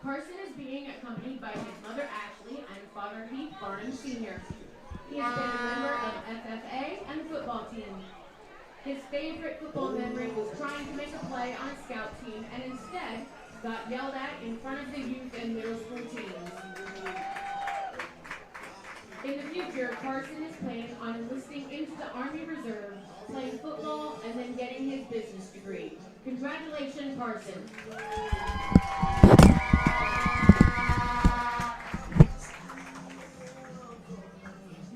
Carson is being accompanied by his mother Ashley and father Heath Barnes Sr. He has been a member of FFA and the football team. His favorite football memory was trying to make a play on a scout team and instead got yelled at in front of the youth and middle school teams. In the future, Carson is planning on enlisting into the Army Reserve, playing football, and then getting his business degree. Congratulations, Carson.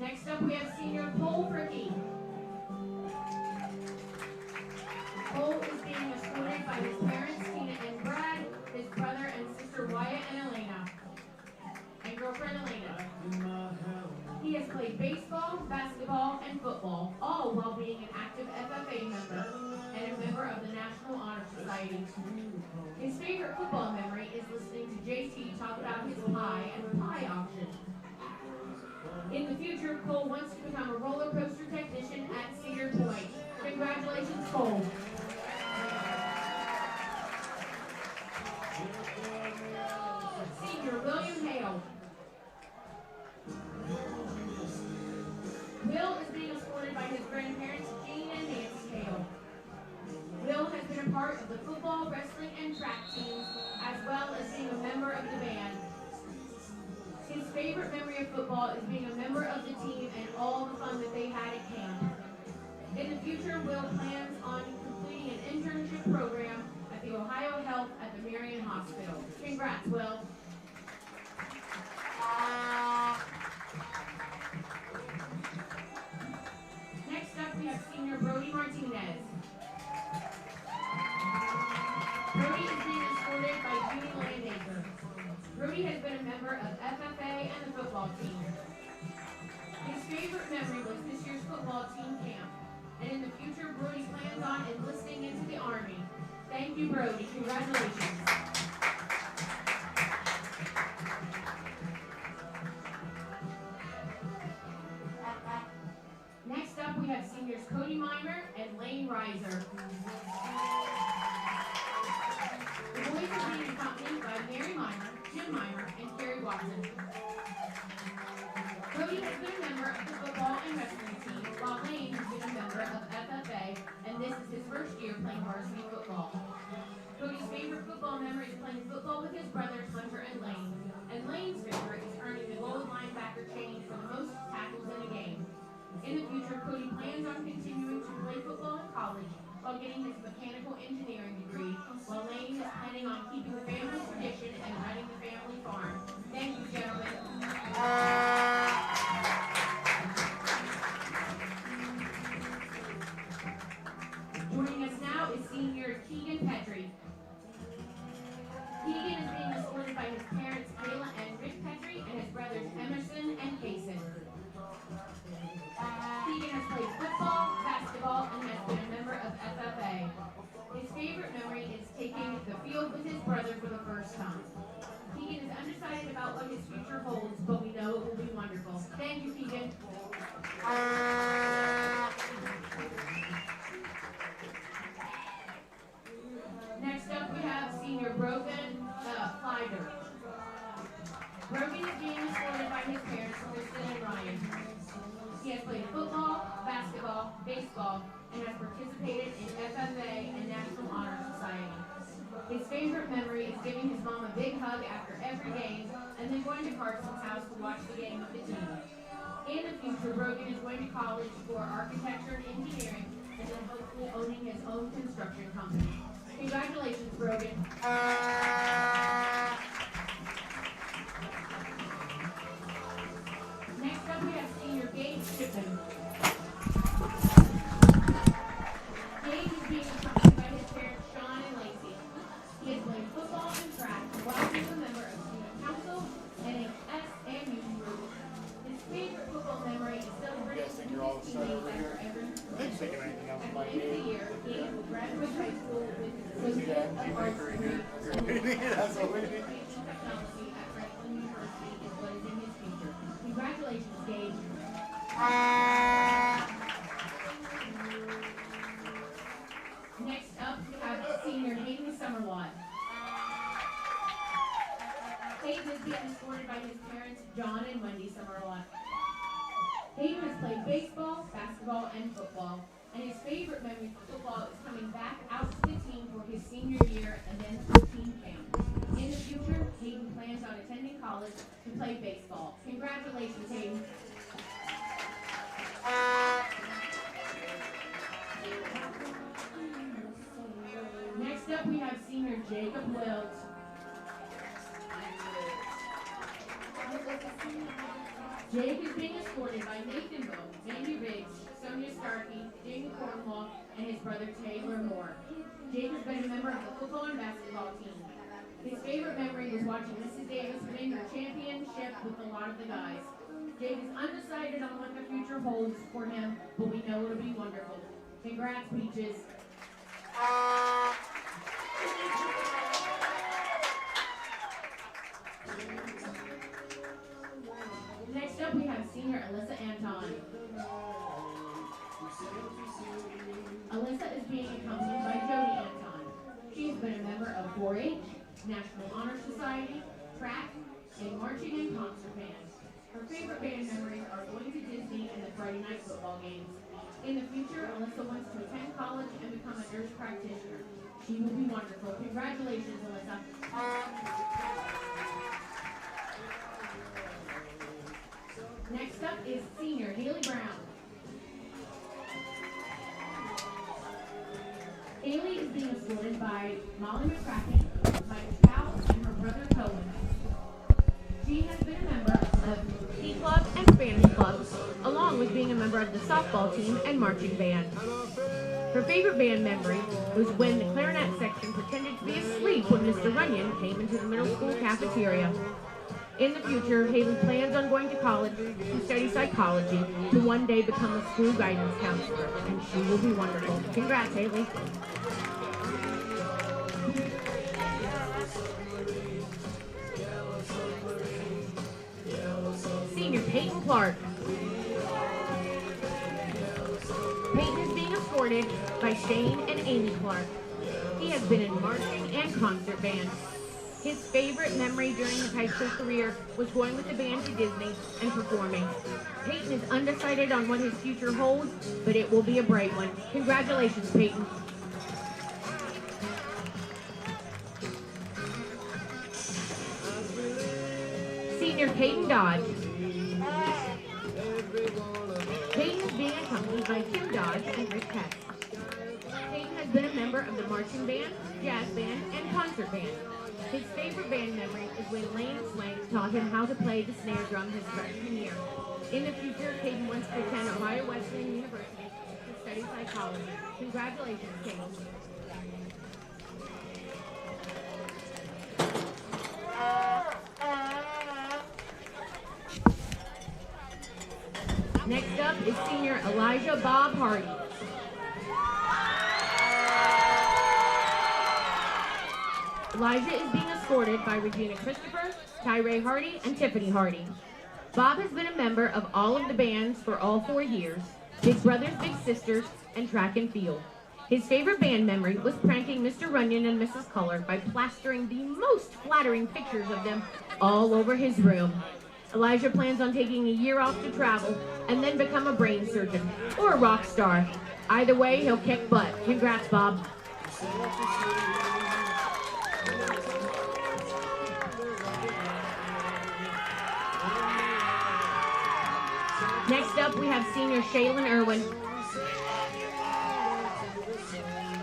Next up, we have senior Cole Fricky. Cole is being escorted by his parents, Tina and Brad, his brother and sister Wyatt and Elena, and girlfriend Elena. He has played baseball, basketball, and football, all while being an active FFA member and a member of the National Honor Society. His favorite football memory is listening to JT talk about his pie and the pie auction. In the future, Cole wants to become a roller coaster technician at Cedar Point. Congratulations, Cole. Senior William Hale. Will is being escorted by his grandparents, Jean and Nancy Hale. Will has been a part of the football, wrestling, and track teams, as well as being a member of the band. His favorite memory of football is being a member of the team and all the fun that they had at camp. In the future, Will plans on completing an internship program at the Ohio Health at the Marion Hospital. Congrats, Will. Next up, we have senior Brody Martinez. Brody is being escorted by Judy Landacre. Brody has been a member of FFA and the football team. His favorite memory was this year's football team camp, and in the future, Brody plans on enlisting into the Army. Thank you, Brody. Congratulations. Next up, we have seniors Cody Mimer and Lane Reiser. The boys are being accompanied by Mary Mimer, Jim Mimer, and Carrie Watson. Cody has been a member of the football and wrestling team, while Lane has been a member of FFA, and this is his first year playing varsity football. Cody's favorite football memory is playing football with his brothers Hunter and Lane, and Lane's favorite is earning the gold linebacker chain for the most tackles in a game. In the future, Cody plans on continuing to play football in college while getting his mechanical engineering degree, while Lane is planning on keeping the family tradition and running the family farm. Thank you, gentlemen. Joining us now is senior Keegan Petrie. Keegan is being escorted by his parents, Kayla and Rick Petrie, and his brothers Emerson and Kason. Keegan has played football, basketball, and has been a member of FFA. His favorite memory is taking the field with his brother for the first time. Keegan is undecided about what his future holds, but we know it will be wonderful. Thank you, Keegan. Next up, we have senior Brogan Flyder. Brogan is being escorted by his parents, Kristen and Ryan. He has played football, basketball, baseball, and has participated in FFA and National Honor Society. His favorite memory is giving his mom a big hug after every game and then going to Carson's house to watch the game with the team. In the future, Brogan is going to college for architecture and engineering and then hopefully owning his own construction company. Congratulations, Brogan. Next up, we have senior Gage Shipman. Gage is being accompanied by his parents, Sean and Lacey. He has played football and track while being a member of student council, NHS, and youth group. His favorite football memory is celebrating with his teammates after every play. At the end of the year, Gage will graduate high school with his Associate of Arts degree. Hayden is being escorted by his parents, John and Wendy Summerlot. Hayden has played baseball, basketball, and football, and his favorite memory for football is coming back out to the team for his senior year and then for team camp. In the future, Hayden plans on attending college to play baseball. Congratulations, Hayden. Next up, we have senior Jacob Wills. Jake is being escorted by Nathan Bowe, Jamie Riggs, Sonia Starkey, Jamie Cornwall, and his brother Taylor Moore. Jake has been a member of the football and basketball team. His favorite memory was watching Mrs. Davis win her championship with a lot of the guys. Jake is undecided on what the future holds for him, but we know it'll be wonderful. Congrats, Peaches. Next up, we have senior Alyssa Anton. Alyssa is being accompanied by Jody Anton. She has been a member of 4-H, National Honor Society, track, and marching and concert band. Her favorite band memories are going to Disney and the Friday night football games. In the future, Alyssa wants to attend college and become a nurse practitioner. She will be wonderful. Congratulations, Alyssa. Next up is senior Haley Brown. Haley is being escorted by Molly McCracken, Mike Powell, and her brother Cohen. She has been a member of Tea Club and Spanish clubs, along with being a member of the softball team and marching band. Her favorite band memory was when the clarinet section pretended to be asleep when Mr. Runyon came into the middle school cafeteria. In the future, Haley plans on going to college to study psychology to one day become a school guidance counselor, and she will be wonderful. Congrats, Haley. Senior Peyton Clark. Peyton is being escorted by Shane and Amy Clark. He has been in marching and concert band. His favorite memory during his high school career was going with the band to Disney and performing. Peyton is undecided on what his future holds, but it will be a bright one. Congratulations, Peyton. Senior Peyton Dodge. Peyton is being accompanied by Kim Dodge and Rick Peck. Peyton has been a member of the marching band, jazz band, and concert band. His favorite band memory is when Lane Swank taught him how to play the snare drum his freshman year. In the future, Caden wants to attend Ohio Wesleyan University to study psychology. Congratulations, Caden. Next up is senior Elijah Bob Hardy. Elijah is being escorted by Regina Christopher, Tyree Hardy, and Tiffany Hardy. Bob has been a member of all of the bands for all 4 years, Big Brothers Big Sisters, and track and field. His favorite band memory was pranking Mr. Runyon and Mrs. Culler by plastering the most flattering pictures of them all over his room. Elijah plans on taking a year off to travel and then become a brain surgeon or a rock star. Either way, he'll kick butt. Congrats, Bob. Next up, we have senior Shaylin Irwin.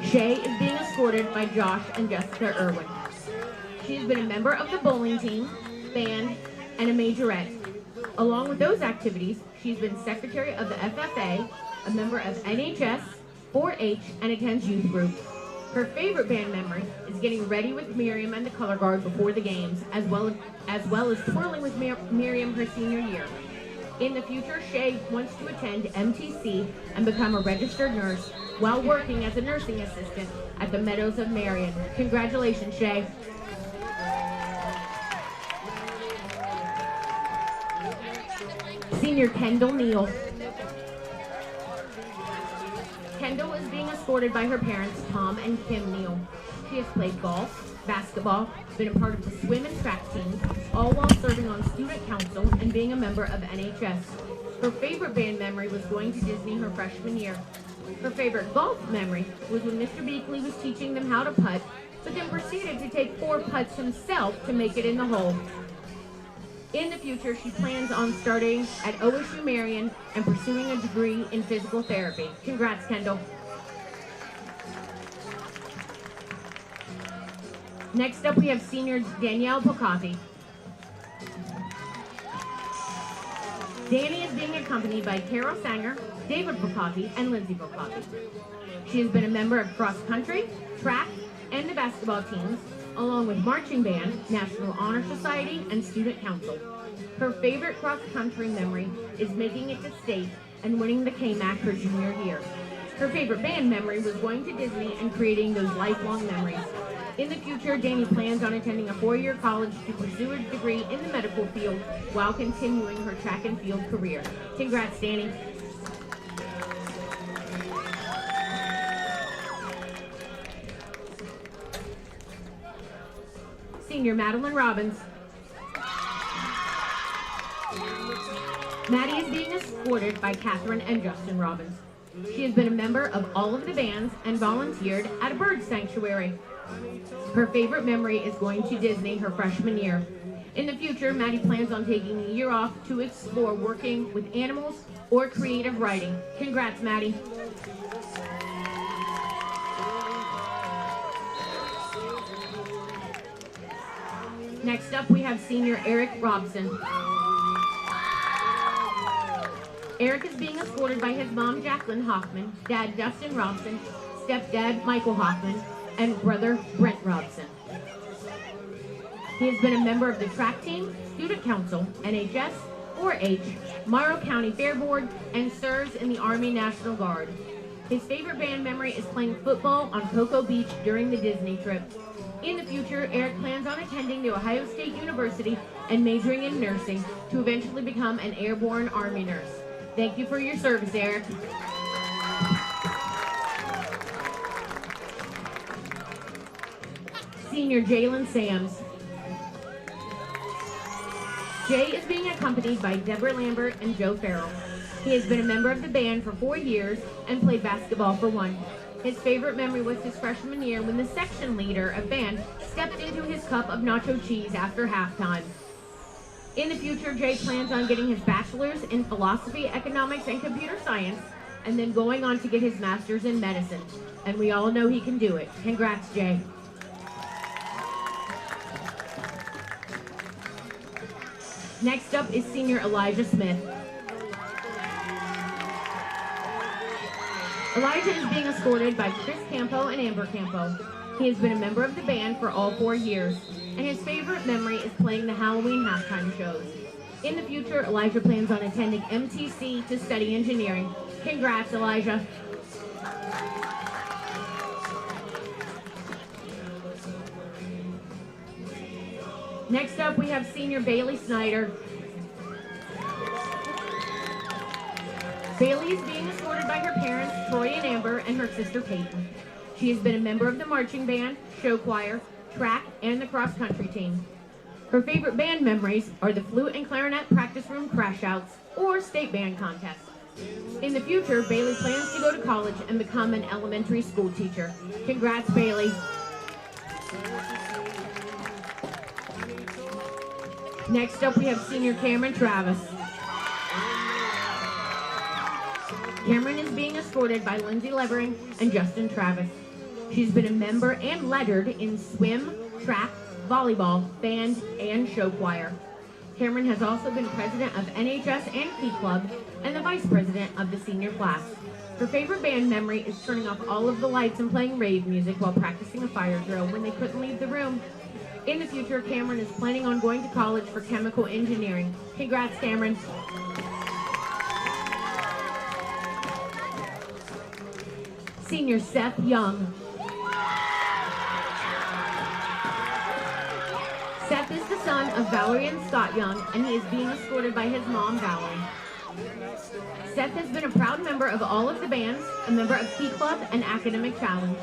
Shay is being escorted by Josh and Jessica Irwin. She has been a member of the bowling team, band, and a majorette. Along with those activities, she's been secretary of the FFA, a member of NHS, 4-H, and attends youth group. Her favorite band memory is getting ready with Miriam and the color guard before the games, as well as twirling with Miriam her senior year. In the future, Shay wants to attend MTC and become a registered nurse while working as a nursing assistant at the Meadows of Marion. Congratulations, Shay. Senior Kendall Neal. Kendall is being escorted by her parents, Tom and Kim Neal. She has played golf, basketball, been a part of the swim and track teams, and being a member of NHS. Her favorite band memory was going to Disney her freshman year. Her favorite golf memory was when Mr. Beakley was teaching them how to putt, but then proceeded to take 4 putts himself to make it in the hole. In the future, she plans on starting at OSU Marion and pursuing a degree in physical therapy. Congrats, Kendall. Next up, we have senior Danielle Pocati. Danny is being accompanied by Carol Sanger, David Pocati, and Lindsay Pocati. She has been a member of cross country, track, and the basketball teams, along with marching band, National Honor Society, and student council. Her favorite cross country memory is making it to state and winning the KMAC her junior year. Her favorite band memory was going to Disney and creating those lifelong memories. In the future, Danny plans on attending a 4-year college to pursue a degree in the medical field while continuing her track and field career. Congrats, Danny. Senior Madeline Robbins. Maddie is being escorted by Catherine and Justin Robbins. She has been a member of all of the bands and volunteered at a bird sanctuary. Her favorite memory is going to Disney her freshman year. In the future, Maddie plans on taking a year off to explore working with animals or creative writing. Congrats, Maddie. Next up, we have senior Eric Robson. Eric is being escorted by his mom, Jacqueline Hoffman, dad, Justin Robson, stepdad, Michael Hoffman, and brother, Brent Robson. He has been a member of the track team, student council, NHS, 4-H, Morrow County Fair Board, and serves in the Army National Guard. His favorite band memory is playing football on Cocoa Beach during the Disney trip. In the future, Eric plans on attending the Ohio State University and majoring in nursing to eventually become an airborne Army nurse. Thank you for your service, Eric. Senior Jalen Sams. Jay is being accompanied by Deborah Lambert and Joe Farrell. He has been a member of the band for 4 years and played basketball for 1. His favorite memory was his freshman year when the section leader of band stepped into his cup of nacho cheese after halftime. In the future, Jay plans on getting his bachelor's in philosophy, economics, and computer science, and then going on to get his master's in medicine. And we all know he can do it. Congrats, Jay. Next up is senior Elijah Smith. Elijah is being escorted by Chris Campo and Amber Campo. He has been a member of the band for all 4 years, and his favorite memory is playing the Halloween halftime shows. In the future, Elijah plans on attending MTC to study engineering. Congrats, Elijah. Next up, we have senior Bailey Snyder. Bailey is being escorted by her parents, Troy and Amber, and her sister Peyton. She has been a member of the marching band, show choir, track, and the cross-country team. Her favorite band memories are the flute and clarinet practice room crash-outs or state band contests. In the future, Bailey plans to go to college and become an elementary school teacher. Congrats, Bailey. Next up, we have senior Cameron Travis. Cameron is being escorted by Lindsay Levering and Justin Travis. She's been a member and lettered in swim, track, volleyball, band, and show choir. Cameron has also been president of NHS and Key Club and the vice president of the senior class. Her favorite band memory is turning off all of the lights and playing rave music while practicing a fire drill when they couldn't leave the room. In the future, Cameron is planning on going to college for chemical engineering. Congrats, Cameron. Senior Seth Young. Seth is the son of Valerie and Scott Young, and he is being escorted by his mom, Valerie. Seth has been a proud member of all of the bands, a member of Key Club and Academic Challenge.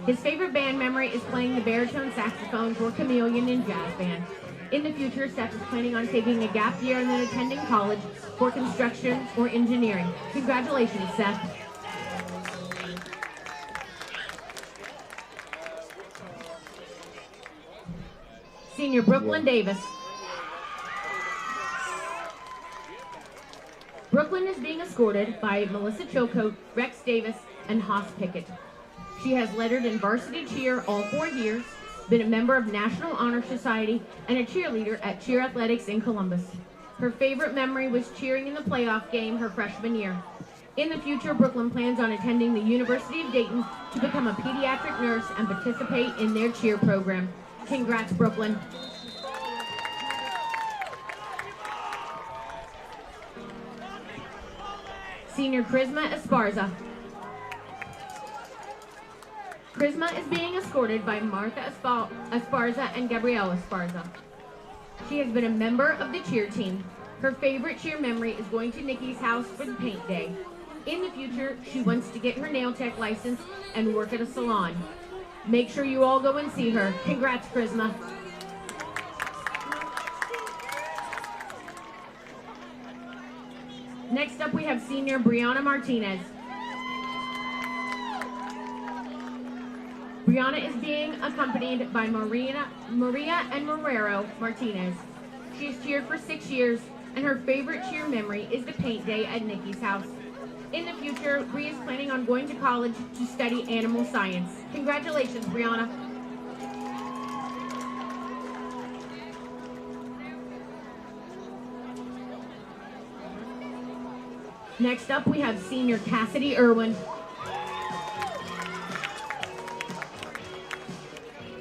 His favorite band memory is playing the baritone saxophone for Chameleon in jazz band. In the future, Seth is planning on taking a gap year and then attending college for construction or engineering. Congratulations, Seth. Senior Brooklyn Davis. Brooklyn is being escorted by Melissa Chilcote, Rex Davis, and Haas Pickett. She has lettered in varsity cheer all 4 years, been a member of National Honor Society, and a cheerleader at Cheer Athletics in Columbus. Her favorite memory was cheering in the playoff game her freshman year. In the future, Brooklyn plans on attending the University of Dayton to become a pediatric nurse and participate in their cheer program. Congrats, Brooklyn. Senior Charisma Esparza. Charisma is being escorted by Martha Esparza and Gabrielle Esparza. She has been a member of the cheer team. Her favorite cheer memory is going to Nikki's house for the paint day. In the future, she wants to get her nail tech license and work at a salon. Make sure you all go and see her. Congrats, Charisma. Next up, we have senior Brianna Martinez. Brianna is being accompanied by Maria and Morrow Martinez. She has cheered for 6 years, and her favorite cheer memory is the paint day at Nikki's house. In the future, Bri is planning on going to college to study animal science. Congratulations, Brianna. Next up, we have senior Cassidy Irwin.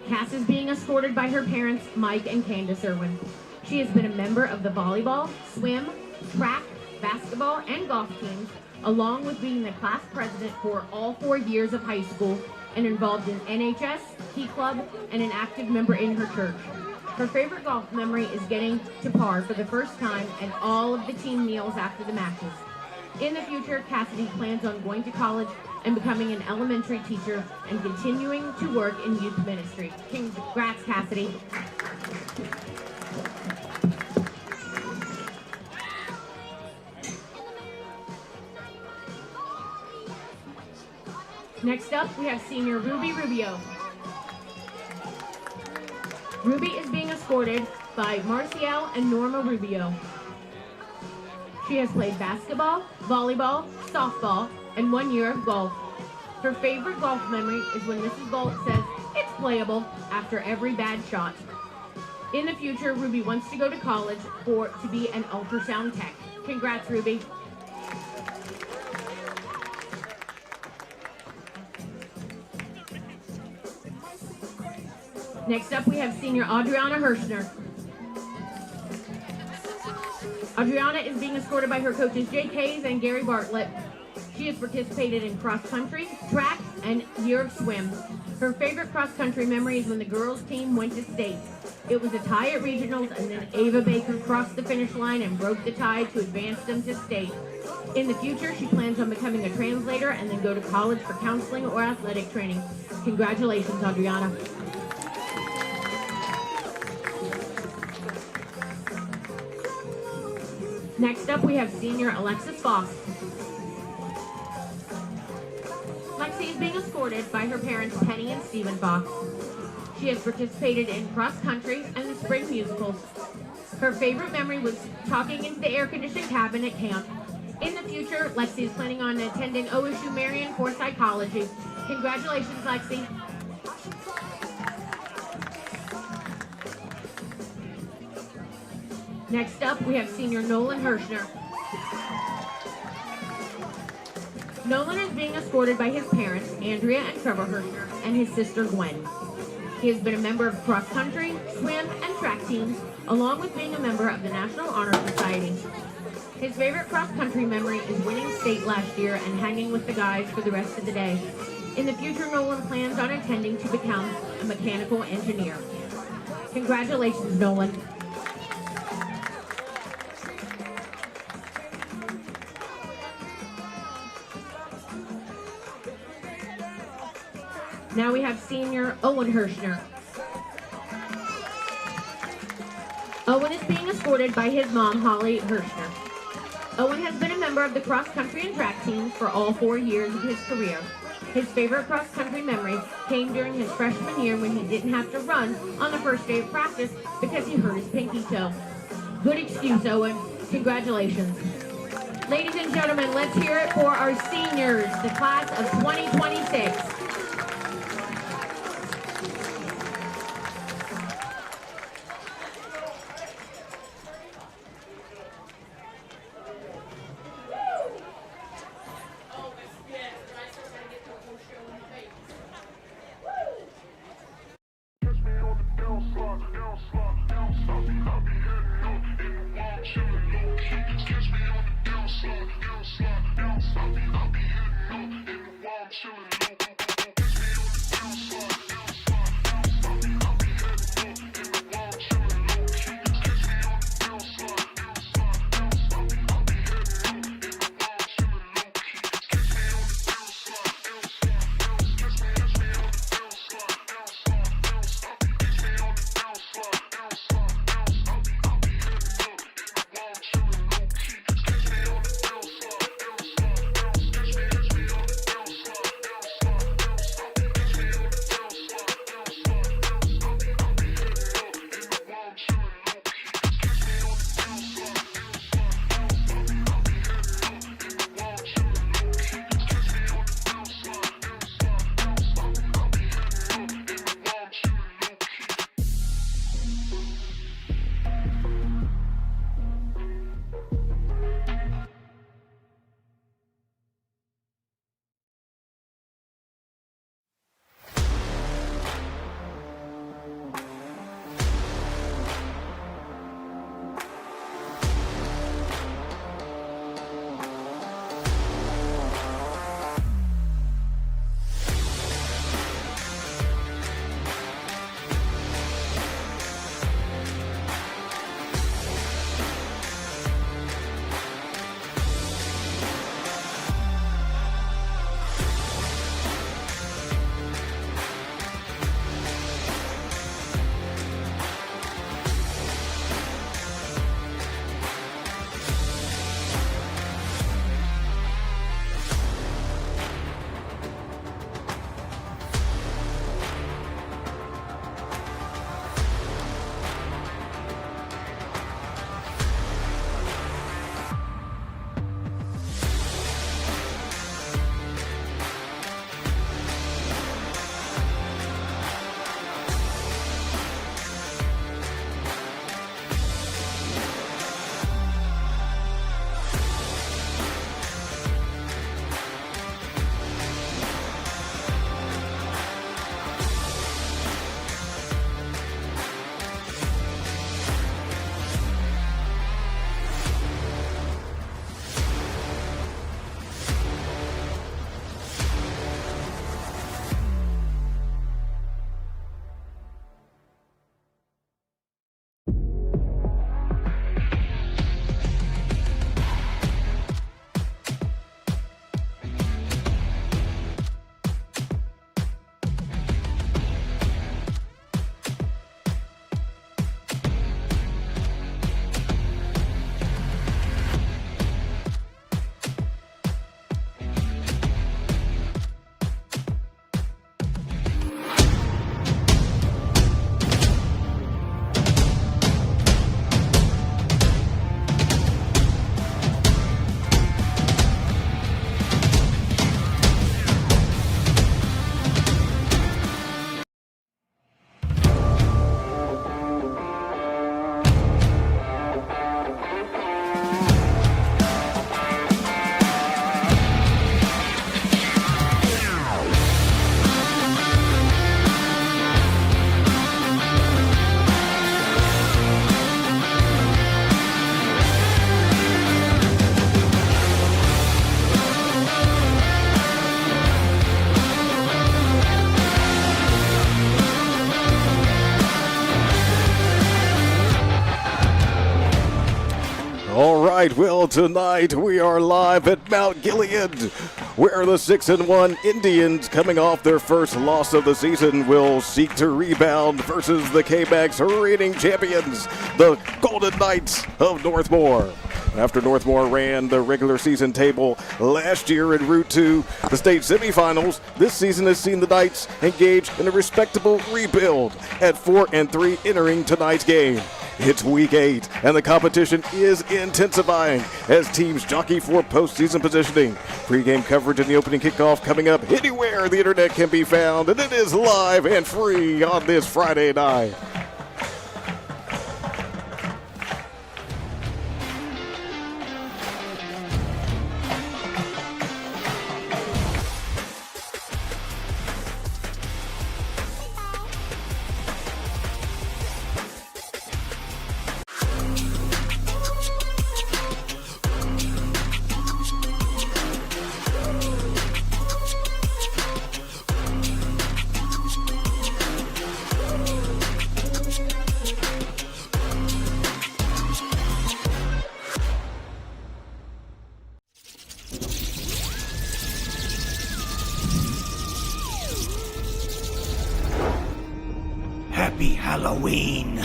Cass is being escorted by her parents, Mike and Candace Irwin. She has been a member of the volleyball, swim, track, basketball, and golf teams, along with being the class president for all 4 years of high school and involved in NHS, Key Club, and an active member in her church. Her favorite golf memory is getting to par for the first time and all of the team meals after the matches. In the future, Cassidy plans on going to college and becoming an elementary teacher and continuing to work in youth ministry. Congrats, Cassidy. Next up, we have senior Ruby Rubio. Ruby is being escorted by Marciel and Norma Rubio. She has played basketball, volleyball, softball, and 1 year of golf. Her favorite golf memory is when Mrs. Galt says, "It's playable," after every bad shot. In the future, Ruby wants to go to college to be an ultrasound tech. Congrats, Ruby. Next up, we have senior Adriana Hirschner. Adriana is being escorted by her coaches Jake Hayes and Gary Bartlett. She has participated in cross-country, track, and year of swim. Her favorite cross-country memory is when the girls' team went to state. It was a tie at regionals, and then Ava Baker crossed the finish line and broke the tie to advance them to state. In the future, she plans on becoming a translator and then go to college for counseling or athletic training. Congratulations, Adriana. Next up, we have senior Alexis Foss. Lexi is being escorted by her parents, Penny and Stephen Fox. She has participated in cross-country and the spring musicals. Her favorite memory was talking into the air-conditioned cabin at camp. In the future, Lexi is planning on attending OSU Marion for psychology. Congratulations, Lexi. Next up, we have senior Nolan Hirschner. Nolan is being escorted by his parents, Andrea and Trevor Hirschner, and his sister, Gwen. He has been a member of cross-country, swim, and track teams, along with being a member of the National Honor Society. His favorite cross-country memory is winning state last year and hanging with the guys for the rest of the day. In the future, Nolan plans on attending to become a mechanical engineer. Congratulations, Nolan. Now we have senior Owen Hirschner. Owen is being escorted by his mom, Holly Hirschner. Owen has been a member of the cross-country and track teams for all 4 years of his career. His favorite cross-country memory came during his freshman year when he didn't have to run on the first day of practice because he hurt his pinky toe. Good excuse, Owen. Congratulations. Ladies and gentlemen, let's hear it for our seniors, the class of 2026. right, well, tonight we are live at Mount Gilead, where the 6-1 Indians, coming off their first loss of the season, will seek to rebound versus the KMAC's reigning champions, the Golden Knights of Northmore. After Northmore ran the regular season table last year en route to the state semifinals, this season has seen the Knights engage in a respectable rebuild at 4-3 entering tonight's game. It's week 8, and the competition is intensifying as teams jockey for postseason positioning. Pre-game coverage in the opening kickoff coming up anywhere the internet can be found, and it is live and free on this Friday night. Happy Halloween!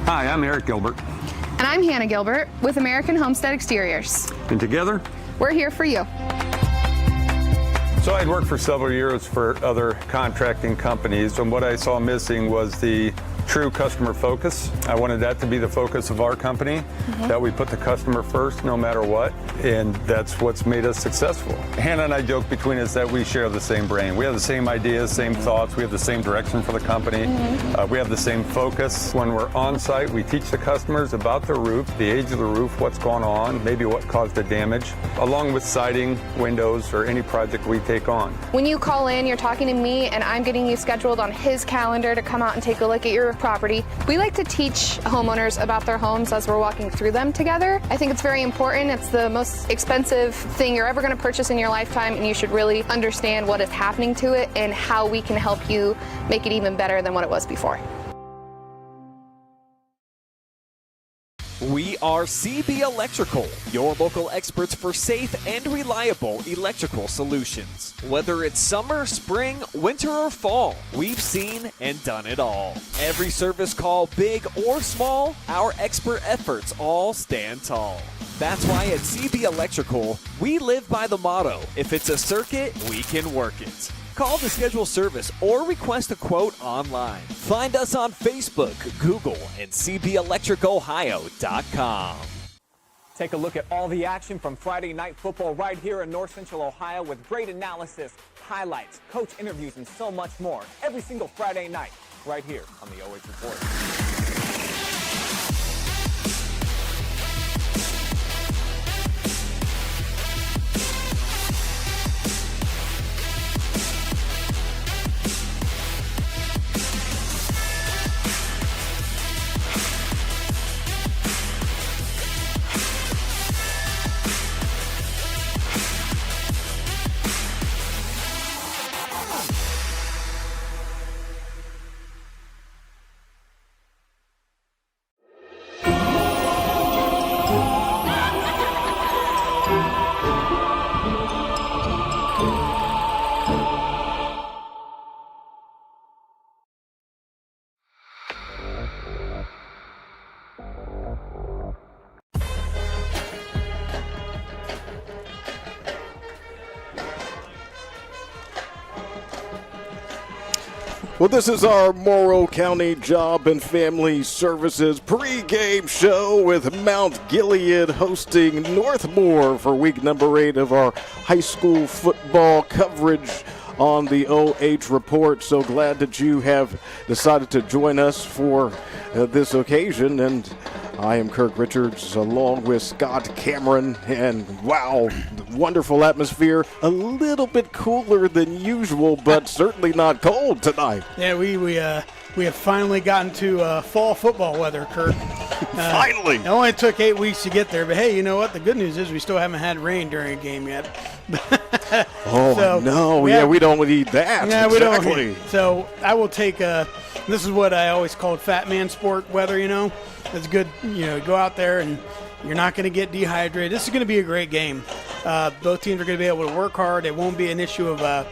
Hi, I'm Eric Gilbert. And I'm Hannah Gilbert with American Homestead Exteriors. And together, we're here for you. So I'd worked for several years for other contracting companies, and what I saw missing was the true customer focus. I wanted that to be the focus of our company, that we put the customer first no matter what, and that's what's made us successful. Hannah and I joke between us that we share the same brain. We have the same ideas, same thoughts, we have the same direction for the company, we have the same focus. When we're on site, we teach the customers about the roof, the age of the roof, what's going on, maybe what caused the damage, along with siding, windows, or any project we take on. When you call in, you're talking to me, and I'm getting you scheduled on his calendar to come out and take a look at your property. We like to teach homeowners about their homes as we're walking through them together. I think it's very important. It's the most expensive thing you're ever going to purchase in your lifetime, and you should really understand what is happening to it and how we can help you make it even better than what it was before. We are CB Electrical, your local experts for safe and reliable electrical solutions. Whether it's summer, spring, winter, or fall, we've seen and done it all. Every service call, big or small, our expert efforts all stand tall. That's why at CB Electrical, we live by the motto, if it's a circuit, we can work it. Call to schedule service or request a quote online. Find us on Facebook, Google, and cbelectricohio.com. Take a look at all the action from Friday Night Football right here in North Central Ohio with great analysis, highlights, coach interviews, and so much more every single Friday night right here on the OH Report. Well, this is our Morrow County Job and Family Services pregame show with Mount Gilead hosting Northmore for week number 8 of our high school football coverage on the OH.REPORT. So glad that you have decided to join us for this occasion. And I am Kirk Richards along with Scott Cameron. And wow, wonderful atmosphere. A little bit cooler than usual, but certainly not cold tonight. Yeah, we have finally gotten to fall football weather, Kirk. Finally. It only took 8 weeks to get there, but hey, you know what? The good news is we still haven't had rain during a game yet. Oh, so, no. We don't need that. Yeah, exactly. We don't. So I will take this is what I always called fat man sport weather, It's good, go out there and you're not going to get dehydrated. This is going to be a great game. Both teams are going to be able to work hard. It won't be an issue of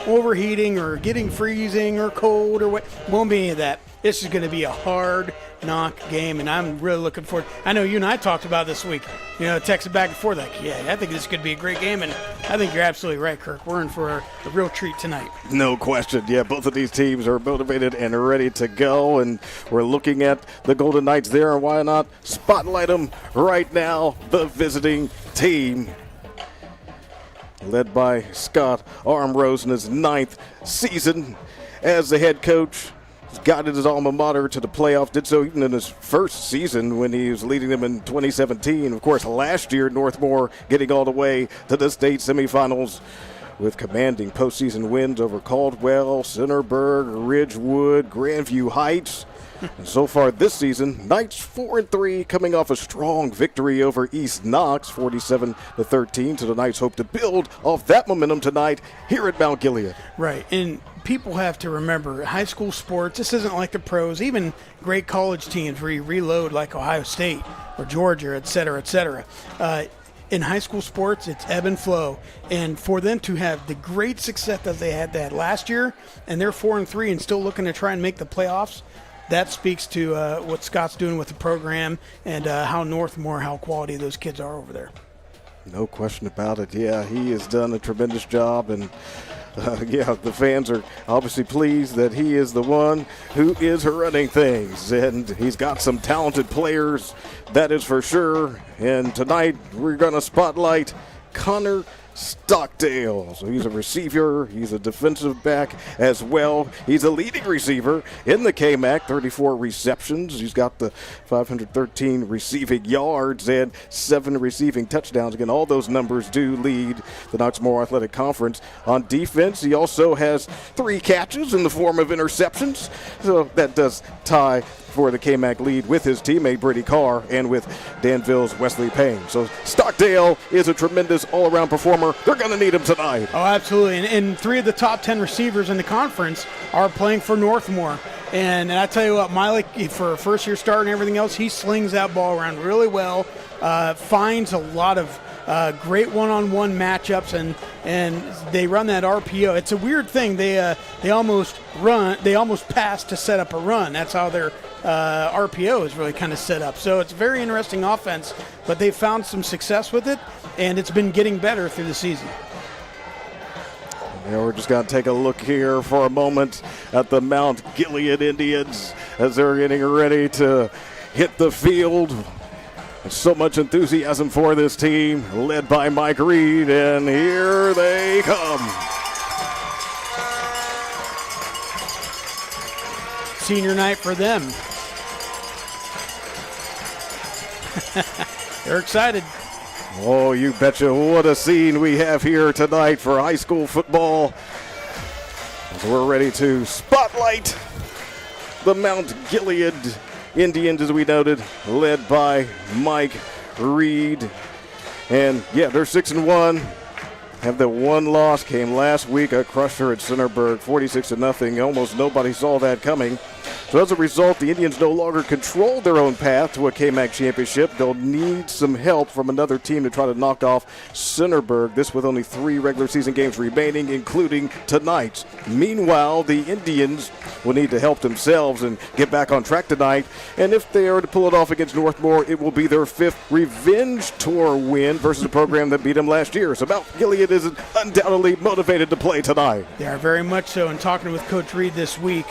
overheating or getting freezing or cold or what. Won't be any of that. This is going to be a hard knock game, and I'm really looking forward. I know you and I talked about this week, texted back and forth like, yeah, I think this could be a great game, and I think you're absolutely right, Kirk. We're in for a real treat tonight. No question. Yeah, both of these teams are motivated and ready to go, and we're looking at the Golden Knights there, and why not spotlight them right now, the visiting team, led by Scott Armrose in his 9th season as the head coach. He's guided his alma mater to the playoffs, did so even in his first season when he was leading them in 2017. Of course, last year, Northmore getting all the way to the state semifinals with commanding postseason wins over Caldwell, Centerburg, Ridgewood, Grandview Heights. And so far this season, Knights 4-3, coming off a strong victory over East Knox, 47-13. So the Knights hope to build off that momentum tonight here at Mount Gilead. Right, and people have to remember, high school sports, this isn't like the pros, even great college teams where you reload like Ohio State or Georgia, et cetera, et cetera. In high school sports, it's ebb and flow. And for them to have the great success that they had last year, and they're 4-3 and still looking to try and make the playoffs, that speaks to what Scott's doing with the program and how Northmore, how quality those kids are over there. No question about it. Yeah, he has done a tremendous job, and the fans are obviously pleased that he is the one who is running things, and he's got some talented players, that is for sure. And tonight we're going to spotlight Connor Stockdale. So he's a receiver, he's a defensive back as well. He's a leading receiver in the KMAC, 34 receptions. He's got the 513 receiving yards and 7 receiving touchdowns. Again, all those numbers do lead the Northmore Athletic Conference. On defense, he also has 3 catches in the form of interceptions. So that does tie for the KMAC lead with his teammate Brady Carr and with Danville's Wesley Payne. So Stockdale is a tremendous all-around performer. They're going to need him tonight. Oh, absolutely. And 3 of the top 10 receivers in the conference are playing for Northmore. And I tell you what, Miley, for a first-year start and everything else, he slings that ball around really well, finds a lot of great one-on-one matchups, and they run that RPO. It's a weird thing. They almost pass to set up a run. That's how their RPO is really kind of set up. So it's a very interesting offense, but they've found some success with it, and it's been getting better through the season. Yeah, we're just going to take a look here for a moment at the Mount Gilead Indians as they're getting ready to hit the field. So much enthusiasm for this team, led by Mike Reed, and here they come. Senior night for them. They're excited. Oh, you betcha. What a scene we have here tonight for high school football. As we're ready to spotlight the Mount Gilead Indians, as we noted, led by Mike Reed. And yeah, they're 6-1. Have the one loss, came last week, a crusher at Centerburg, 46-0. Almost nobody saw that coming. So as a result, the Indians no longer control their own path to a KMAC championship. They'll need some help from another team to try to knock off Centerburg. This with only 3 regular season games remaining, including tonight's. Meanwhile, the Indians will need to help themselves and get back on track tonight. And if they are to pull it off against Northmore, it will be their 5th Revenge Tour win versus a program that beat them last year. So Mount Gilead is undoubtedly motivated to play tonight. They are very much so. And talking with Coach Reed this week,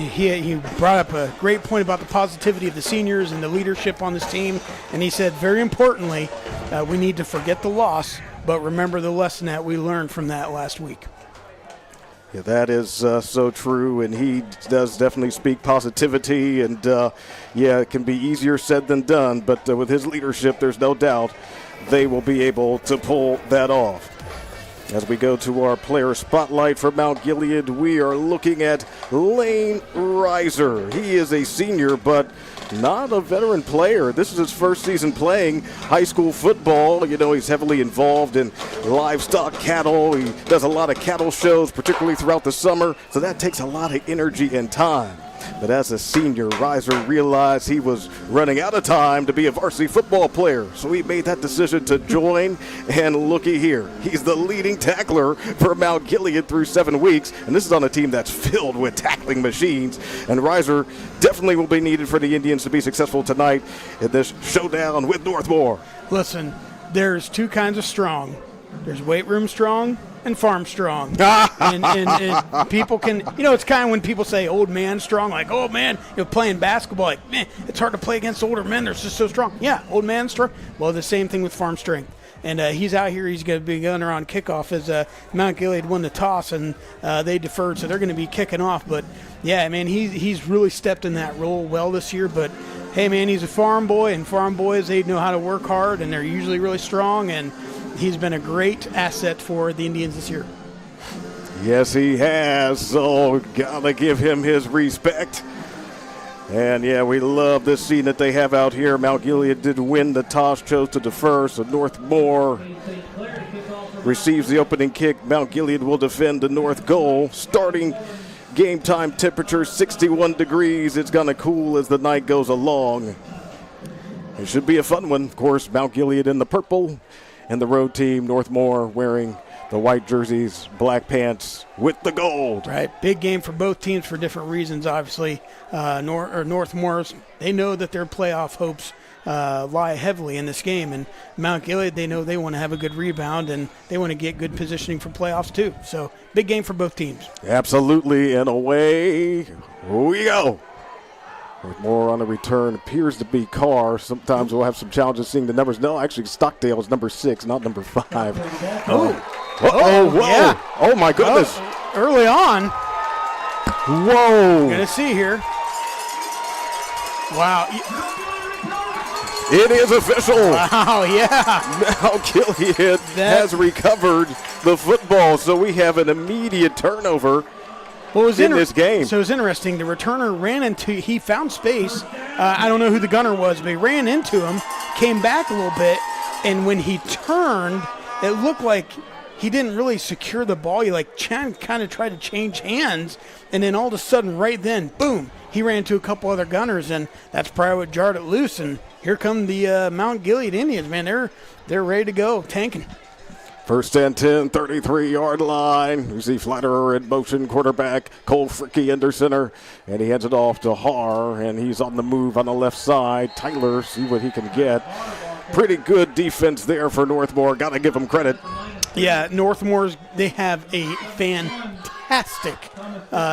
he brought up a great point about the positivity of the seniors and the leadership on this team. And he said, very importantly, we need to forget the loss, but remember the lesson that we learned from that last week. Yeah, that is so true, and he does definitely speak positivity, and it can be easier said than done, but with his leadership, there's no doubt they will be able to pull that off. As we go to our player spotlight for Mount Gilead, we are looking at Lane Reiser. He is a senior, but not a veteran player. This is his first season playing high school football. You know, he's heavily involved in livestock cattle. He does a lot of cattle shows, particularly throughout the summer, so that takes a lot of energy and time. But as a senior, Reiser realized he was running out of time to be a varsity football player, so he made that decision to join, and looky here. He's the leading tackler for Mount Gilead through 7 weeks, and this is on a team that's filled with tackling machines, and Reiser definitely will be needed for the Indians to be successful tonight in this showdown with Northmore. Listen, there's 2 kinds of strong. There's weight room strong and farm strong. and people can, it's kind of when people say old man strong, like, oh man, playing basketball, like, man, it's hard to play against older men. They're just so strong. Yeah, old man strong. Well, the same thing with farm strength. And he's out here. He's going to be gunner on kickoff as Mount Gilead won the toss, and they deferred, so they're going to be kicking off. But, yeah, man, he's really stepped in that role well this year. But, hey, man, he's a farm boy, and farm boys, they know how to work hard, and they're usually really strong, and he's been a great asset for the Indians this year. Yes, he has, so gotta give him his respect. And, yeah, we love this scene that they have out here. Mount Gilead did win the toss, chose to defer, so Northmore receives the opening kick. Mount Gilead will defend the north goal. Starting game time temperature, 61 degrees. It's going to cool as the night goes along. It should be a fun one. Of course, Mount Gilead in the purple, and the road team, Northmore, wearing the white jerseys, black pants with the gold. Right, big game for both teams for different reasons, obviously. Northmore's, they know that their playoff hopes lie heavily in this game, and Mount Gilead, they know they want to have a good rebound, and they want to get good positioning for playoffs too. So, big game for both teams. Absolutely, and away we go. More on the return appears to be Carr. Sometimes we'll have some challenges seeing the numbers. No, actually, Stockdale is number 6, not number 5. Whoa. Yeah. Oh, my goodness. Early on. Whoa. Going to see here. Wow. It is official. Wow, yeah. Mount Gilead has recovered the football, so we have an immediate turnover. In this game. So it was interesting. The returner he found space. I don't know who the gunner was, but he ran into him, came back a little bit, and when he turned, it looked like he didn't really secure the ball. He kind of tried to change hands, and then all of a sudden, right then, boom, he ran into a couple other gunners, and that's probably what jarred it loose. And here come the Mount Gilead Indians, man. They're ready to go, tanking. First and 10, 33-yard line. You see Flatterer in motion, quarterback, Cole Fricky under center, and he hands it off to Har, and he's on the move on the left side. Tyler, see what he can get. Pretty good defense there for Northmore. Got to give them credit. Yeah, Northmore's, they have a fantastic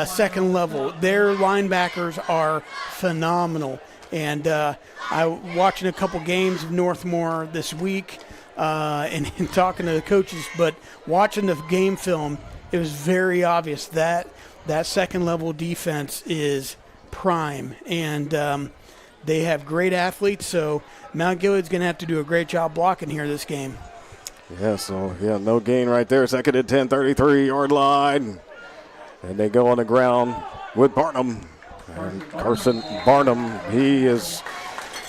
second level. Their linebackers are phenomenal. And I'm watching a couple games of Northmore this week. And talking to the coaches, but watching the game film, it was very obvious that second level defense is prime, and they have great athletes. So Mount Gilead's going to have to do a great job blocking here this game. Yeah, no gain right there. Second and 10, 33-yard line, and they go on the ground with Barnum. And Carson Barnum, he is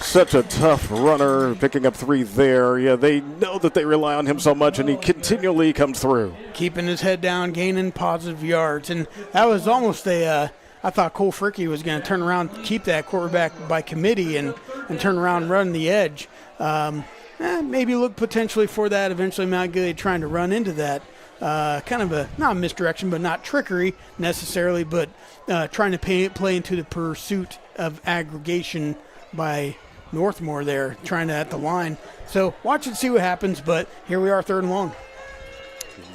such a tough runner, picking up 3 there. Yeah, they know that they rely on him so much, and he continually comes through. Keeping his head down, gaining positive yards. And that was almost a I thought Cole Fricky was going to turn around, keep that quarterback by committee, and turn around and run the edge. Maybe look potentially for that. Eventually, Mount Gilead trying to run into that. Kind of not misdirection, but not trickery necessarily, but trying to play into the pursuit of aggregation by Northmore there, trying to at the line. So watch and see what happens, but here we are, 3rd and long.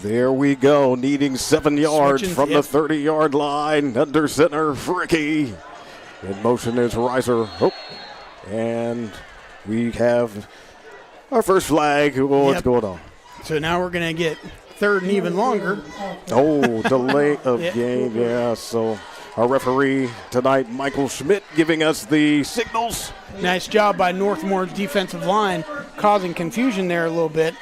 There we go, needing 7 yards from the 30-yard line. Under center, Fricky. In motion is Reiser. Oh, and we have our first flag. What's going on? So now we're going to get 3rd and even longer. Oh, delay of game. Yeah, so our referee tonight, Michael Schmidt, giving us the signals. Nice job by Northmore's defensive line, causing confusion there a little bit.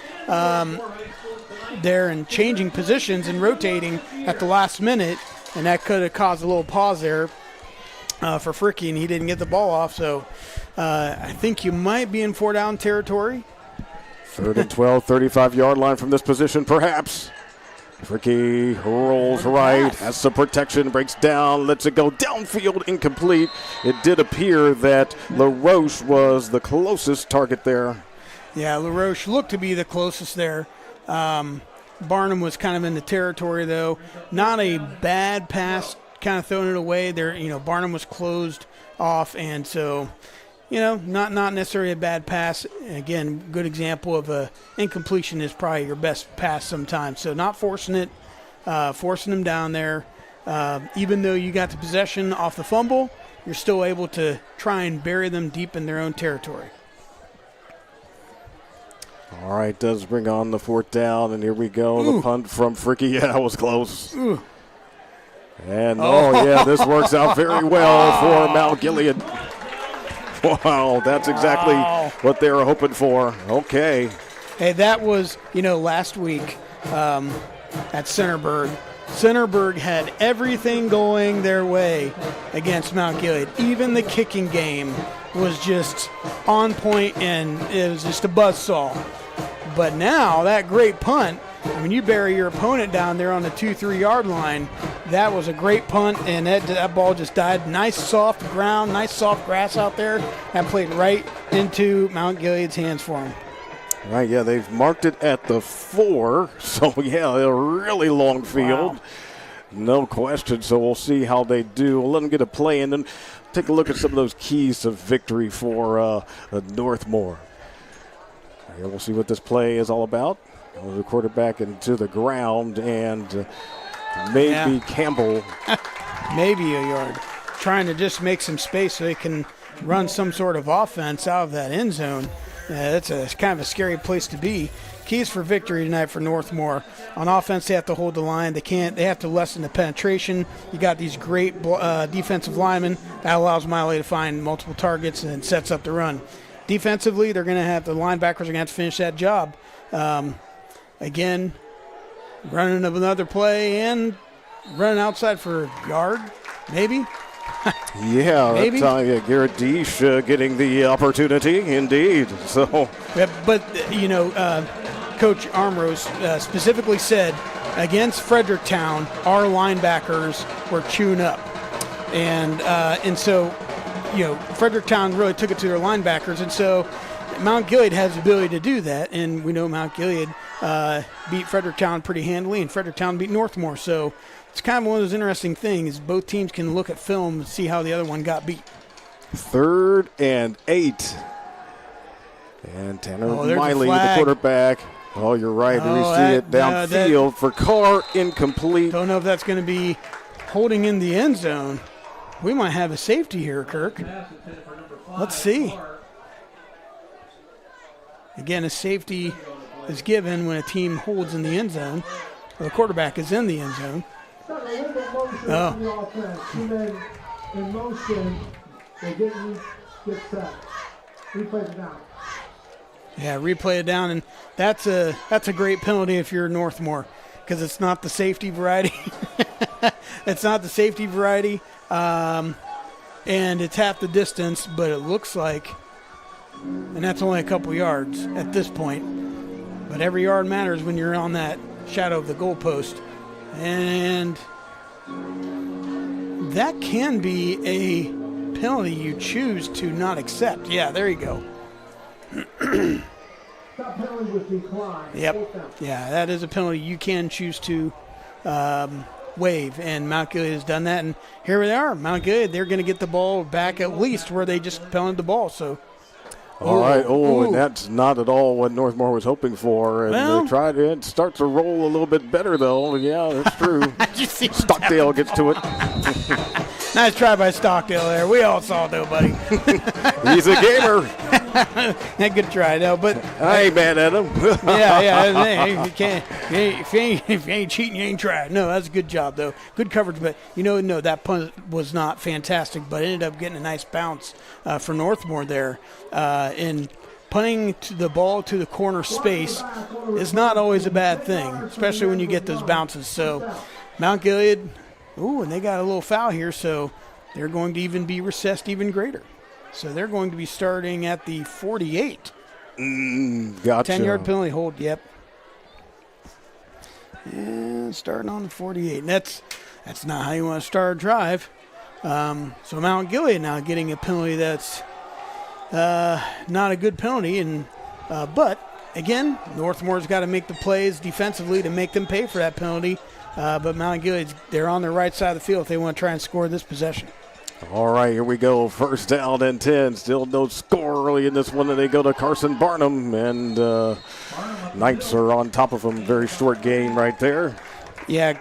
There and changing positions and rotating at the last minute, and that could have caused a little pause there for Fricky, and he didn't get the ball off. So I think you might be in 4-down territory. 3rd and 12, 35-yard line from this position, perhaps. Fricky rolls right, has some protection, breaks down, lets it go downfield, incomplete. It did appear that LaRoche was the closest target there. Yeah, LaRoche looked to be the closest there. Barnum was kind of in the territory, though. Not a bad pass, kind of throwing it away there. Barnum was closed off, and so, not necessarily a bad pass. Again, good example of a incompletion is probably your best pass sometimes. So not forcing it, forcing them down there. Even though you got the possession off the fumble, you're still able to try and bury them deep in their own territory. All right, does bring on the 4th down, and here we go. The punt from Fricky. Yeah, that was close. Ooh. And, this works out very well for Mount Gilead. Wow, that's exactly what they were hoping for. Okay. Hey, that was, last week at Centerburg. Centerburg had everything going their way against Mount Gilead. Even the kicking game was just on point, and it was just a buzzsaw. But now, that great punt, you bury your opponent down there on the 2-3 yard line. That was a great punt, and that ball just died. Nice soft ground, nice soft grass out there. That played right into Mount Gilead's hands for him. Right, yeah, they've marked it at the 4. So, a really long field. Wow. No question. So we'll see how they do. We'll let them get a play and then take a look at some of those keys to victory for Northmore. Here we'll see what this play is all about. The quarterback into the ground, and maybe Campbell. Maybe a yard. Trying to just make some space so they can run some sort of offense out of that end zone. That's kind of a scary place to be. Keys for victory tonight for Northmore. On offense, they have to hold the line. They have to lessen the penetration. You got these great defensive linemen. That allows Miley to find multiple targets and then sets up the run. Defensively, they're going to have the linebackers are going to have to finish that job. Again, running of another play and running outside for a yard, maybe. Yeah, maybe. Garrett Deesh getting the opportunity, indeed. So, yeah, but Coach Armrose specifically said against Fredericktown, our linebackers were chewing up, and so Fredericktown really took it to their linebackers, and so Mount Gilead has the ability to do that, and we know Mount Gilead beat Fredericktown pretty handily, and Fredericktown beat Northmore. So it's kind of one of those interesting things. Both teams can look at film and see how the other one got beat. 3rd and 8. And Tanner Miley, the quarterback. Oh, you're right. We see it downfield for Carr, incomplete. Don't know if that's going to be holding in the end zone. We might have a safety here, Kirk. Let's see. Again, a safety is given when a team holds in the end zone, or the quarterback is in the end zone. In motion, they get set. Replay it down. Yeah, replay it down, and that's a great penalty if you're Northmore, because it's not the safety variety. It's not the safety variety, and it's half the distance, but it looks like, and that's only a couple yards at this point. But every yard matters when you're on that shadow of the goalpost. And that can be a penalty you choose to not accept. Yeah, there you go. That penalty was declined. Yep. Yeah, that is a penalty you can choose to waive, and Mount Gilead has done that. And here they are, Mount Gilead. They're going to get the ball back at least where they just penalted the ball. So. All right. And that's not at all what Northmore was hoping for. And they tried it. Starts to roll a little bit better, though. Yeah, that's true. Stockdale gets to it. Nice try by Stockdale there. We all saw it, though, buddy. He's a gamer. Good try, though. But I ain't mad at him. yeah. If you ain't cheating, you ain't trying. No, that's a good job, though. Good coverage. But, no, that punt was not fantastic, but ended up getting a nice bounce for Northmore there. And punting the ball to the corner space is not always a bad thing, especially when you get those bounces. So Mount Gilead, and they got a little foul here, so they're going to even be recessed even greater. So they're going to be starting at the 48. Gotcha. 10-yard penalty hold, yep. And starting on the 48. And that's not how you want to start a drive. So Mount Gilead now getting a penalty that's not a good penalty, and but again, Northmore's got to make the plays defensively to make them pay for that penalty. But Mount Gilead, they're on the right side of the field if they want to try and score this possession. All right, here we go. First down and 10. Still no score early in this one, and they go to Carson Barnum, and Knights are on top of them. Very short gain right there. Yeah,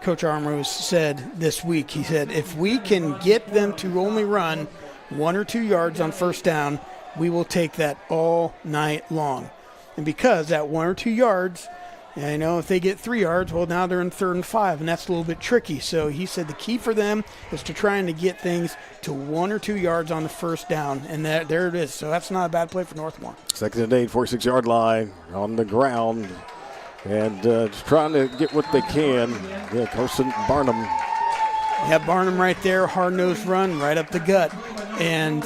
Coach Armrose said this week, he said, if we can get them to only run 1 or 2 yards on first down, we will take that all night long. And because that 1 or 2 yards, if they get 3 yards, well, now they're in 3rd and 5, and that's a little bit tricky. So he said the key for them is to trying to get things to 1 or 2 yards on the first down, and there it is. So that's not a bad play for Northmore. 2nd and 8, 46-yard line on the ground, and just trying to get what they can. Yeah, Carson Barnum. Yeah, Barnum right there, hard-nosed run right up the gut. And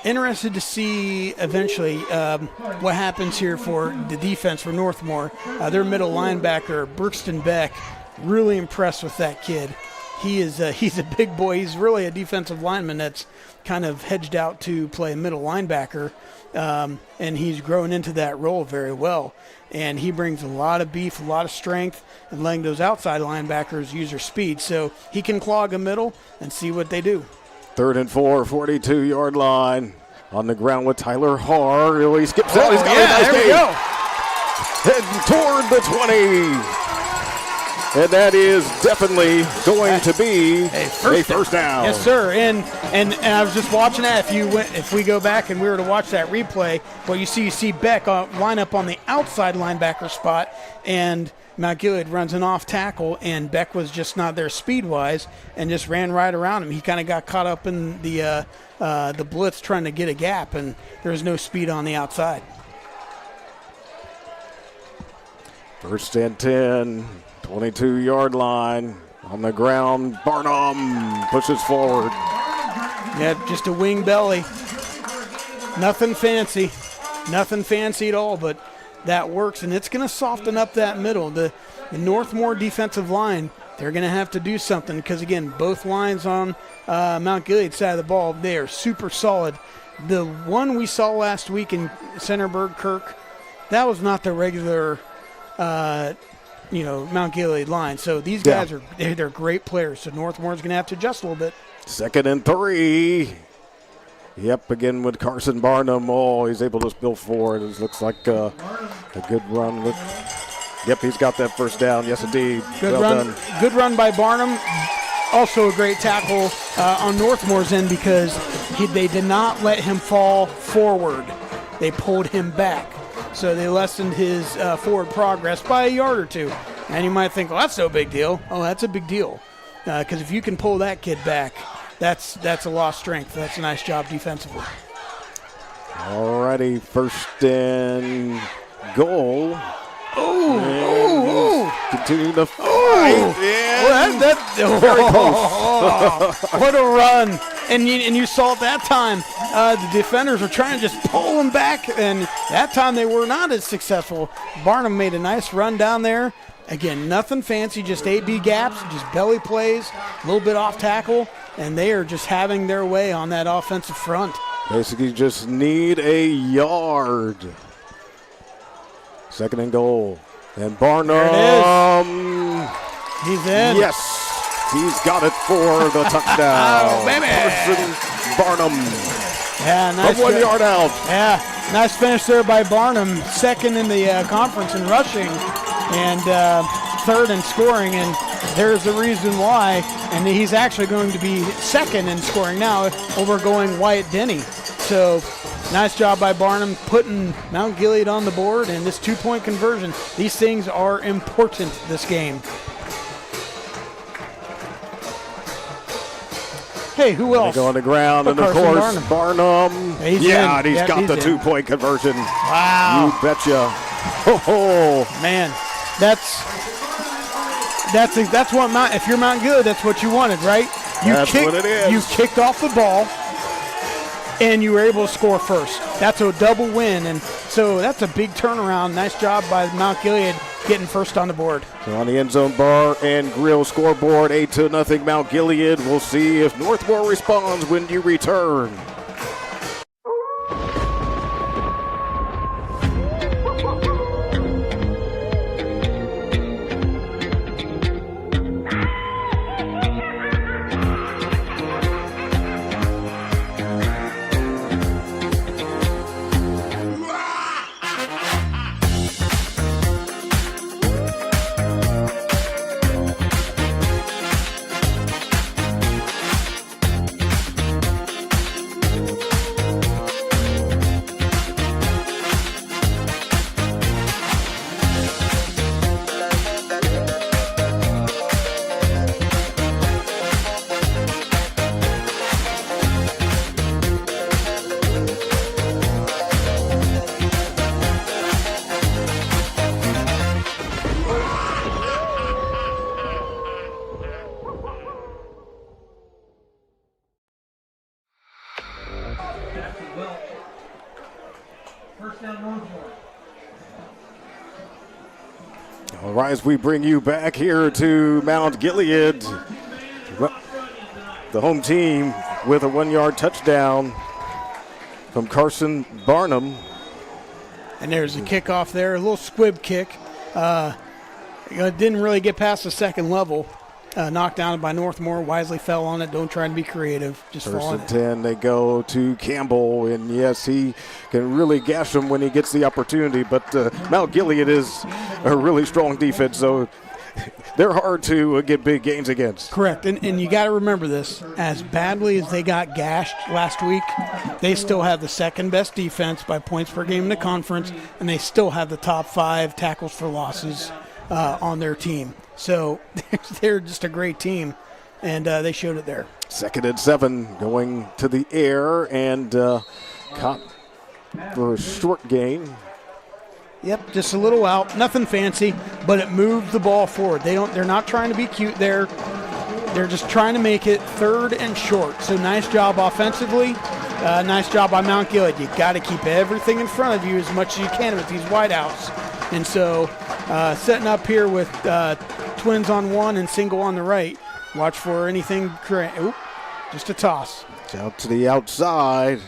interested to see eventually what happens here for the defense for Northmore. Their middle linebacker, Brookston Beck, really impressed with that kid. He's a big boy. He's really a defensive lineman that's kind of hedged out to play middle linebacker, and he's grown into that role very well. And he brings a lot of beef, a lot of strength, and letting those outside linebackers use their speed. So he can clog a middle and see what they do. 3rd and 4, 42-yard line. On the ground with Tyler Harr. He skips out. He's got a nice there game. we go. Heading toward the 20. And that is definitely going to be a first down. Yes, sir. And I was just watching that. If we go back and we were to watch that replay, what you see Beck line up on the outside linebacker spot, and Mount Gilead runs an off tackle, and Beck was just not there speed-wise and just ran right around him. He kind of got caught up in the blitz trying to get a gap, and there was no speed on the outside. 1st and 10, 22-yard line. On the ground, Barnum pushes forward. Yeah, just a wing belly. Nothing fancy at all, but that works, and it's going to soften up that middle. The Northmore defensive line, they're going to have to do something because, again, both lines on Mount Gilead side of the ball, they are super solid. The one we saw last week in Centerburg, Kirk, that was not the regular, Mount Gilead line. So these guys they're great players. So Northmore's going to have to adjust a little bit. 2nd and 3. Yep, again with Carson Barnum. He's able to spill forward. It looks like a good run. Yep, he's got that first down. Yes, indeed. Good well run. done. Good run by Barnum. Also a great tackle on Northmore's end because they did not let him fall forward. They pulled him back. So they lessened his forward progress by a yard or 2. And you might think, well, that's no big deal. Oh, that's a big deal. Because if you can pull that kid back, that's a lost strength. That's a nice job defensively. All righty, 1st and goal. Continue to fight. Very close. What a run. And you saw it that time. The defenders were trying to just pull him back, and that time they were not as successful. Barnum made a nice run down there, Again, nothing fancy, just A-B gaps, just belly plays, a little bit off tackle, and they are just having their way on that offensive front. Basically just need a yard. Second and goal. And Barnum. He's in. Yes, he's got it for the touchdown. Oh, baby. Carson Barnum. Yeah, nice. From 1 yard out. Yeah, nice finish there by Barnum. Second in the conference in rushing and third in scoring. And there's the reason why. And he's actually going to be second in scoring now over going Wyatt Denny. So nice job by Barnum putting Mount Gilead on the board and this 2-point conversion. These things are important this game. Hey, who else? They go on the ground, and of course, Barnum. He's and he's in. got the in. 2-point conversion. Wow. You betcha. Oh, man, that's what if you're Mount Gilead, that's what you wanted, right? That's what it is. You kicked off the ball, and you were able to score first. That's a double win, and so that's a big turnaround. Nice job by Mount Gilead getting first on the board. So on the Endzone Bar and Grill scoreboard, 8-0 Mount Gilead. We'll see if Northmore responds when you return. All right, as we bring you back here to Mount Gilead, the home team with a 1-yard touchdown from Carson Barnum. And there's a kickoff there, a little squib kick. It didn't really get past the second level. Knocked down by Northmore, wisely fell on it. Don't try to be creative, just fall on it. First and 10, they go to Campbell, and yes, he can really gash them when he gets the opportunity, but Mount Gilead is a really strong defense, so they're hard to get big gains against. Correct, and you got to remember this. As badly as they got gashed last week, they still have the second best defense by points per game in the conference, and they still have the top 5 tackles for losses on their team. So they're just a great team, and they showed it there. 2nd and 7, going to the air, and caught for a short gain. Yep, just a little out, nothing fancy, but it moved the ball forward. They're not trying to be cute there. They're just trying to make it 3rd and short. So nice job offensively. Nice job by Mount Gilead. You got to keep everything in front of you as much as you can with these wideouts. And so setting up here with twins on one and single on the right. Watch for anything. Oop, just a toss. It's out to the outside.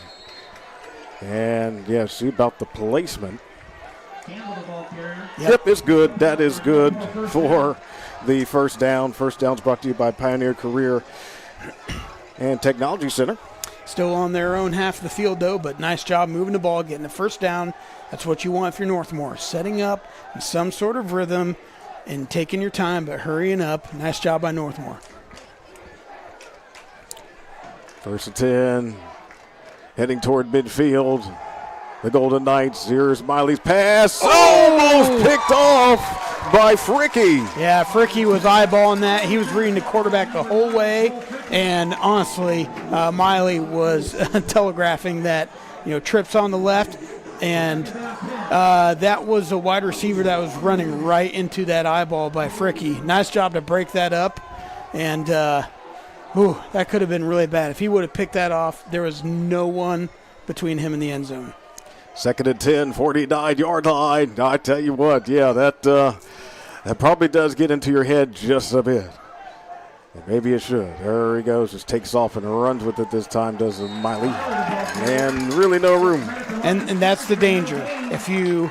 And, yeah, see about the placement. Yep, it's good. That is good for the first down. First down's brought to you by Pioneer Career and Technology Center. Still on their own half of the field, though, but nice job moving the ball, getting the first down. That's what you want if you're Northmore. Setting up in some sort of rhythm and taking your time, but hurrying up. Nice job by Northmore. 1st and 10, heading toward midfield. The Golden Knights, here's Miley's pass. Almost picked off by Fricky. Yeah, Fricky was eyeballing that. He was reading the quarterback the whole way. And honestly, Miley was telegraphing that, trips on the left. And that was a wide receiver that was running right into that eyeball by Fricky. Nice job to break that up. And that could have been really bad. If he would have picked that off, there was no one between him and the end zone. 2nd and 10, 49-yard line. I tell you what, yeah, That probably does get into your head just a bit. And maybe it should. There he goes, just takes off and runs with it this time, does Miley. And really no room. And that's the danger. If you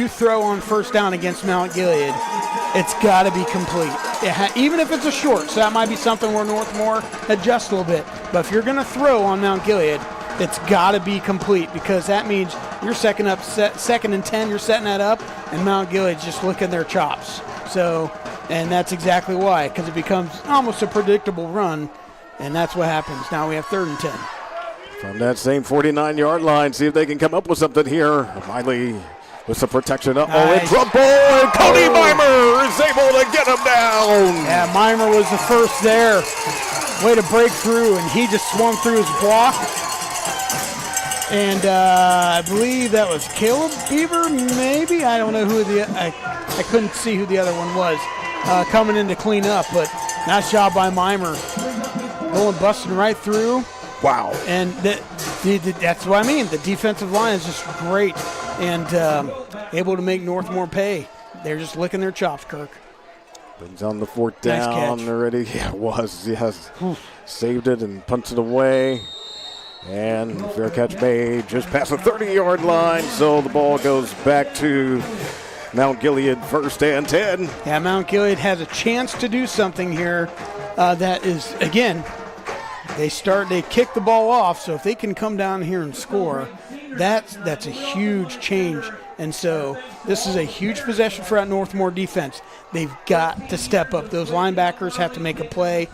throw on first down against Mount Gilead, it's got to be complete. Even if it's a short, so that might be something where Northmore adjusts a little bit. But if you're going to throw on Mount Gilead, it's got to be complete, because that means you're second and 10, you're setting that up, and Mount Gilead's just licking their chops. So, and that's exactly why, because it becomes almost a predictable run, and that's what happens. Now we have 3rd and 10. From that same 49-yard line, see if they can come up with something here. Miley with some protection. In trouble, and Cody Mimer is able to get him down. Yeah, Mimer was the first there. Way to break through, and he just swung through his block. And I believe that was Caleb Beaver, maybe? I don't know who I couldn't see who the other one was coming in to clean up, but nice job by Mimer. Going busting right through. Wow. And that's what I mean. The defensive line is just great and able to make Northmore pay. They're just licking their chops, Kirk. Brings on the 4th down Nice catch. already. Yeah, it was. Yes. Saved it and punts it away. And fair catch made just past the 30-yard line. So the ball goes back to Mount Gilead, 1st and 10. Yeah, Mount Gilead has a chance to do something here that is, again, they kick the ball off. So if they can come down here and score, that's a huge change. And so this is a huge possession for that Northmore defense. They've got to step up. Those linebackers have to make a play,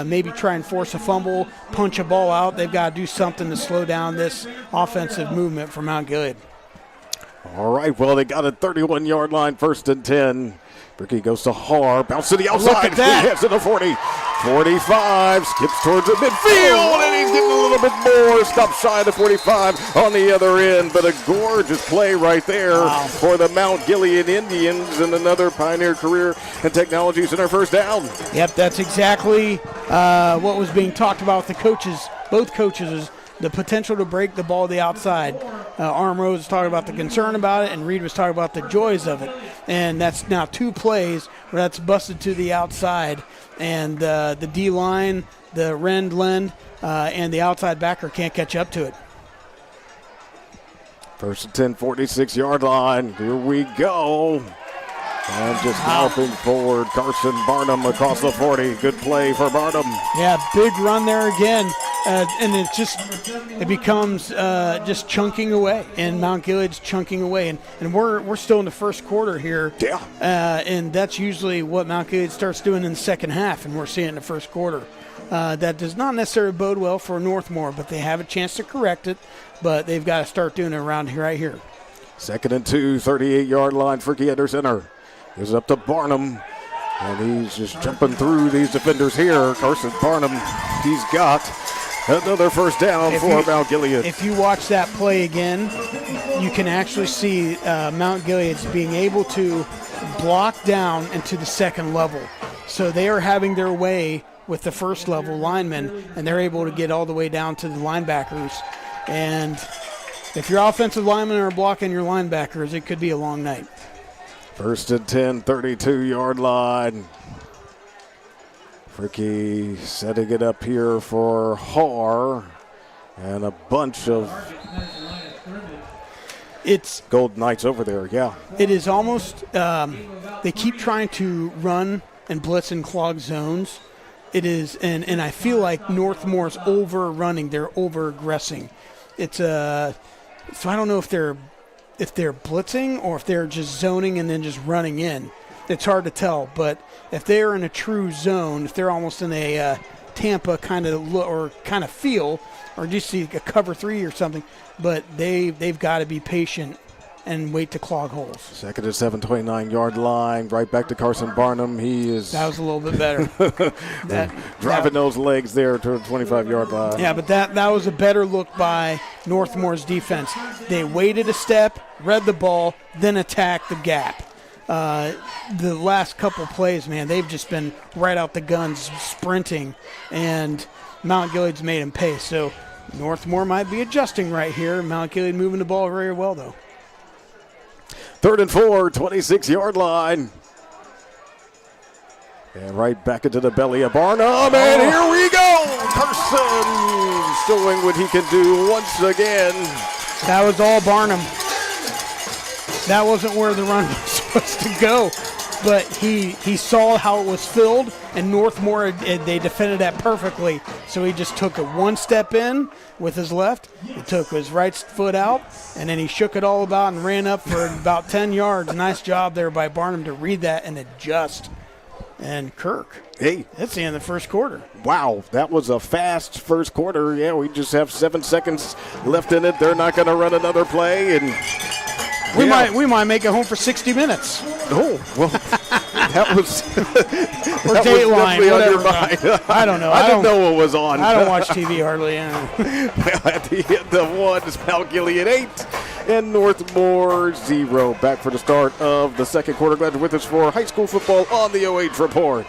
maybe try and force a fumble, punch a ball out. They've got to do something to slow down this offensive movement for Mount Gilead. All right, well, they got a 31-yard line, 1st and 10. Ricky goes to Har, bounce to the outside. Look at that. He heads to the 40. 45, skips towards the midfield, and he's getting a little bit more. Stops shy of the 45 on the other end, but a gorgeous play right there for the Mount Gilead Indians, and another Pioneer Career and Technology Center 1st down. Yep, that's exactly what was being talked about with the coaches, both coaches, is the potential to break the ball to the outside. Arm Rose was talking about the concern about it, and Reed was talking about the joys of it. And that's now 2 plays where that's busted to the outside. And the D-line, the Len, and the outside backer can't catch up to it. 1st and 10, 46-yard line. Here we go. And just helping forward, Carson Barnum across the 40. Good play for Barnum. Yeah, big run there again. And it becomes just chunking away. And Mount Gilead's chunking away. And we're still in the first quarter here. Yeah. And that's usually what Mount Gilead starts doing in the second half, and we're seeing it in the first quarter. That does not necessarily bode well for Northmore, but they have a chance to correct it. But they've got to start doing it around here, right here. 2nd and 2, 38-yard line for Under Center. Gives up to Barnum, and he's just jumping through these defenders here. Carson Barnum, he's got another 1st down for Mount Gilead. If you watch that play again, you can actually see Mount Gilead's being able to block down into the 2nd level. So they are having their way with the 1st level linemen, and they're able to get all the way down to the linebackers. And if your offensive linemen are blocking your linebackers, it could be a long night. 1st and 10, 32-yard line. Fricky setting it up here for Har, and a bunch of Golden Knights over there, yeah. It is almost, they keep trying to run and blitz and clog zones. It is, and I feel like Northmore's overrunning, they're over-aggressing. It's so I don't know if they're blitzing or if they're just zoning and then just running in. It's hard to tell, but if they're in a true zone, if they're almost in a Tampa kind of look or kind of feel, or just see a cover 3 or something, but they've got to be patient and wait to clog holes. 2nd and 7, 29-yard line, right back to Carson Barnum. That was a little bit better. Driving those legs there to the 25-yard line. Yeah, but that was a better look by Northmore's defense. They waited a step, read the ball, then attacked the gap. The last couple plays, man, they've just been right out the guns, sprinting, and Mount Gilead's made them pay. So Northmore might be adjusting right here. Mount Gilead moving the ball very well, though. 3rd and 4, 26-yard line. And right back into the belly of Barnum, and here we go! Carson showing what he can do once again. That was all Barnum. That wasn't where the run was supposed to go, but he saw how it was filled, and Northmore, they defended that perfectly. So he just took a one step in with his left, he took his right foot out, and then he shook it all about and ran up for about 10 yards. Nice job there by Barnum to read that and adjust. And Kirk, hey, that's the end of the first quarter. Wow, that was a fast first quarter. Yeah, we just have 7 seconds left in it. They're not going to run another play, and we might make it home for 60 minutes. Oh, well, that was or that Dateline, was whatever. on your mind. I don't know. I didn't know what was on. I don't watch TV hardly. Well, at the end of one is Mount Gilead 8 and Northmore 0. Back for the start of the second quarter. Glad you're with us for high school football on the OH Report.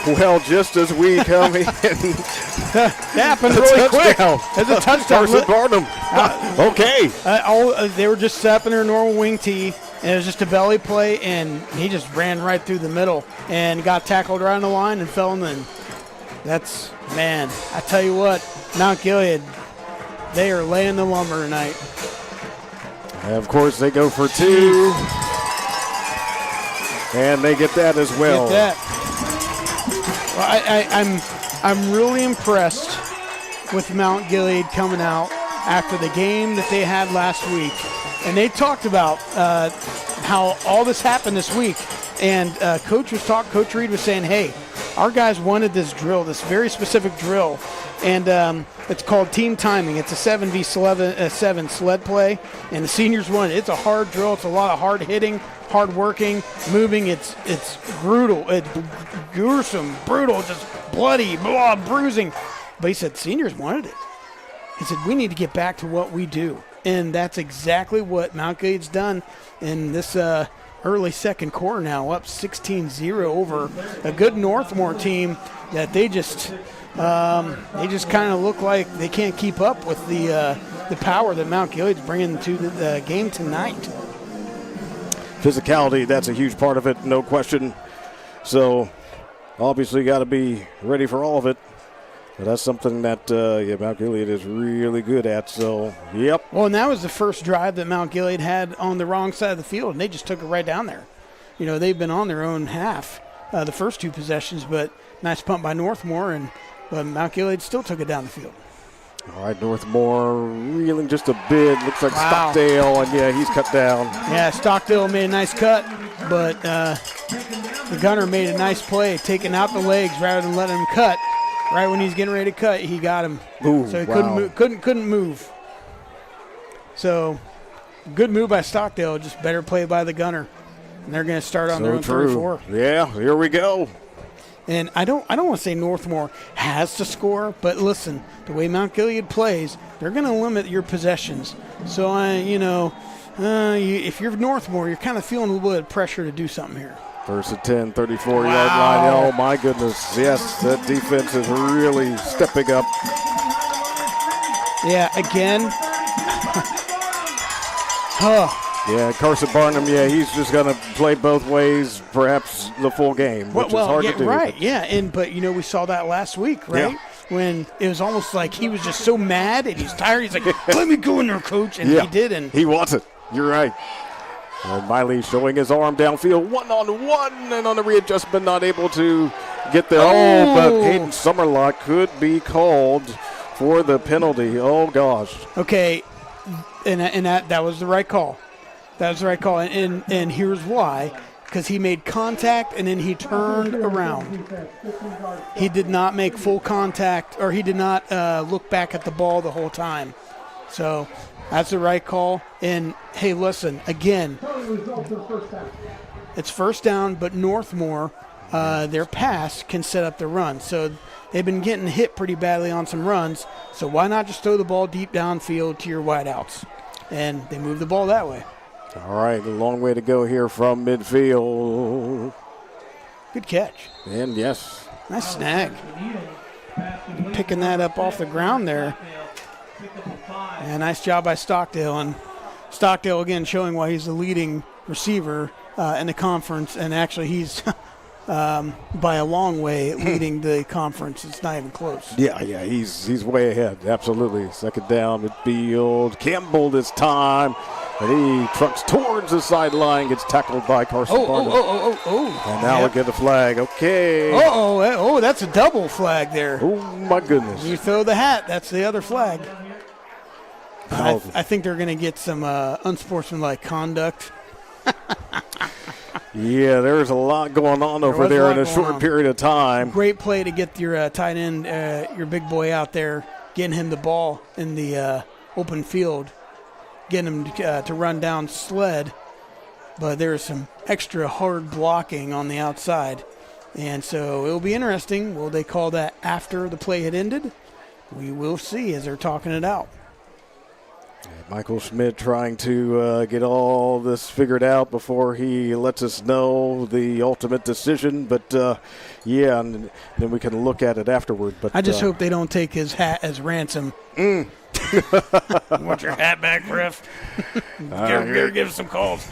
Well, just as we come in, that happened really quick. It's a touchdown. Carson Barnum. Okay. They were just stepping their normal wing tee, and it was just a belly play, and he just ran right through the middle and got tackled right on the line and fell in the. That's, man, I tell you what, Mount Gilead, they are laying the lumber tonight. And of course, they go for 2. And they get that as well. Get that. Well, I'm really impressed with Mount Gilead coming out after the game that they had last week. And they talked about how all this happened this week. And Coach Reed was saying, hey, our guys wanted this drill, this very specific drill. And it's called team timing. It's a 7v7 sled play. And the seniors won it. It's a hard drill. It's a lot of hard hitting, hard working, moving. It's brutal. It's gruesome, brutal, just bloody, bruising. But he said seniors wanted it. He said, we need to get back to what we do. And that's exactly what Mount Gilead's done in this early second quarter now, up 16-0 over a good Northmore team that they just kind of look like they can't keep up with the power that Mount Gilead's bringing to the game tonight. Physicality, that's a huge part of it, no question. So obviously got to be ready for all of it. But that's something that Mount Gilead is really good at. So, yep. Well, and that was the first drive that Mount Gilead had on the wrong side of the field, and they just took it right down there. You know, they've been on their own half the first 2 possessions, but nice punt by Northmore, but Mount Gilead still took it down the field. All right, Northmore reeling just a bit. Looks like Stockdale, and he's cut down. Yeah, Stockdale made a nice cut, but the gunner made a nice play, taking out the legs rather than letting him cut. Right when he's getting ready to cut, he got him. Ooh, so he couldn't move. So good move by Stockdale, just better play by the gunner. And they're going to start on their own 34. Yeah, here we go. And I don't want to say Northmore has to score, but listen, the way Mount Gilead plays, they're going to limit your possessions. So if you're Northmore, you're kind of feeling a little bit of pressure to do something here. First and 10, 34-yard line. Oh, my goodness. Yes, that defense is really stepping up. Yeah, again. Yeah, Carson Barnum, he's just going to play both ways, perhaps the full game, which is hard to do. Right, but we saw that last week, right? Yeah. When it was almost like he was just so mad and he's tired. He's like, let me go in there, coach. And he did. And he wants it. You're right. And Miley showing his arm downfield, one-on-one, and on the readjustment, not able to get there. Oh, but Hayden Summerlock could be called for the penalty. Oh, gosh. Okay, and that was the right call. That was the right call. And here's why. Because he made contact and then he turned around. He did not make full contact, or he did not look back at the ball the whole time. So that's the right call. And, hey, listen, again, it's first down, but Northmore, their pass can set up the run. So they've been getting hit pretty badly on some runs. So why not just throw the ball deep downfield to your wideouts? And they move the ball that way. All right, a long way to go here from midfield. Good catch. And, yes. Nice snag. Picking that up off the ground there. Yeah, nice job by Stockdale. And Stockdale, again, showing why he's the leading receiver in the conference. And actually, he's, by a long way, leading the conference. It's not even close. Yeah, he's way ahead. Absolutely. Second down midfield. Campbell this time. And he trucks towards the sideline, gets tackled by Carson Barnum. And now we'll get a flag. Okay. That's a double flag there. Oh, my goodness. You throw the hat, that's the other flag. I think they're going to get some unsportsmanlike conduct. Yeah, there's a lot going on over there in a short period of time. Great play to get your tight end, your big boy out there, getting him the ball in the open field. Getting him to run down sled, but there's some extra hard blocking on the outside. And so it'll be interesting. Will they call that after the play had ended? We will see as they're talking it out. Michael Schmidt trying to get all this figured out before he lets us know the ultimate decision. But, and then we can look at it afterward. But I just hope they don't take his hat as ransom. Want your hat back, ref? Give some calls.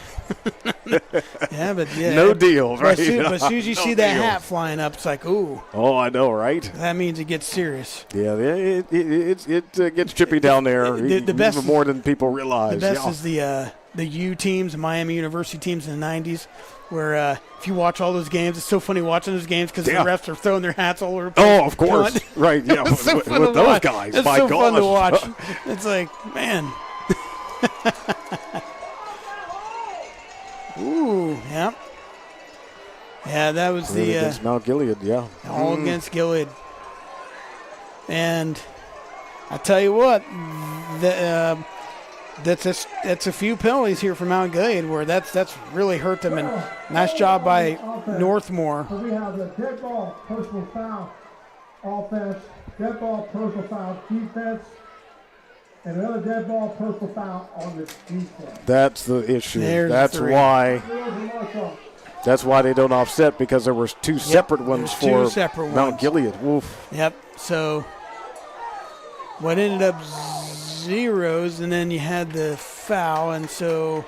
No deals, right? But as soon as you see that hat flying up, it's like, ooh. Oh, I know, right? That means it gets serious. Yeah, it gets chippy down there. The best, even more than people realize. The best is the U teams, the Miami University teams in the 90s, where if you watch all those games, it's so funny watching those games because the refs are throwing their hats all over the place. Oh, of course. Right, yeah, with those guys. It's so fun to watch. It's like, man. Ooh, yeah. Yeah, that was against Mount Gilead, yeah. All against Gilead. And I tell you what, that's a few penalties here for Mount Gilead where that's really hurt them. And nice job by Northmore. So we have the dead ball, personal foul, offense, dead ball, personal foul, defense, and another dead ball, personal foul on the defense. That's the issue. That's why they don't offset, because there was two separate ones for Mount Gilead. Oof. Yep. So what ended up zeros, and then you had the foul, and so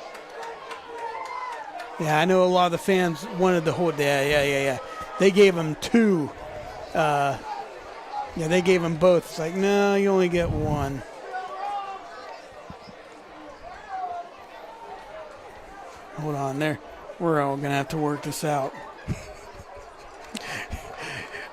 I know a lot of the fans wanted the whole yeah. They gave them two. They gave them both. It's like, no, you only get one. Hold on there. We're all going to have to work this out.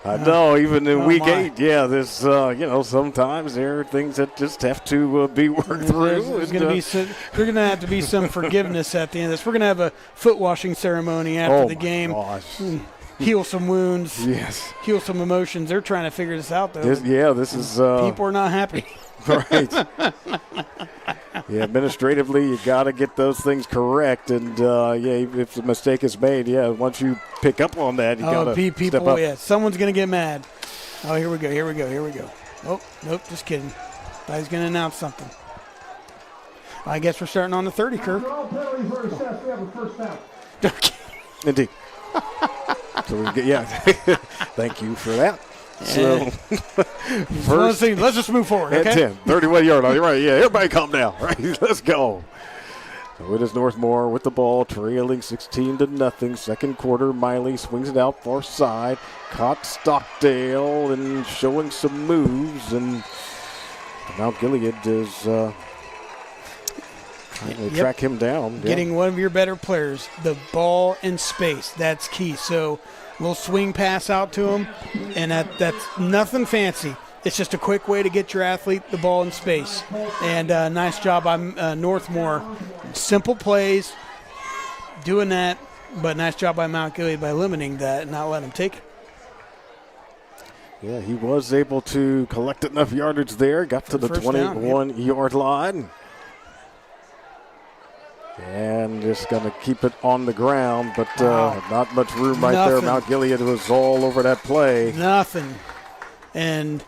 I know, even in week 8, there's, sometimes there are things that just have to be worked through. There's going to have to be some forgiveness at the end of this. We're going to have a foot washing ceremony after the game. Gosh. Heal some wounds. Yes. Heal some emotions. They're trying to figure this out, though. This is... people are not happy. Right. Administratively, you got to get those things correct. And, if the mistake is made, once you pick up on that, you got to step up. Yeah, someone's going to get mad. Oh, here we go. Oh, nope, just kidding. Thought he was going to announce something. I guess we're starting on the 30, Kirk. All penalties are assessed. We have a first down. Okay. Indeed. So thank you for that. So, first thing, let's just move forward. Okay? 10, 31 yard line. You're right. Yeah, everybody calm down. Right, let's go. So it is Northmore with the ball, trailing 16-0. Second quarter, Miley swings it out far side. Caught Stockdale and showing some moves, and Mount Gilead is trying to track him down. Getting one of your better players, the ball in space. That's key. So we'll swing pass out to him, and that's nothing fancy. It's just a quick way to get your athlete the ball in space. And nice job by Northmore. Simple plays, doing that, but nice job by Mount Gilead by limiting that and not letting him take it. Yeah, he was able to collect enough yardage there. Got to the 21-yard line. And just going to keep it on the ground, but not much room there. Mount Gilead was all over that play. Nothing. And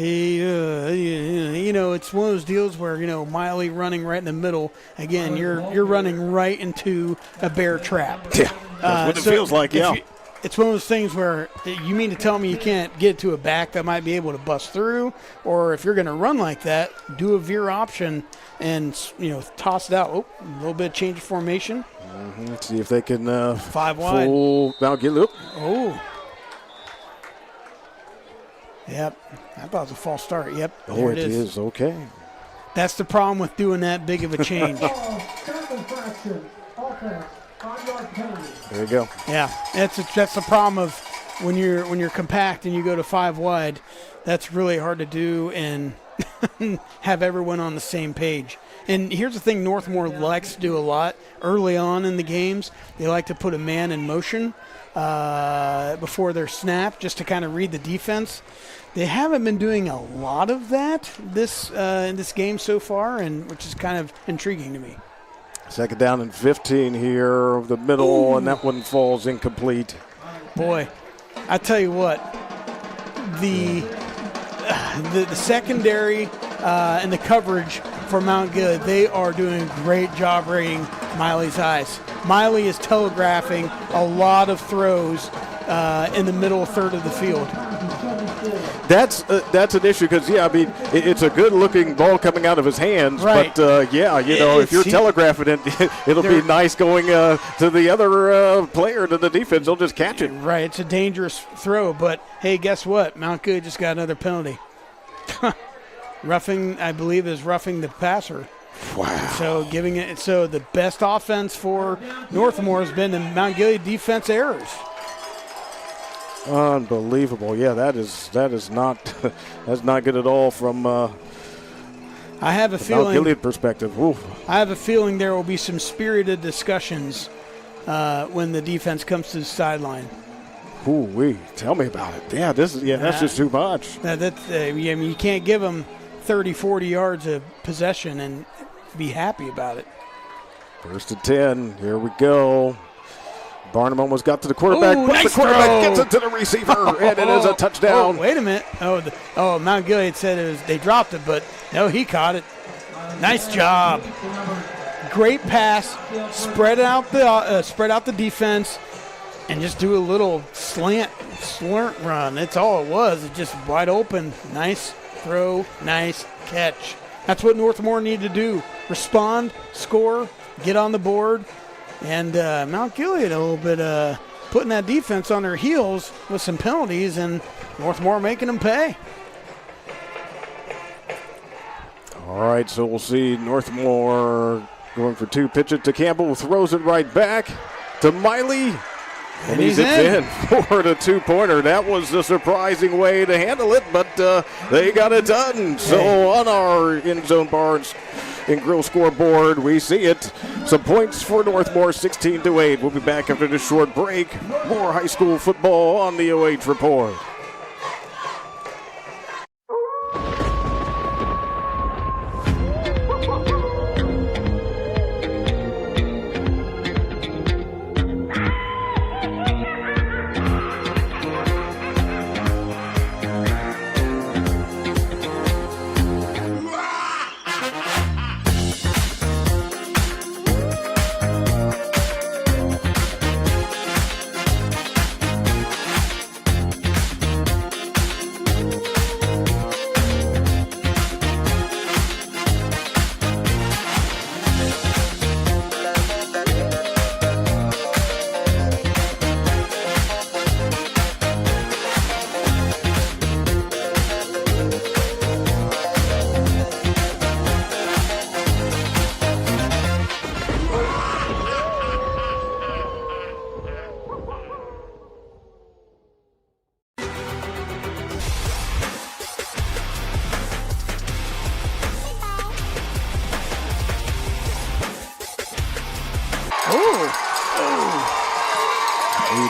it's one of those deals where, Miley running right in the middle. Again, you're running right into a bear trap. Yeah, that's what it feels like, yeah. It's one of those things where you mean to tell me you can't get to a back that might be able to bust through, or if you're going to run like that, do a veer option and, toss it out. Oh, a little bit of change of formation. Mm-hmm. See if they can 5 wide. Full Mount Gilead. Oh. Yep. I thought it was a false start. Yep. Oh, it is. Okay. That's the problem with doing that big of a change. There you go. Yeah, that's the problem of when you're compact and you go to 5 wide. That's really hard to do and have everyone on the same page. And here's the thing Northmore likes to do a lot early on in the games. They like to put a man in motion before their snap just to kind of read the defense. They haven't been doing a lot of that in this game so far, and which is kind of intriguing to me. Second down and 15 here over the middle, and that one falls incomplete. Boy, I tell you what, the secondary and the coverage for Mount Gilead, they are doing a great job reading Miley's eyes. Miley is telegraphing a lot of throws in the middle third of the field. That's an issue because, it's a good-looking ball coming out of his hands. Right. But, if you're telegraphing it, it'll be nice going to the other player, to the defense. They'll just catch it. Right. It's a dangerous throw. But, hey, guess what? Mount Gilead just got another penalty. Roughing, I believe, is roughing the passer. Wow. So the best offense for Northmore has been the Mount Gilead defense errors. Unbelievable. Yeah, that is not that's not good at all from I have a feeling Mount Gilead perspective. Ooh. I have a feeling there will be some spirited discussions when the defense comes to the sideline. Tell me about it. Yeah, that's just too much. You can't give them 30, 40 yards of possession and be happy about it. First and 10. Here we go. Barnum almost got to the quarterback. Nice the quarterback throw. gets it to the receiver, and it is a touchdown. Wait a minute. Mount Gilead said they dropped it, but no, he caught it. Nice job. Great pass. Spread out the defense, and just do a little slant run. That's all it was. It's just wide open. Nice throw. Nice catch. That's what Northmore needed to do. Respond, score, get on the board. And Mount Gilead a little bit putting that defense on their heels with some penalties, and Northmore making them pay. All right, so we'll see Northmore going for 2. Pitch it to Campbell, throws it right back to Miley. And he's in for the 2-pointer. That was a surprising way to handle it, but they got it done. So on our Endzone Bar and Grill scoreboard, we see it. Some points for Northmore, 16-8. We'll be back after this short break. More high school football on the OH Report.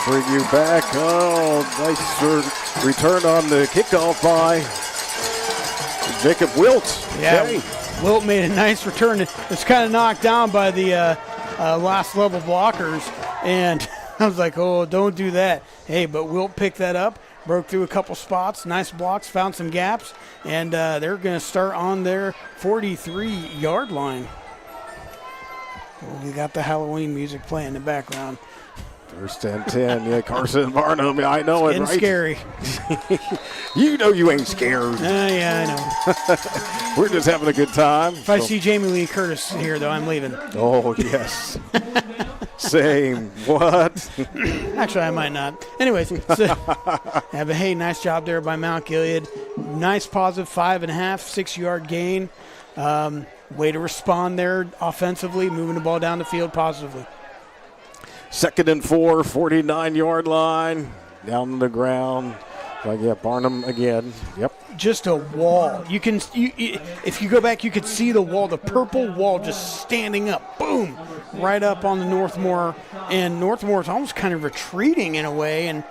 bring you back. Oh, nice return on the kickoff by Jacob Wilt. Yeah, Hey. Wilt made a nice return. It's kind of knocked down by the last level blockers, and I was like, oh, don't do that. Hey, but Wilt picked that up, broke through a couple spots, nice blocks, found some gaps, and they're going to start on their 43-yard line. We got the Halloween music playing in the background. First and 10. Yeah, Carson Barnum. I know it, Getting right? scary. You know you ain't scared. Yeah, I know. We're just having a good time. If I see Jamie Lee Curtis here, though, I'm leaving. Oh, yes. Same. What? Actually, I might not. Anyways, so, but hey, nice job there by Mount Gilead. Nice positive 5.5, 6-yard gain. Way to respond there offensively, moving the ball down the field positively. 2nd and 4, 49-yard line. Down on the ground. Like, yeah, Barnum again. Yep. Just a wall. If you go back, you could see the wall, the purple wall just standing up. Boom. Right up on the Northmore. And Northmore's almost kind of retreating in a way, and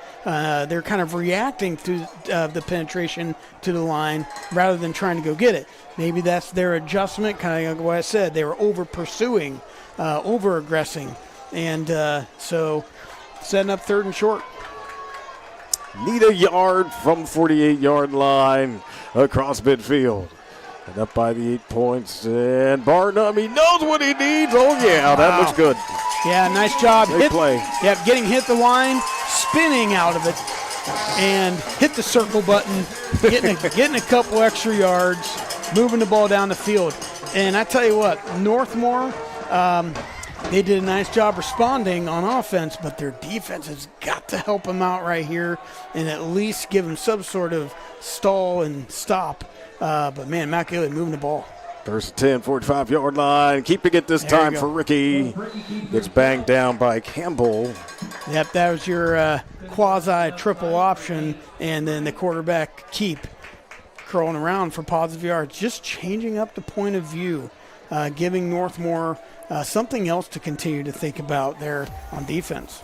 they're kind of reacting to the penetration to the line rather than trying to go get it. Maybe that's their adjustment, kind of like what I said. They were over-pursuing, over-aggressing. And so setting up 3rd and short. Need a yard from 48-yard line across midfield. And up by the 8 points. And Barnum, he knows what he needs. Oh, yeah, that looks good. Yeah, nice job. Big play. Yep, getting hit the line, spinning out of it, and hit the circle button, getting a couple extra yards, moving the ball down the field. And I tell you what, Northmore, they did a nice job responding on offense, but their defense has got to help them out right here and at least give them some sort of stall and stop. But, man, Mount Gilead moving the ball. 1st and 10, 45-yard line. Keeping it this time for Ricky. Gets banged down by Campbell. Yep, that was your quasi-triple option, and then the quarterback keep curling around for positive yards. Just changing up the point of view, giving Northmore something else to continue to think about there on defense.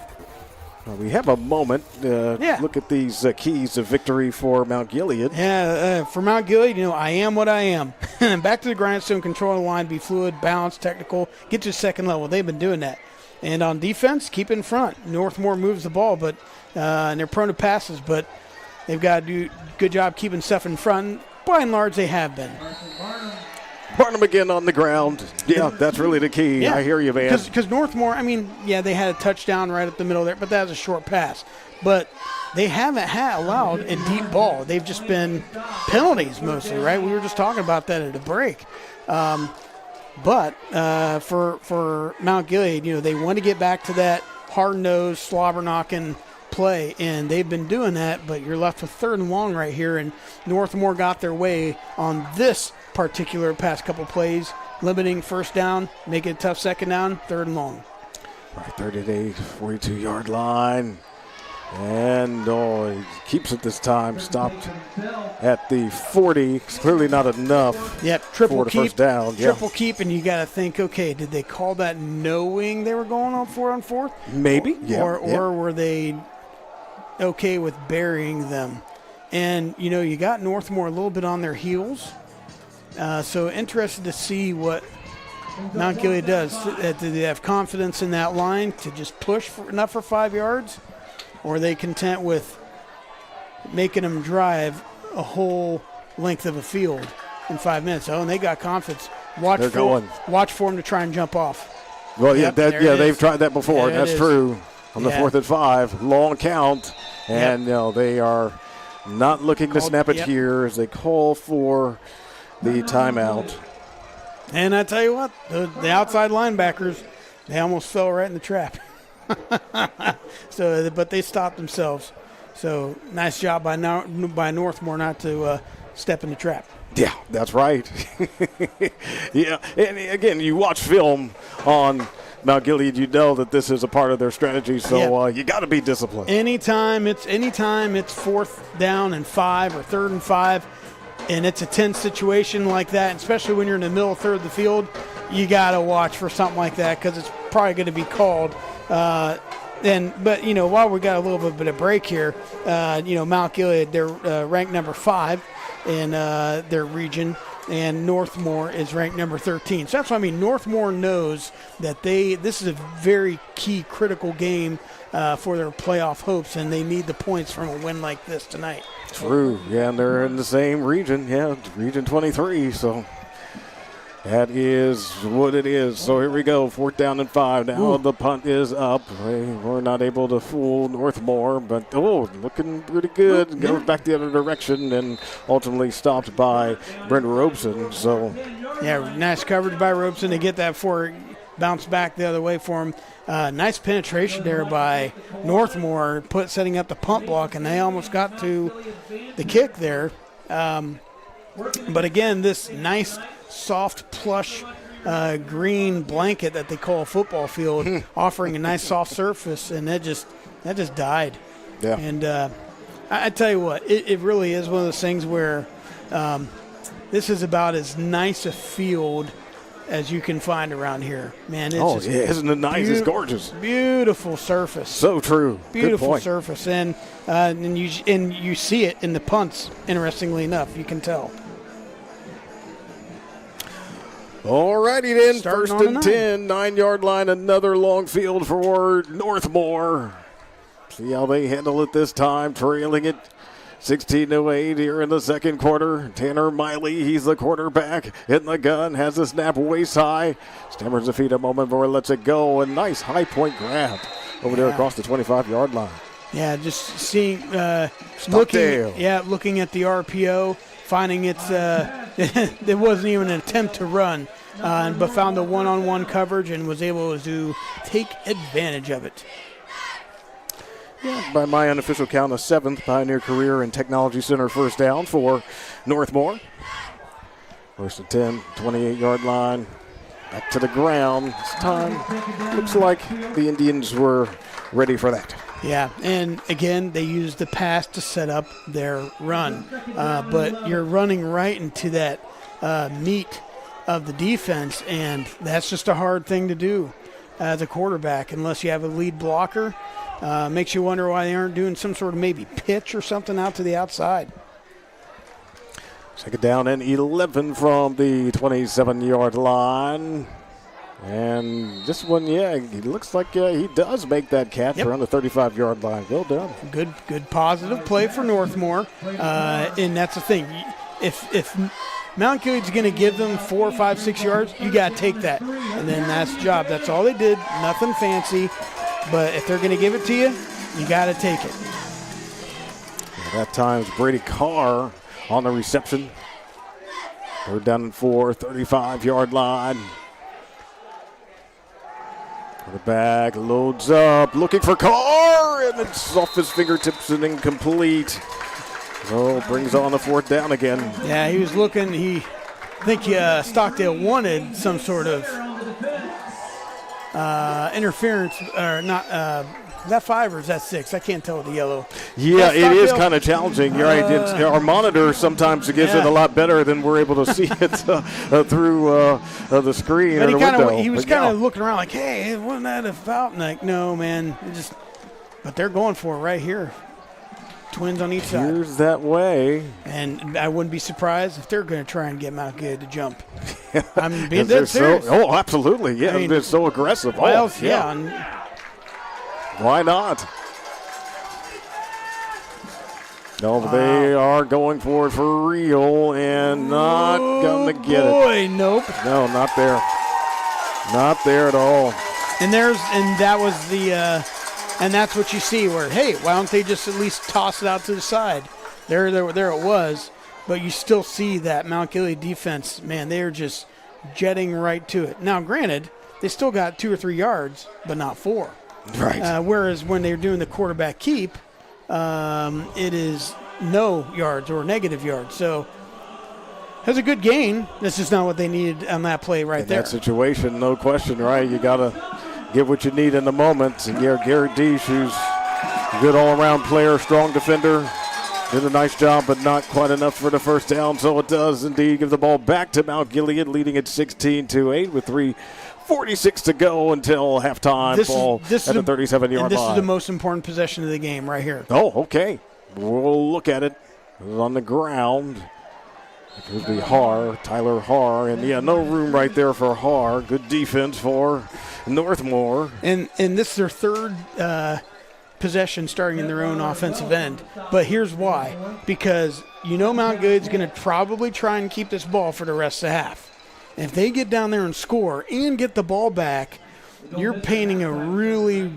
Well, we have a moment. Look at these keys of victory for Mount Gilead. Yeah, for Mount Gilead, I am what I am. Back to the grindstone, control the line, be fluid, balanced, technical, get to the 2nd level. They've been doing that. And on defense, keep in front. Northmore moves the ball, but and they're prone to passes, but they've got to do a good job keeping stuff in front. By and large, they have been. Barnum again on the ground. Yeah, that's really the key. Yeah. I hear you, man. Because Northmore, they had a touchdown right up the middle there, but that was a short pass. But they haven't allowed a deep ball. They've just been penalties mostly, right? We were just talking about that at a break. But for Mount Gilead, they want to get back to that hard-nosed, slobber-knocking play, and they've been doing that, but you're left with 3rd and long right here, and Northmore got their way on this particular past couple plays, limiting 1st down, make it a tough 2nd down, 3rd and long. Right, 38, 42-yard line. And he keeps it this time. Stopped at the 40. It's clearly not enough. Yep, triple for the keep. 1st down. Triple keep, and you got to think, okay, did they call that knowing they were going on 4-on-4? Maybe. Or were they okay with burying them? And, you got Northmore a little bit on their heels. So interested to see what Mount Gilead does. Do they have confidence in that line to just push enough for 5 yards? Or are they content with making them drive a whole length of a field in 5 minutes? Oh, and they got confidence. Watch for them to try and jump off. Well, they've tried that before. That's true. On the 4th and 5, long count. And they are not looking to snap it here as they call for the timeout. And I tell you what, the outside linebackers, they almost fell right in the trap. But they stopped themselves. So nice job by Northmore not to step in the trap. Yeah, that's right. Yeah, and again, you watch film on Mount Gilead, you know that this is a part of their strategy. So you got to be disciplined. Anytime it's 4th down and 5 or 3rd and 5, and it's a tense situation like that, especially when you're in the middle third of the field, you got to watch for something like that because it's probably going to be called But while we got a little bit of break here, Mount Gilead, they're ranked number 5 in their region, and Northmore is ranked number 13. So that's what I mean. Northmore knows that this is a very key, critical game for their playoff hopes, and they need the points from a win like this tonight. True. Yeah, and they're in the same region. Yeah, Region 23. So that is what it is. So here we go. 4th down and 5. Now the punt is up. We're not able to fool Northmore, but looking pretty good. Goes back the other direction and ultimately stopped by Brent Robeson. So yeah, nice coverage by Robeson to get that for bounce back the other way for him. Nice penetration there by Northmore, setting up the punt block, and they almost got to the kick there. But again, this nice, soft, plush green blanket that they call a football field, offering a nice soft surface, and that just died. Yeah. And I tell you what, it really is one of those things where this is about as nice a field as you can find around here, man. It's isn't it nice? It's gorgeous. Beautiful surface. So true. Beautiful surface, and you see it in the punts. Interestingly enough, you can tell. All righty then, Starting 1st and 10, 9-yard line, another long field for Northmore. See how they handle it this time, trailing it 16-8 here in the second quarter. Tanner Miley, he's the quarterback in the gun, has the snap waist high. Stammers the feet a moment before lets it go. A nice high point grab over there across the 25-yard line. Yeah, just seeing, looking at the RPO, finding it wasn't even an attempt to run, but found the one-on-one coverage and was able to take advantage of it. By my unofficial count, a 7th Pioneer Career and Technology Center first down for Northmore. 1st and 10, 28-yard line. Back to the ground. This time, looks like the Indians were ready for that. Yeah, and again, they used the pass to set up their run. But you're running right into that meat of the defense, and that's just a hard thing to do as a quarterback unless you have a lead blocker. Makes you wonder why they aren't doing some sort of maybe pitch or something out to the outside. 2nd down and 11 from the 27-yard line. And this one, it looks like he does make that catch around the 35-yard line. Well done. Good positive play for Northmore. And that's the thing. If Mount Gilead's going to give them 4, 5, 6 yards, you got to take that. And then that's the job. That's all they did. Nothing fancy. But if they're going to give it to you, you got to take it. That time's Brady Carr on the reception. 3rd down and 4, 35-yard line. Quarterback loads up, looking for Carr, and it's off his fingertips and incomplete. So brings on the 4th down again. Yeah, he was looking. I think Stockdale wanted some sort of interference, or not. Is that 5 or is that 6? I can't tell with the yellow. Yeah, it is kind of challenging. You're right. Our monitor sometimes gives it a lot better than we're able to see it through the screen or the window. He was kind of looking around like, hey, wasn't that a foul? And like, no, man. But they're going for it right here. Twins on each side. Here's that way. And I wouldn't be surprised if they're going to try and get Mount Gilead to jump. I'm being dead serious. serious. Absolutely. Yeah, they're so aggressive. Why else? Yeah. Why not? No, but they are going for it for real and not going to get it. Nope. No, not there. Not there at all. And that was and that's what you see where, hey, why don't they just at least toss it out to the side? There it was. But you still see that Mount Gilead defense, man, they are just jetting right to it. Now, granted, they still got 2 or 3 yards, but not 4. Right. Whereas when they're doing the quarterback keep, it is no yards or negative yards. So that's a good gain. That's just not what they needed on that play right there. In that situation, no question, right? You got to get what you need in the moment. And Garrett Deesh, who's a good all-around player, strong defender, did a nice job, but not quite enough for the first down. So it does indeed give the ball back to Mount Gilead, leading at 16-8 with 46 to go until halftime. Ball at the 37-yard line. This is the most important possession of the game right here. Oh, okay. We'll look at it. It was on the ground. It could be Tyler Haar. And, yeah, no room right there for Haar. Good defense for Northmore. And this is their third possession starting in their own offensive end. But here's why. Because Mount Gilead's going to probably try and keep this ball for the rest of the half. And if they get down there and score and get the ball back, you're painting a really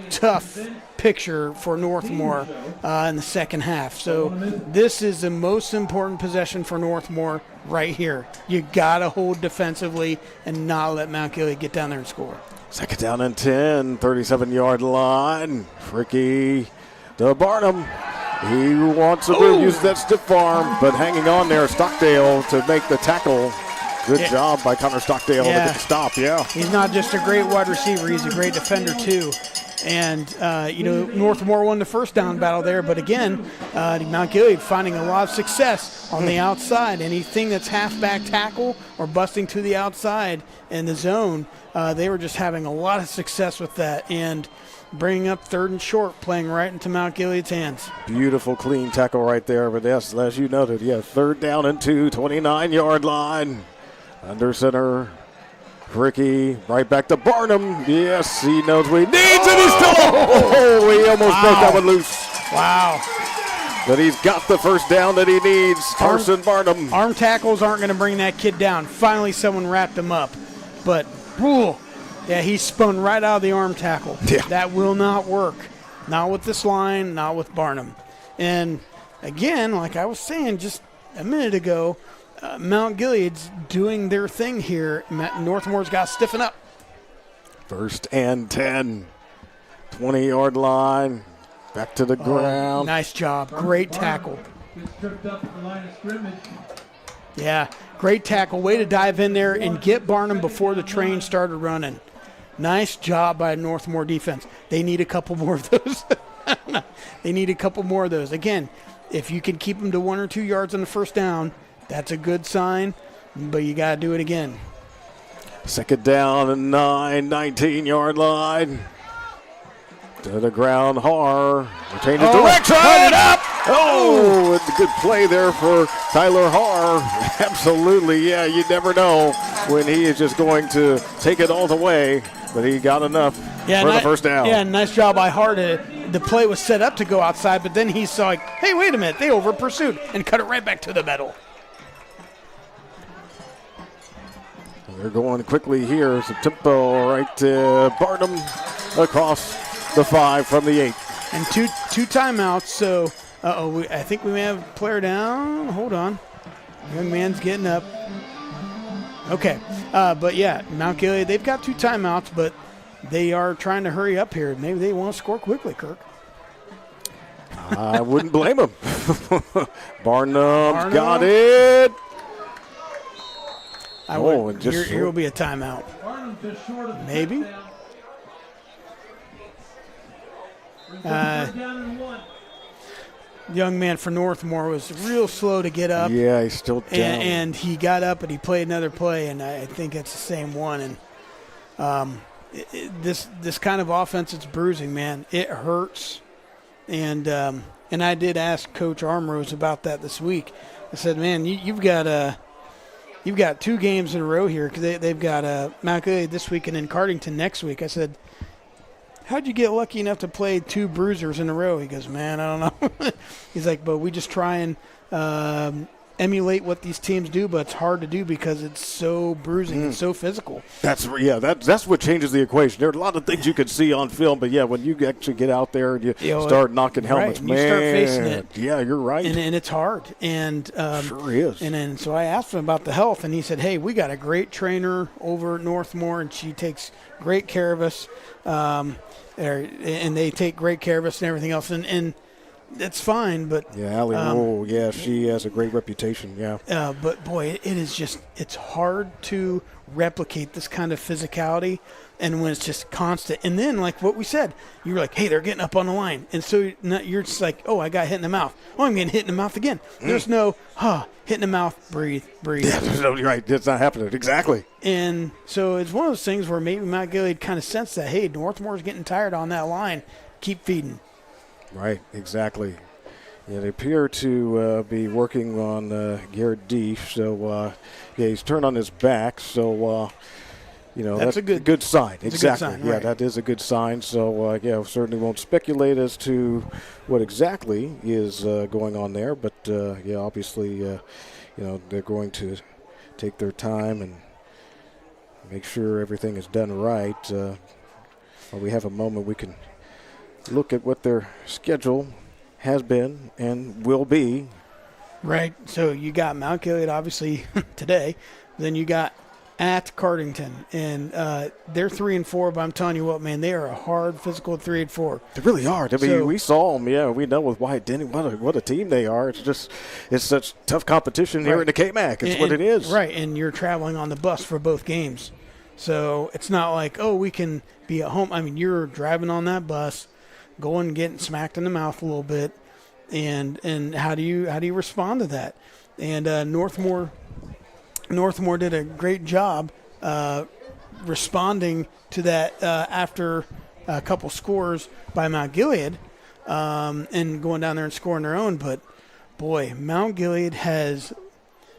tough picture for Northmore in the second half. So this is the most important possession for Northmore right here. You got to hold defensively and not let Mount Gilead get down there and score. Second down and 10, 37-yard line. Fricky to Barnum. He wants to use that stiff arm, but hanging on there, Stockdale to make the tackle. Good job by Connor Stockdale to get the stop, He's not just a great wide receiver, he's a great defender too. And, Northmore won the first down battle there, but again, Mount Gilead finding a lot of success on the outside. Anything that's halfback tackle or busting to the outside in the zone, they were just having a lot of success with that and bringing up third and short, playing right into Mount Gilead's hands. Beautiful, clean tackle right there, but yes, as you noted, third down and 2, 29-yard line. Under center, Ricky, right back to Barnum. Yes, he knows what he needs, and he's still. He almost broke that one loose. Wow. But he's got the first down that he needs. Carson Barnum. Arm tackles aren't going to bring that kid down. Finally, someone wrapped him up. But, he spun right out of the arm tackle. Yeah. That will not work. Not with this line, not with Barnum. And, again, like I was saying just a minute ago, Mount Gilead's doing their thing here. Northmore's got to stiffen up. First and 10, 20-yard line, back to the ground. Nice job. Great tackle. Yeah, great tackle. Way to dive in there and get Barnum before the train started running. Nice job by Northmore defense. They need a couple more of those. Again, if you can keep them to 1 or 2 yards on the first down, that's a good sign, but you got to do it again. Second down and 9, 19-yard line. To the ground, Haar. Changes direction. Cut it up. It's a good play there for Tyler Haar. Absolutely, you never know when he is just going to take it all the way, but he got enough for the first down. Yeah, nice job by Haar. The play was set up to go outside, but then he saw, hey, wait a minute, they over-pursued and cut it right back to the middle. They're going quickly here. Some tempo right to Barnum across the 5 from the 8. And two timeouts, so I think we may have a player down. Hold on. Young man's getting up. Okay. But, Mount Gilead, they've got 2 timeouts, but they are trying to hurry up here. Maybe they want to score quickly, Kirk. I wouldn't blame him. Barnum's got it. Here will be a timeout. Maybe. Young man for Northmore was real slow to get up. Yeah, he's still down. And he got up and he played another play, and I think it's the same one. And this kind of offense, it's bruising, man. It hurts. And I did ask Coach Armrose about that this week. I said, man, you've got 2 games in a row here because they've got Mount Gilead this week and then Cardington next week. I said, how'd you get lucky enough to play 2 bruisers in a row? He goes, man, I don't know. He's like, but we just try and emulate what these teams do, but it's hard to do because it's so bruising and so physical. That's what changes the equation. There are a lot of things you can see on film, but when you actually get out there and you start knocking helmets, right, you start facing it. Yeah, you're right. And it's hard. And sure is. And then so I asked him about the health, and he said, hey, we got a great trainer over at Northmore, and she takes great care of us. And they take great care of us and everything else. And it's fine, but Yeah, Allie Rule, yeah, she has a great reputation, yeah. but boy, it's hard to replicate this kind of physicality, and when it's just constant. And then, like what we said, you were like, hey, they're getting up on the line. And so you're just like, oh, I got hit in the mouth. Oh, I'm getting hit in the mouth again. There's no, hit in the mouth, breathe. Yeah, you're right, it's not happening, exactly. And so it's one of those things where maybe Mount Gilead kind of sensed that, hey, Northmore's getting tired on that line. Keep feeding. Right, exactly. Yeah, they appear to be working on Garrett Deef. So, he's turned on his back. So, that's a good sign. Exactly. A good sign, right. That is a good sign. So, we certainly won't speculate as to what exactly is going on there. But, obviously, they're going to take their time and make sure everything is done right. While we have a moment, we can look at what their schedule has been and will be. Right. So you got Mount Gilead, obviously, today. Then you got at Cardington. And they're 3-4, but I'm telling you what, man, they are a hard physical 3-4. They really are. I mean, we saw them. Yeah, we know with Wyatt Denny what a team they are. It's such tough competition here in the KMAC. It's what it is. Right, and you're traveling on the bus for both games. So it's not like, we can be at home. I mean, you're driving on that bus, going and getting smacked in the mouth a little bit, and how do you respond to that? And Northmore did a great job responding to that after a couple scores by Mount Gilead, and going down there and scoring their own. But boy, Mount Gilead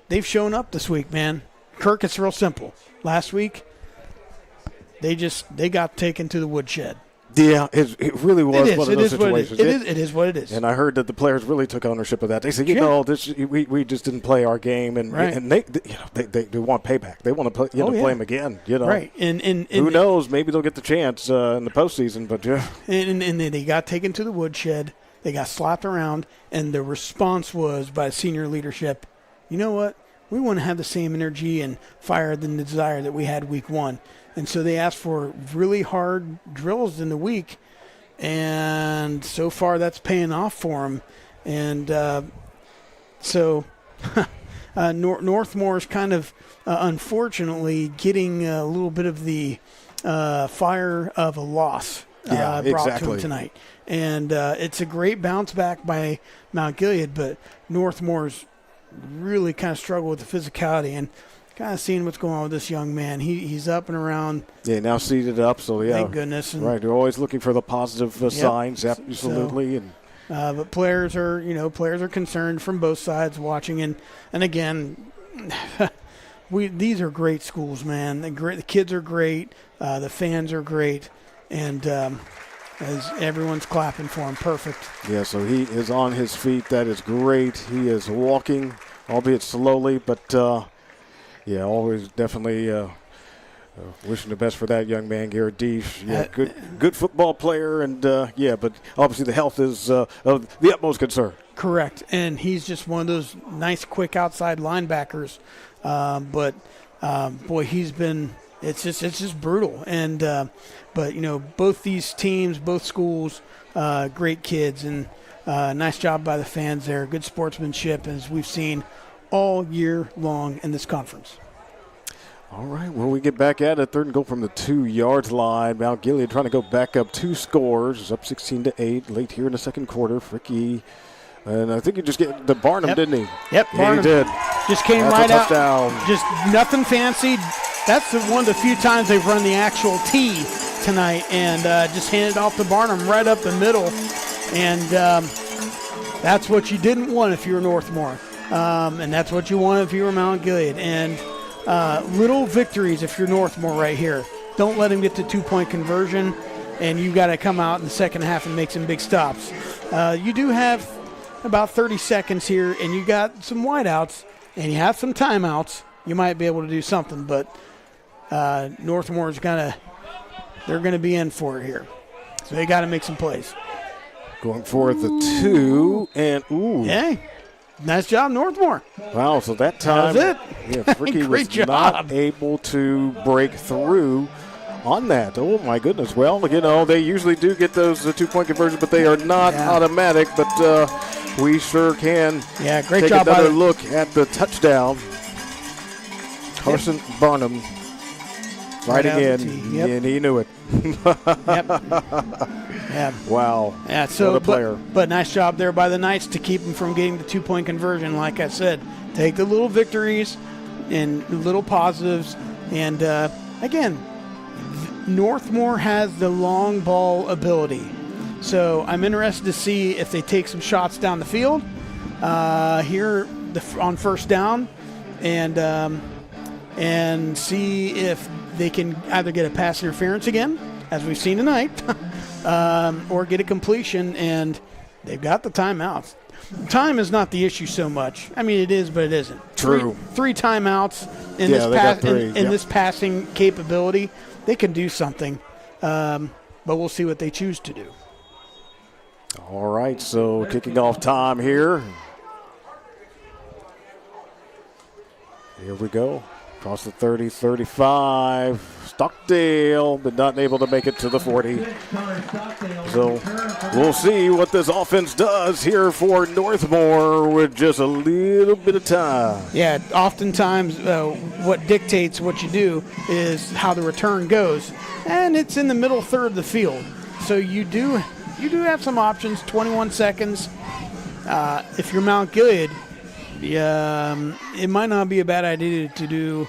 they've shown up this week, man. Kirk, it's real simple. Last week, they got taken to the woodshed. Yeah, it really was one of those situations. It is what it is. And I heard that the players really took ownership of that. They said, we just didn't play our game, and they want payback. They want to play them again. Right. And who knows? Maybe they'll get the chance in the postseason. But and then they got taken to the woodshed. They got slapped around, and the response was by senior leadership. You know what? We want to have the same energy and fire than the desire that we had week one. And so they asked for really hard drills in the week, and so far that's paying off for them. And Northmore's kind of unfortunately getting a little bit of the fire of a loss brought to them tonight. And it's a great bounce back by Mount Gilead, but Northmore's really kind of struggled with the physicality and kind of seeing what's going on with this young man. He's up and around. Yeah, now seated up, so yeah. Thank goodness. And right, they're always looking for the positive signs, absolutely. So, but players are concerned from both sides watching, and again, these are great schools, man. The kids are great, the fans are great, and as everyone's clapping for him, perfect. Yeah, so he is on his feet. That is great. He is walking, albeit slowly, but always definitely wishing the best for that young man, Garrett Deef. Yeah, good football player, and but obviously the health is of the utmost concern. Correct, and he's just one of those nice, quick outside linebackers. But boy, he's been. It's just brutal, and but both these teams, both schools, great kids, and nice job by the fans there. Good sportsmanship, as we've seen all year long in this conference. All right, well, we get back at it. 3rd and goal from the 2-yard line. Mount Gilead trying to go back up 2 scores. It's up 16-8 late here in the second quarter. Fricky, and I think he just get the Barnum, didn't he? Yep, Barnum. He did. Just came That's right out. Just nothing fancy. That's one of the few times they've run the actual T tonight, and just handed off to Barnum right up the middle. And that's what you didn't want if you were Northmore. And that's what you want if you were Mount Gilead. And little victories if you're Northmore right here. Don't let him get the 2-point conversion, and you got to come out in the second half and make some big stops. You do have about 30 seconds here, and you got some wideouts, and you have some timeouts. You might be able to do something, but Northmore's they're going to be in for it here. So they got to make some plays. Going for the 2, and ooh. Hey, nice job, Northmore. Wow, so that time, that was it. Yeah, Fricky was not able to break through on that. Oh, my goodness. Well, they usually do get those 2-point conversions, but they are not automatic. But we sure can great take job another look at the touchdown. Carson Barnum riding in, and he knew it. Yeah. Wow. Yeah, so, what a player. But nice job there by the Knights to keep them from getting the 2-point conversion. Like I said, take the little victories and little positives. And, again, Northmore has the long ball ability. So I'm interested to see if they take some shots down the field here on first down and see if they can either get a pass interference again, as we've seen tonight, or get a completion, and they've got the timeouts. Time is not the issue so much. I mean, it is, but it isn't. True. Three timeouts in this passing capability. They can do something, but we'll see what they choose to do. All right, so kicking off time here. Here we go. Across the 30, 35. Stockdale, but not able to make it to the 40. So we'll see what this offense does here for Northmore with just a little bit of time. Yeah, oftentimes what dictates what you do is how the return goes. And it's in the middle third of the field. So you do have some options, 21 seconds. If you're Mount Gilead, it might not be a bad idea to do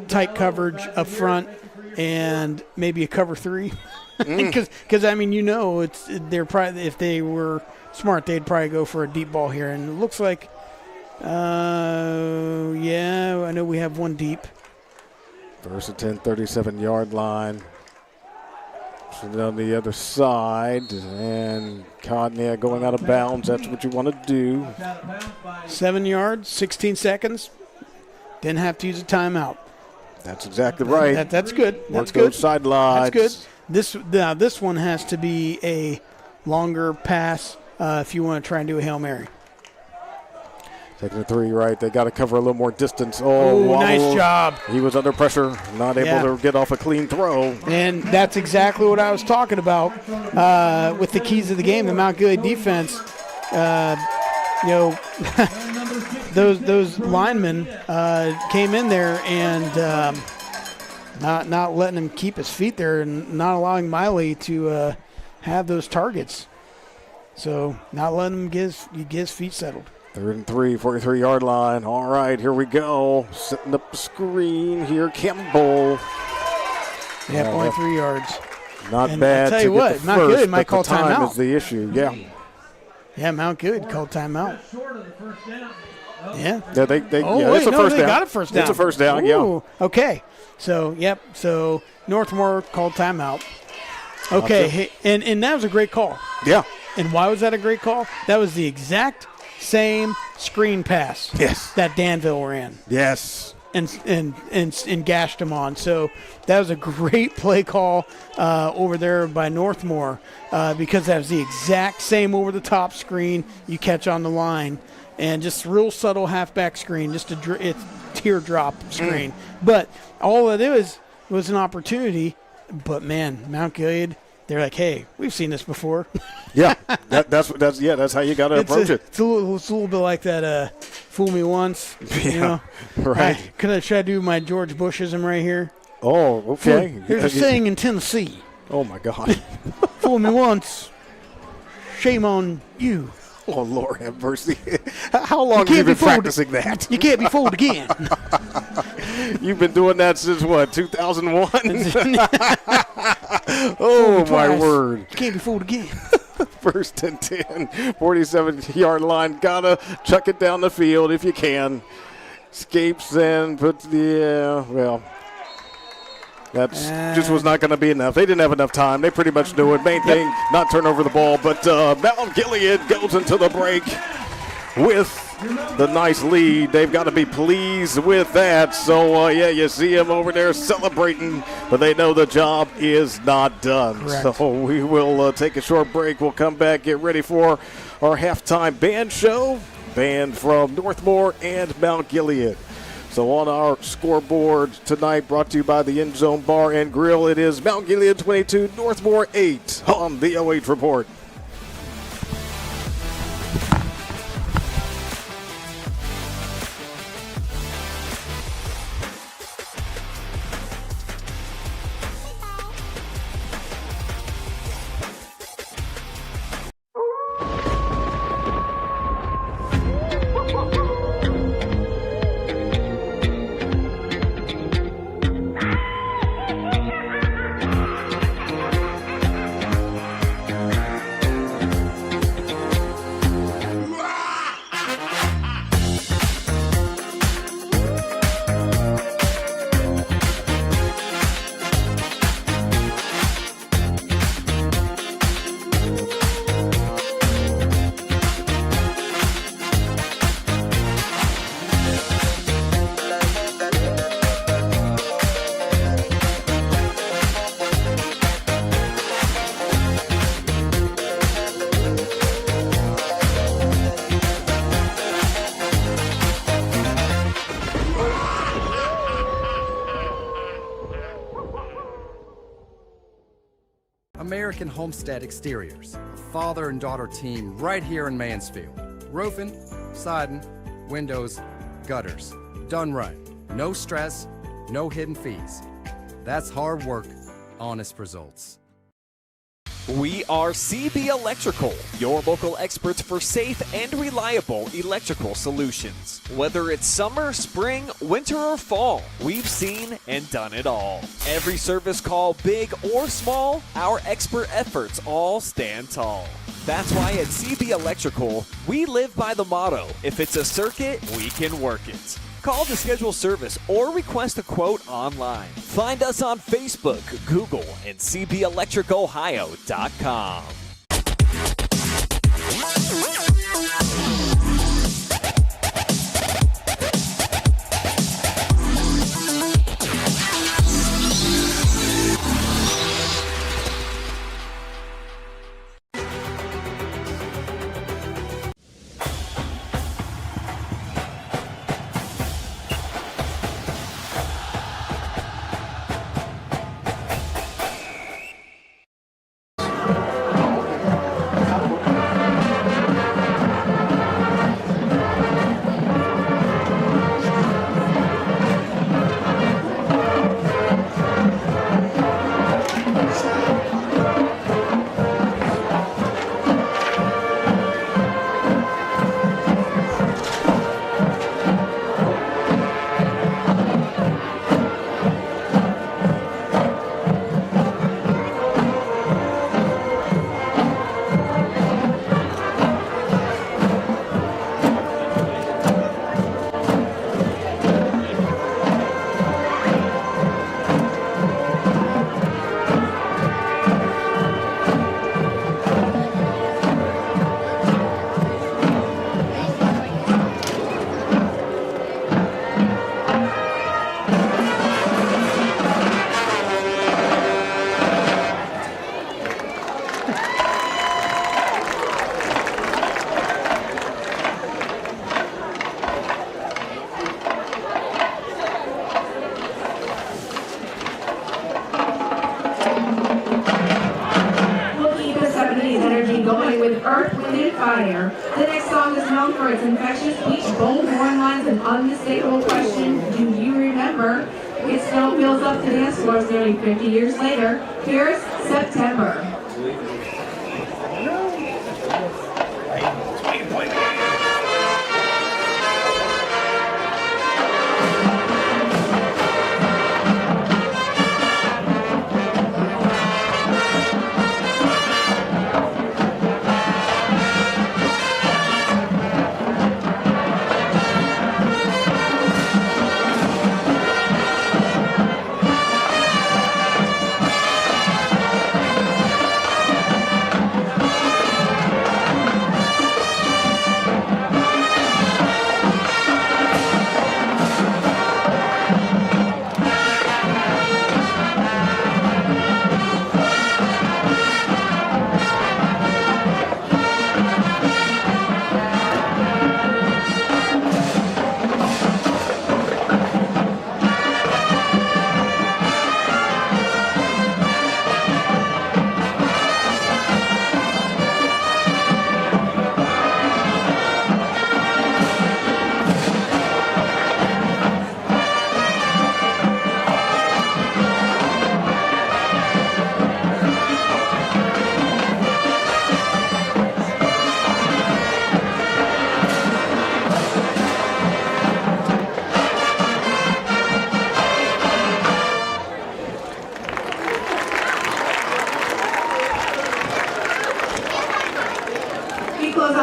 tight coverage up front and maybe a cover 3. Because I mean, they're probably, if they were smart, they'd probably go for a deep ball here. And it looks like, I know we have one deep. First and 10, 37-yard line. On the other side, and Cotton going out of bounds. That's what you want to do. 7 yards, 16 seconds. Didn't have to use a timeout. That's exactly right. That's good. That's good. Sidelines. That's good. This one has to be a longer pass if you want to try and do a Hail Mary. Taking the 3 right. They got to cover a little more distance. Nice job. He was under pressure, not able to get off a clean throw. And that's exactly what I was talking about with the keys of the game. The Mount Gilead defense, those linemen came in there and not letting him keep his feet there and not allowing Miley to have those targets. So not letting him get his feet settled. 3rd and 3, 43-yard line. All right, here we go. Setting up the screen here. Campbell. Yeah, 0.3 yards. Not and bad. I'll tell you what, Mount Gilead might call timeout. Time is the issue, yeah. Yeah, Mount Gilead called timeout. Yeah. Yeah, it's a first down. They got a first down. It's a first down, yeah. Okay. So, So Northmore called timeout. Okay, hey, and that was a great call. Yeah. And why was that a great call? That was the exact same screen pass that Danville ran. Yes. And gashed him on. So that was a great play call over there by Northmore because that was the exact same over-the-top screen you catch on the line. And just real subtle halfback screen, just a teardrop screen. But all it was an opportunity. But, man, Mount Gilead, they're like, hey, we've seen this before. Yeah, that's how you got to approach it. It's a little bit like that fool me once. Right. Should I do my George Bushism right here? Oh, okay. There's a saying in Tennessee. Oh, my God. Fool me once, shame on you. Oh, Lord have mercy. How long have you been practicing that? You can't be fooled again. You've been doing that since, what, 2001? Oh, my word. You can't be fooled again. 1st and 10, 47-yard line. Gotta chuck it down the field if you can. Escapes and puts that just was not going to be enough. They didn't have enough time. They pretty much knew it. Main thing, not turn over the ball. But Mount Gilead goes into the break with the nice lead. They've got to be pleased with that. So, you see them over there celebrating, but they know the job is not done. Correct. So we will take a short break. We'll come back, get ready for our halftime band show. Band from Northmore and Mount Gilead. So on our scoreboard tonight, brought to you by the Endzone Bar and Grill, it is Mount Gilead 22, Northmore 8 on the OH Report. American Homestead Exteriors, a father and daughter team right here in Mansfield. Roofing, siding, windows, gutters. Done right. No stress, no hidden fees. That's hard work, honest results. We are CB Electrical, your local experts for safe and reliable electrical solutions. Whether it's summer, spring, winter, or fall, we've seen and done it all. Every service call, big or small, our expert efforts all stand tall. That's why at CB Electrical, we live by the motto, if it's a circuit, we can work it. Call to schedule service or request a quote online. Find us on Facebook, Google, and cbelectricohio.com. Fire. The next song is known for its infectious beach, bold horn lines, and unmistakable question, do you remember? It still fills up the dance floors nearly 50 years later. Here's September.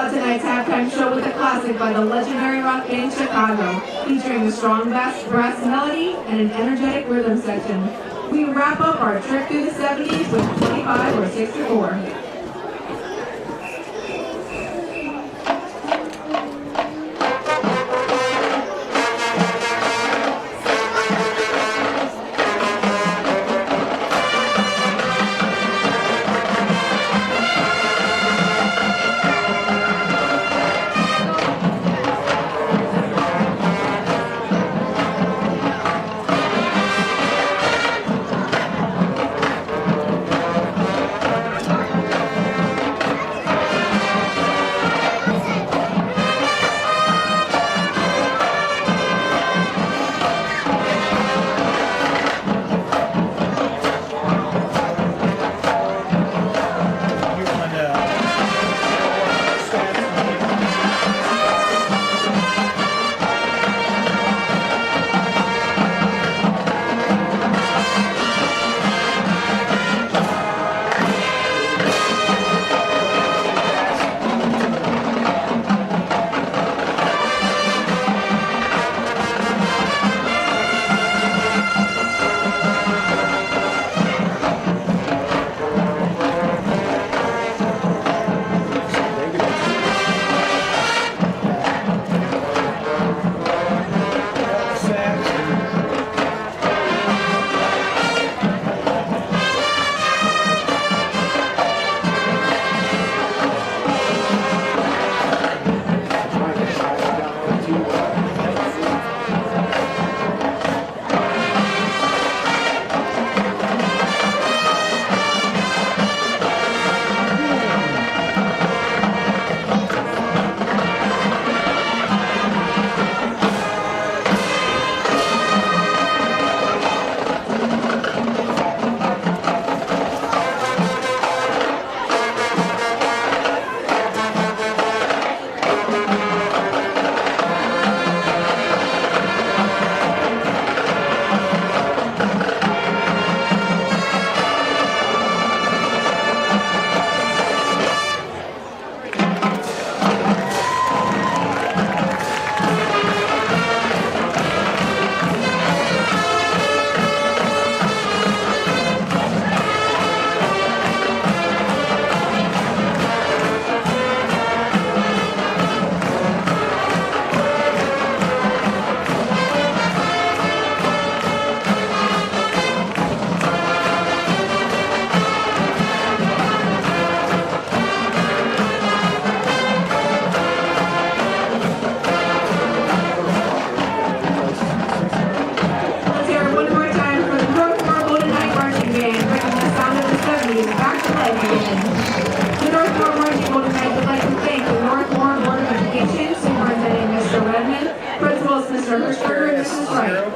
out tonight's halftime show with a classic by the legendary rock band Chicago, featuring a strong brass melody and an energetic rhythm section. We wrap up our trip through the 70s with 25 or 64.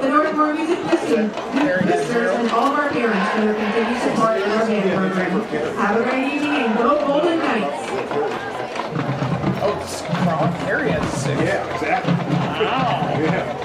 The Northmore Music Listeners and all of our parents for their continued support in our band program. Have a great evening and go Golden Knights! Oh, strong area. Yeah, exactly. Wow. Yeah.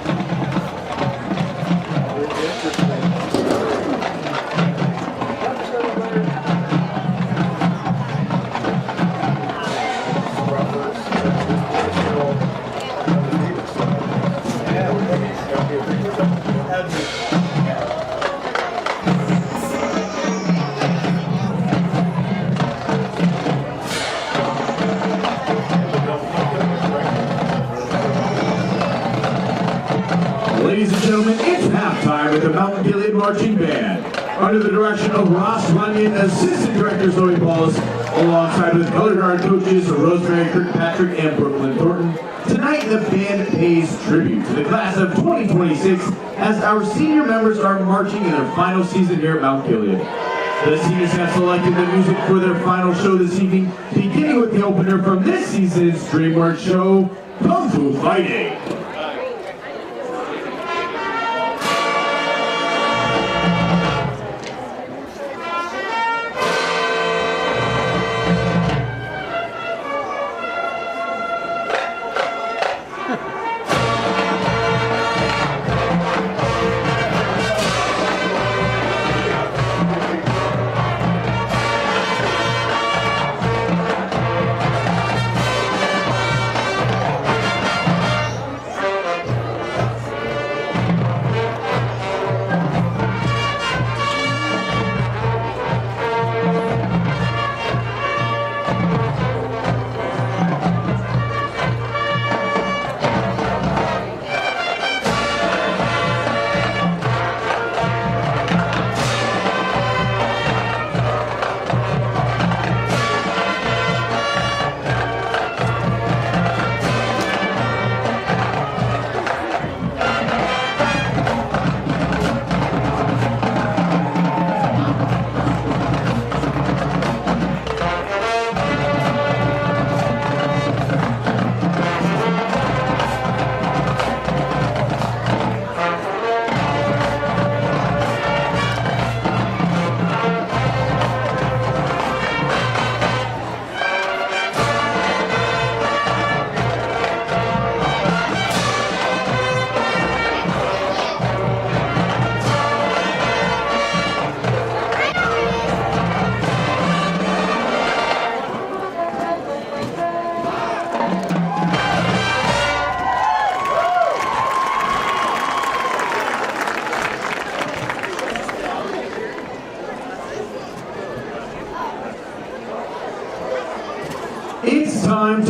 Ladies and gentlemen, it's halftime with the Mount Gilead Marching Band. Under the direction of Ross Runyon, Assistant Director Zoe Paulus, alongside with color guard coaches Rosemary Kirkpatrick and Brooklyn Thornton. Tonight, the band pays tribute to the class of 2026 as our senior members are marching in their final season here at Mount Gilead. The seniors have selected the music for their final show this evening, beginning with the opener from this season's DreamWorks show, Kung Fu Fighting.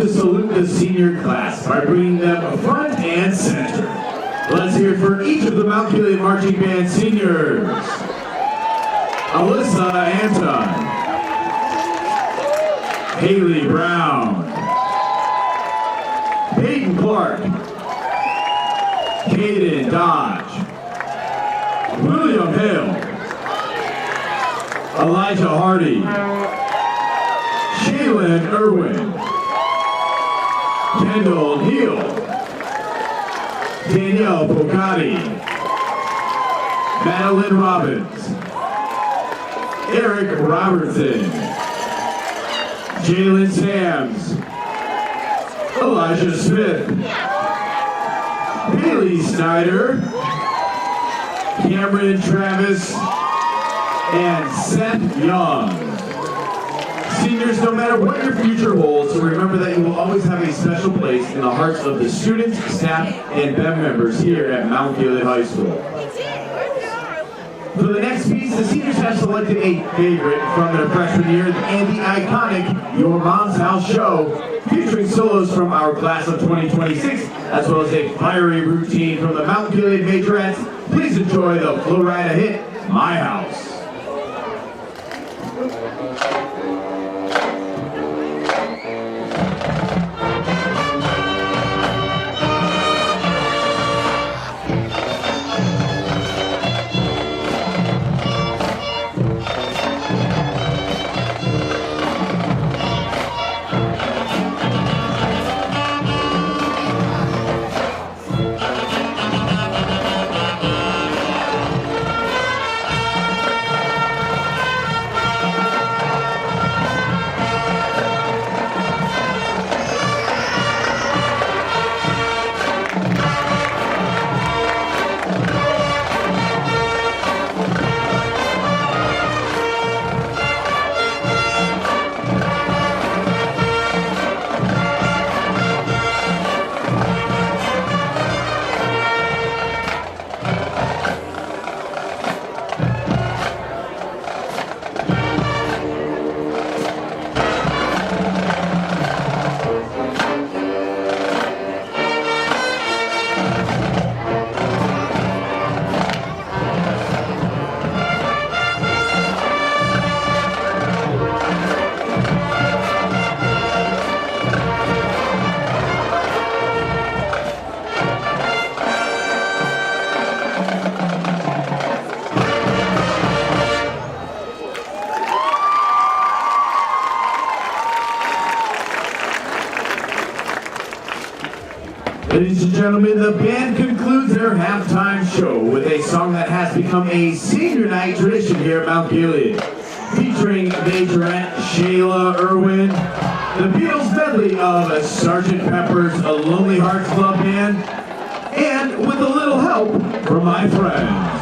to salute the senior class by bringing them front and center. Let's hear it for each of the Mount Gilead Marching Band seniors. Alyssa Anton, Haley Brown, Peyton Clark, Caden Dodge, William Hill, Elijah Hardy, Shaylin Irwin, Kendall Neal, Danielle Bogatti, Madeline Robbins, Eric Robertson, Jalen Sams, Elijah Smith, Bailey Snyder, Cameron Travis, and Seth Young. Seniors, no matter what your future holds, remember that you will always have a special place in the hearts of the students, staff, and BEM members here at Mount Gilead High School. For the next piece, the seniors have selected a favorite from their freshman year and the iconic Your Mom's House show, featuring solos from our class of 2026, as well as a fiery routine from the Mount Gilead Majorettes. Please enjoy the Flo Rida hit, My House. Ladies and gentlemen, the band concludes their halftime show with a song that has become a senior night tradition here at Mount Gilead, featuring Majorette Shayla Irwin, the Beatles medley of Sgt. Pepper's A Lonely Hearts Club Band, and with a little help from my friends.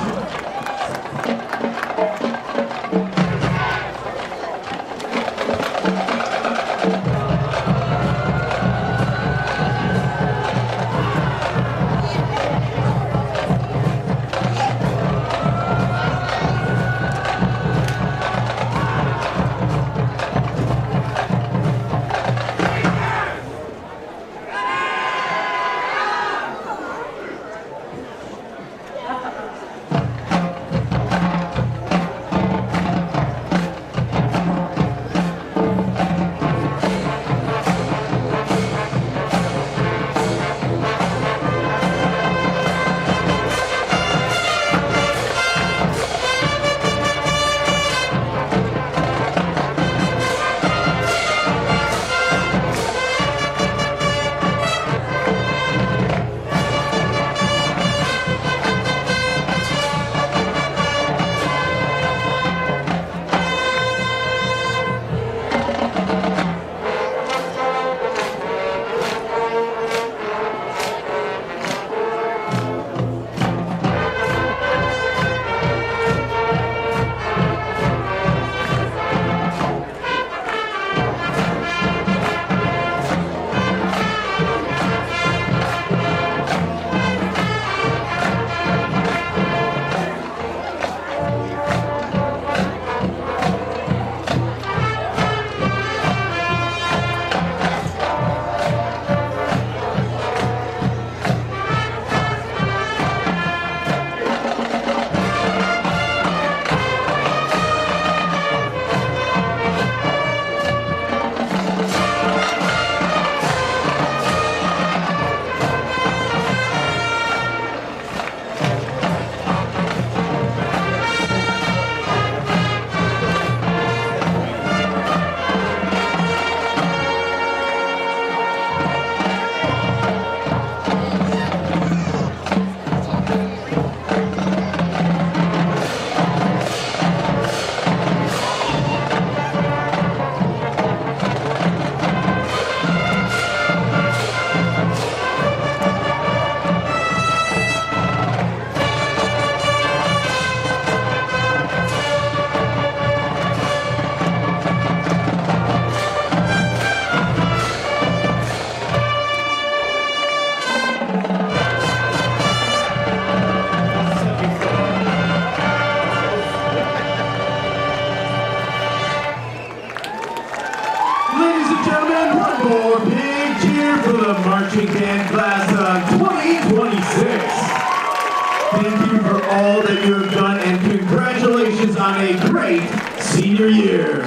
for the marching band class of 2026. Thank you for all that you have done, and congratulations on a great senior year.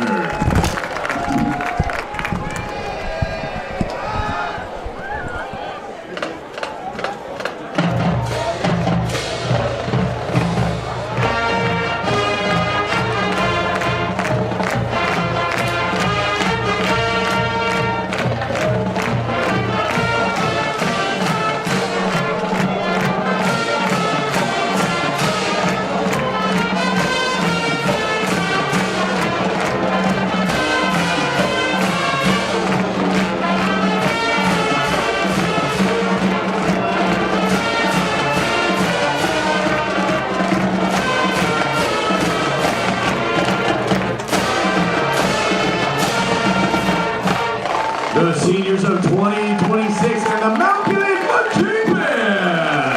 The seniors of 2026 and the Mount Gilead Marching Band.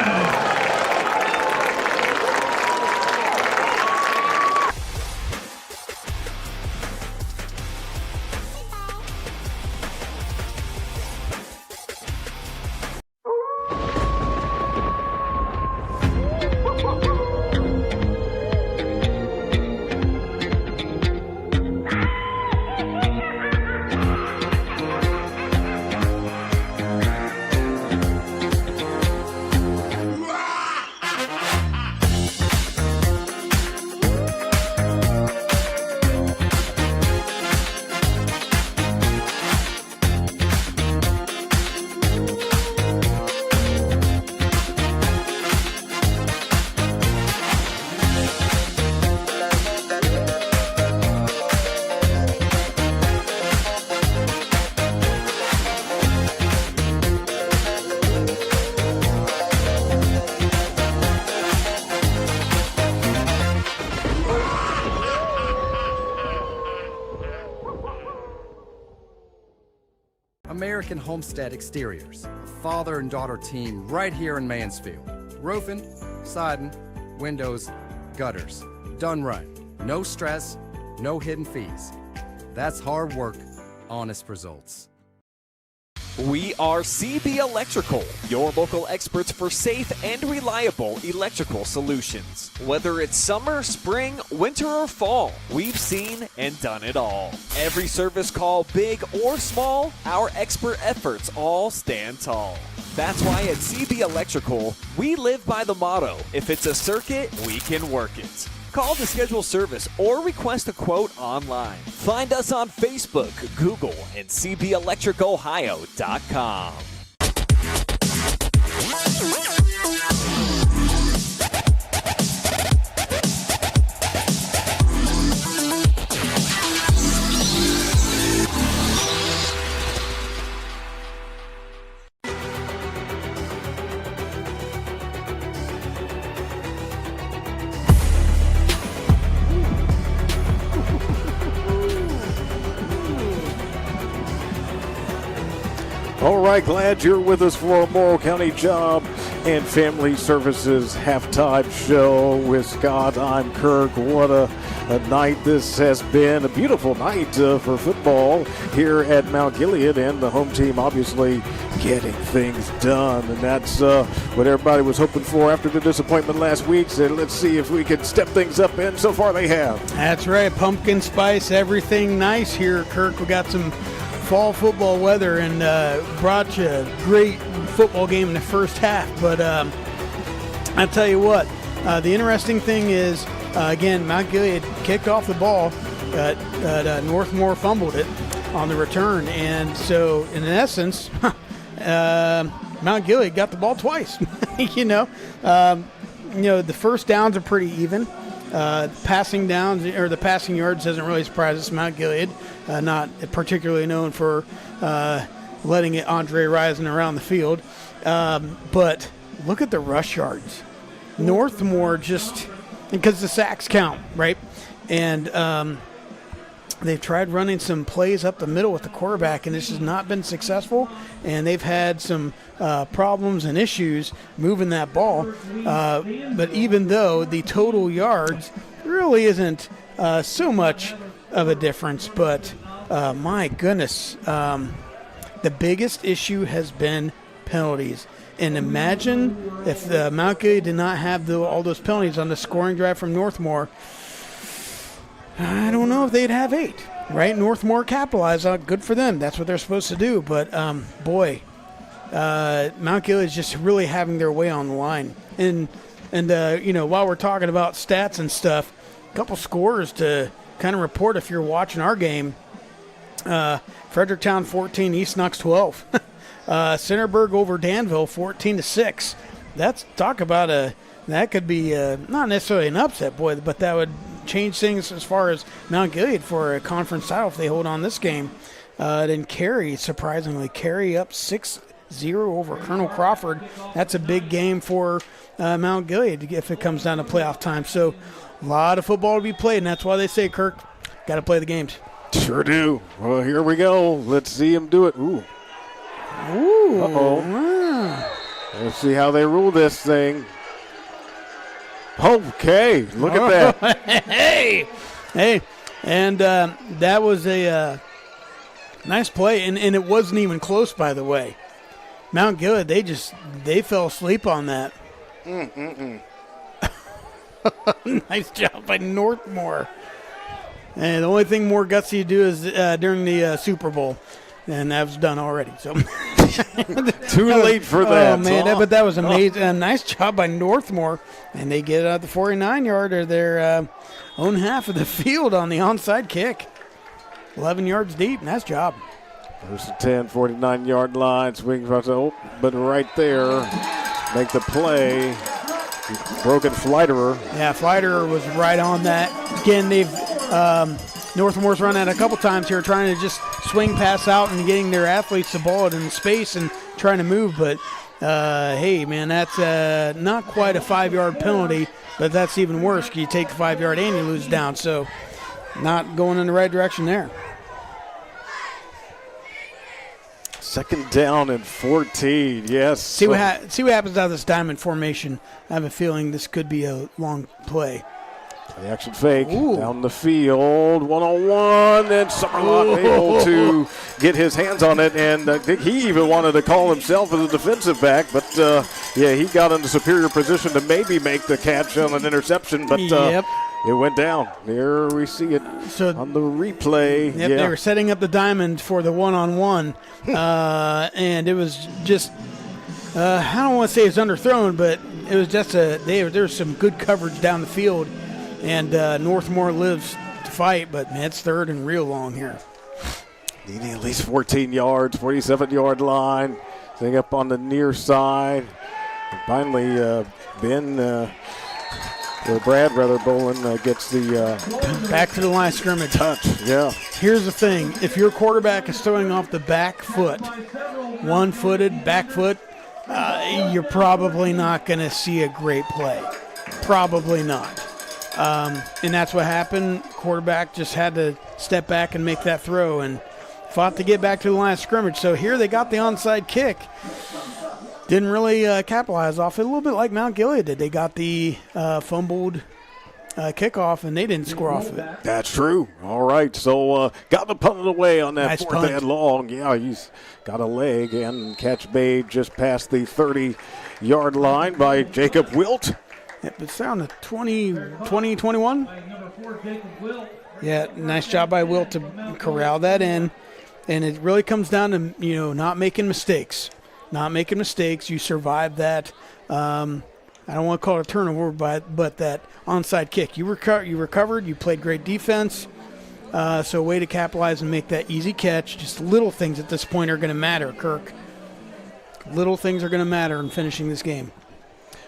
American Homestead Exteriors, a father and daughter team right here in Mansfield. Roofing, siding, windows, gutters. Done right. No stress, no hidden fees. That's hard work, honest results. We are CB Electrical, your local experts for safe and reliable electrical solutions. Whether it's summer, spring, winter, or fall, we've seen and done it all. Every service call, big or small, our expert efforts all stand tall. That's why at CB Electrical, we live by the motto, if it's a circuit, we can work it. Call to schedule service or request a quote online. Find us on Facebook, Google, and cbelectricohio.com. All right, glad you're with us for a Morrow County Job and Family Services halftime show with Scott. I'm Kirk. What a night this has been. A beautiful night for football here at Mount Gilead, and the home team obviously getting things done. And that's what everybody was hoping for after the disappointment last week. So let's see if we can step things up, and so far they have. That's right. Pumpkin spice, everything nice here, Kirk. We got some fall football weather and brought you a great football game in the first half. But I'll tell you what, the interesting thing is, again, Mount Gilead kicked off the ball, Northmore fumbled it on the return. And so, in essence, Mount Gilead got the ball twice. The first downs are pretty even. Passing downs or the passing yards doesn't really surprise us. Mount Gilead, not particularly known for letting it Andre Rison around the field. But look at the rush yards. Northmore just, because the sacks count, right? And they've tried running some plays up the middle with the quarterback, and this has not been successful. And they've had some problems and issues moving that ball. But even though the total yards really isn't so much of a difference, but my goodness, The biggest issue has been penalties. And imagine if Mount Gilead did not have all those penalties on the scoring drive from Northmore. I don't know if they'd have 8, right? Northmore capitalized on it. Good for them. That's what they're supposed to do. But, boy, Mount Gilead is just really having their way on the line. And while we're talking about stats and stuff, a couple scores to kind of report if you're watching our game. Fredericktown 14, East Knox 12. Centerburg over Danville 14-6. That's talk about that could be not necessarily an upset, boy, but that would change things as far as Mount Gilead for a conference title if they hold on this game. Then surprisingly, Cary up 6-0 over Colonel Crawford. That's a big game for Mount Gilead if it comes down to playoff time. So a lot of football to be played, and that's why they say, Kirk, got to play the games. Sure do. Well, here we go. Let's see him do it. Ooh. Uh-oh. Wow. Let's see how they rule this thing. Okay, look at that. Hey, and that was a nice play, and it wasn't even close, by the way. Mount Gilead, they fell asleep on that. Nice job by Northmore. And the only thing more gutsy to do is during the Super Bowl. And that was done already. So too late for that. Oh, man, but that was amazing. Nice job by Northmore. And they get out the 49-yard or their own half of the field on the onside kick. 11 yards deep. Nice job. There's the 10, 49-yard line. Swing, but right there, make the play. Broken Flighterer. Yeah, Flighterer was right on that. Again, Northmore's run that a couple times here, trying to just swing pass out and getting their athletes the ball in space and trying to move. But, hey, man, that's not quite a 5-yard penalty, but that's even worse. You take the 5-yard and you lose down. So not going in the right direction there. Second down and 14, yes. See what happens out of this diamond formation. I have a feeling this could be a long play. The action fake. Ooh. Down the field, one-on-one, and Summerlot able to get his hands on it, and I think he even wanted to call himself as a defensive back, but he got in a superior position to maybe make the catch on an interception, but it went down. There we see it on the replay. Yep, they were setting up the diamond for the one-on-one, and it was just, I don't want to say it's underthrown, but it was just there was some good coverage down the field. And Northmore lives to fight, but man, it's third and real long here. Needing at least 14 yards, 47-yard line. Thing up on the near side. And finally, Brad Bolin gets the back to the line of scrimmage touch. Yeah. Here's the thing: if your quarterback is throwing off the back foot, one-footed back foot, you're probably not going to see a great play. Probably not. And that's what happened. Quarterback just had to step back and make that throw and fought to get back to the line of scrimmage. So here they got the onside kick. Didn't really capitalize off it. A little bit like Mount Gilead did. They got the fumbled kickoff, and they didn't score off of it. That's true. All right, so got to punt it away on that nice fourth punt. and long. Yeah, he's got a leg, and catch made just past the 30-yard line by Jacob Wilt. Yep, it's down to 21. Yeah, nice job by Wilt to corral that in. And it really comes down to, not making mistakes. Not making mistakes. You survive that. I don't want to call it a turnover, but that onside kick. You recovered. You played great defense. So a way to capitalize and make that easy catch. Just little things at this point are going to matter, Kirk. Little things are going to matter in finishing this game.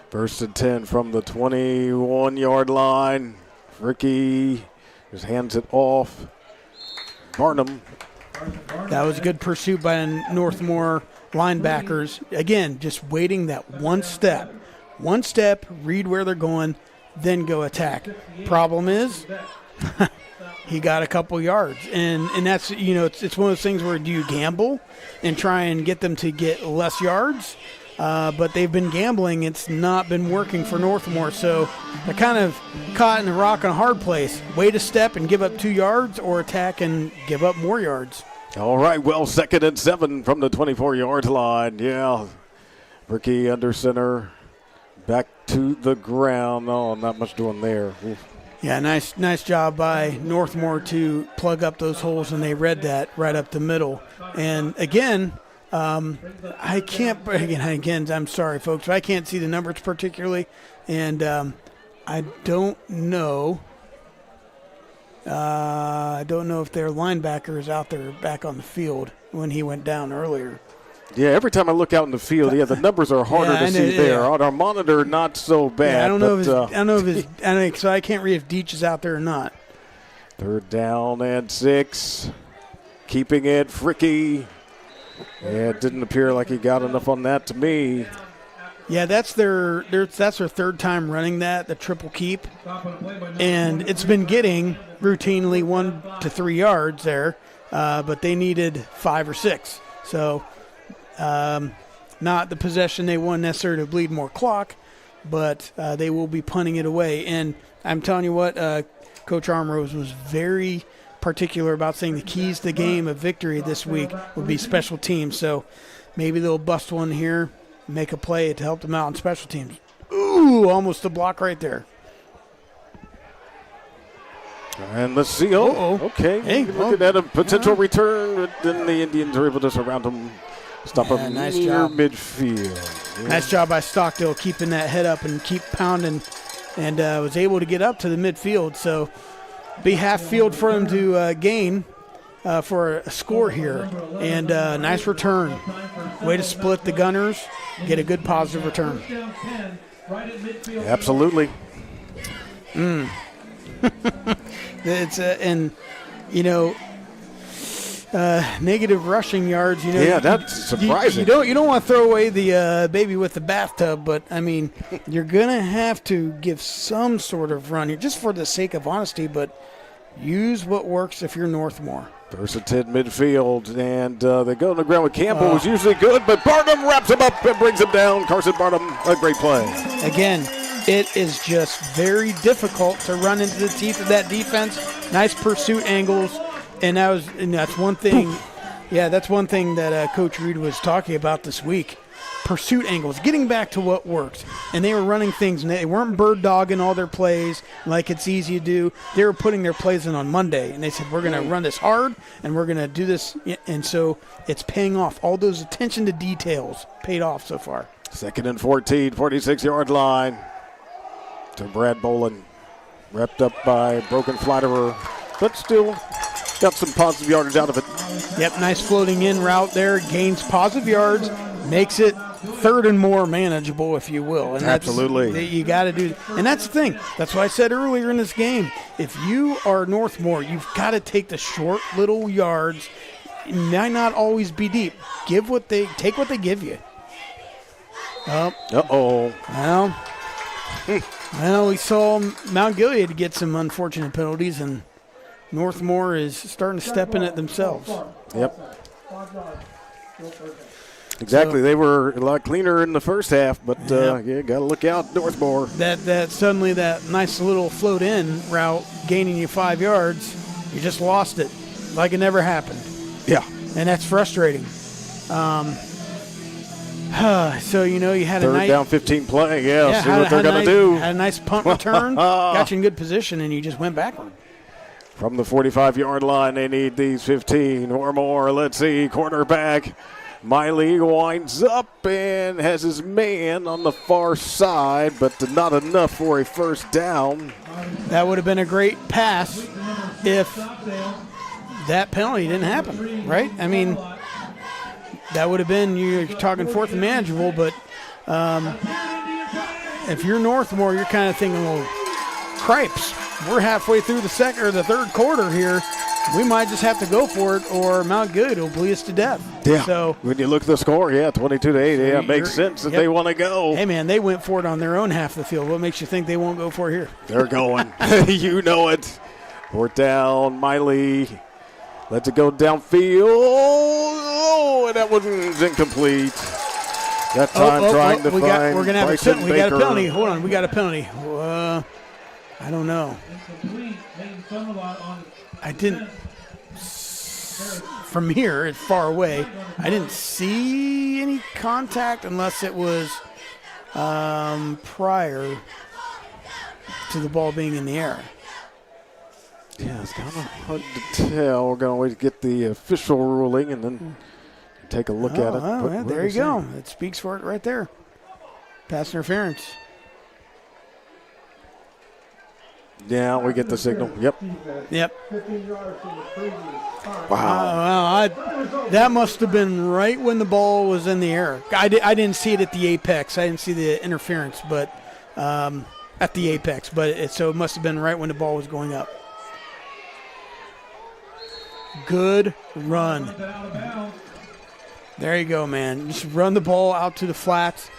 First and 10 from the 21-yard line. Ricky just hands it off. Barnum. That was a good pursuit by Northmore linebackers. Again, just waiting that one step. One step, read where they're going, then go attack. Problem is, he got a couple yards. And that's, it's one of those things where do you gamble and try and get them to get less yards? But they've been gambling. It's not been working for Northmore. So they're kind of caught in a rock and a hard place. Wait a step and give up 2 yards, or attack and give up more yards. All right, well, 2nd and 7 from the 24-yard line. Yeah, Ricky under center, back to the ground. Oh, not much doing there. Oof. Yeah, nice job by Northmore to plug up those holes, and they read that right up the middle. And again, I'm sorry, folks, but I can't see the numbers particularly, and I don't know. I don't know if their linebacker is out there back on the field when he went down earlier. Yeah, every time I look out in the field, the numbers are harder to see there. On our monitor, not so bad. Yeah, I don't know so I can't read if Deech is out there or not. 3rd down and 6. Keeping it Fricky. Yeah, it didn't appear like he got enough on that to me. Yeah, that's their 3rd time running the triple keep. And it's been getting routinely 1 to 3 yards there, but they needed 5 or 6. So not the possession they want necessarily to bleed more clock, but they will be punting it away. And I'm telling you what, Coach Armrose was very particular about saying the keys to the game of victory this week would be special teams. So maybe they'll bust one here, make a play to help them out on special teams. Ooh, almost a block right there. And let's see. Okay. Hey, looking at a potential return, but then the Indians are able to surround him, stop him nice near job. midfield. Yeah. Nice job by Stockdale keeping that head up and keep pounding, and was able to get up to the midfield. So be half field for him to gain for a score here. And nice return. Way to split the Gunners, get a good positive return. Absolutely. It's negative rushing yards. Yeah, that's surprising. You don't want to throw away the baby with the bathtub, but I mean, you're gonna have to give some sort of run here, just for the sake of honesty. But use what works if you're Northmore. 1st and 10 midfield, and they go on the ground with Campbell, who's usually good, but Barnum wraps him up and brings him down. Carson Barnum, a great play. Again, it is just very difficult to run into the teeth of that defense. Nice pursuit angles, and that's one thing. Yeah, that's one thing that Coach Reed was talking about this week. Pursuit angles, getting back to what works. And they were running things, and they weren't bird dogging all their plays like it's easy to do. They were putting their plays in on Monday, and they said, we're going to run this hard, and we're going to do this. And so it's paying off. All those attention to details paid off so far. 2nd and 14, 46-yard line to Brad Bolin. Wrapped up by Broken Flatterer, but still got some positive yardage out of it. Yep, nice floating in route there. Gains positive yards, makes it 3rd and more manageable, if you will. And absolutely. You got to do, and that's the thing. That's what I said earlier in this game. If you are Northmore, you've got to take the short little yards. It might not always be deep. Take what they give you. Well, we saw Mount Gilead get some unfortunate penalties, and Northmore is starting to step in it themselves. Yep. Exactly. They were a lot cleaner in the first half, but got to look out, Northmore. That suddenly that nice little float in route gaining you 5 yards, you just lost it like it never happened. Yeah. And that's frustrating. So, you had a 3rd down, 15 play. See what they're going to do. Had a nice punt return, got you in good position, and you just went backward. From the 45-yard line, they need these 15 or more. Let's see, quarterback Miley winds up and has his man on the far side, but not enough for a 1st down. That would have been a great pass if that penalty didn't happen, right? I mean, that would have been, you're talking 4th and manageable, but if you're Northmore, you're kind of thinking, well, cripes, we're halfway through the 3rd quarter here. We might just have to go for it, or Mount Gilead will bleed us to death. Yeah. So when you look at the score, 22-8. Yeah, it makes sense that they want to go. Hey, man, they went for it on their own half of the field. What makes you think they won't go for it here? They're going. You know it. 4th down, Miley. Lets it go downfield. Oh, and that one's incomplete. That time trying to find we're gonna have Bryson Baker. We got a penalty. Hold on, we got a penalty. I don't know. I didn't. from here, it's far away. I didn't see any contact unless it was prior to the ball being in the air. Yeah, it's kind of hard to tell. We're going to wait to get the official ruling and then take a look at it. Oh, yeah, there you go. It speaks for it right there. Pass interference. Yeah, we get the signal. Yep. 15 yards from the previous spot. Wow. That must have been right when the ball was in the air. I didn't see it at the apex. I didn't see the interference, but at the apex. But so it must have been right when the ball was going up. Good run. There you go, man. Just run the ball out to the flats.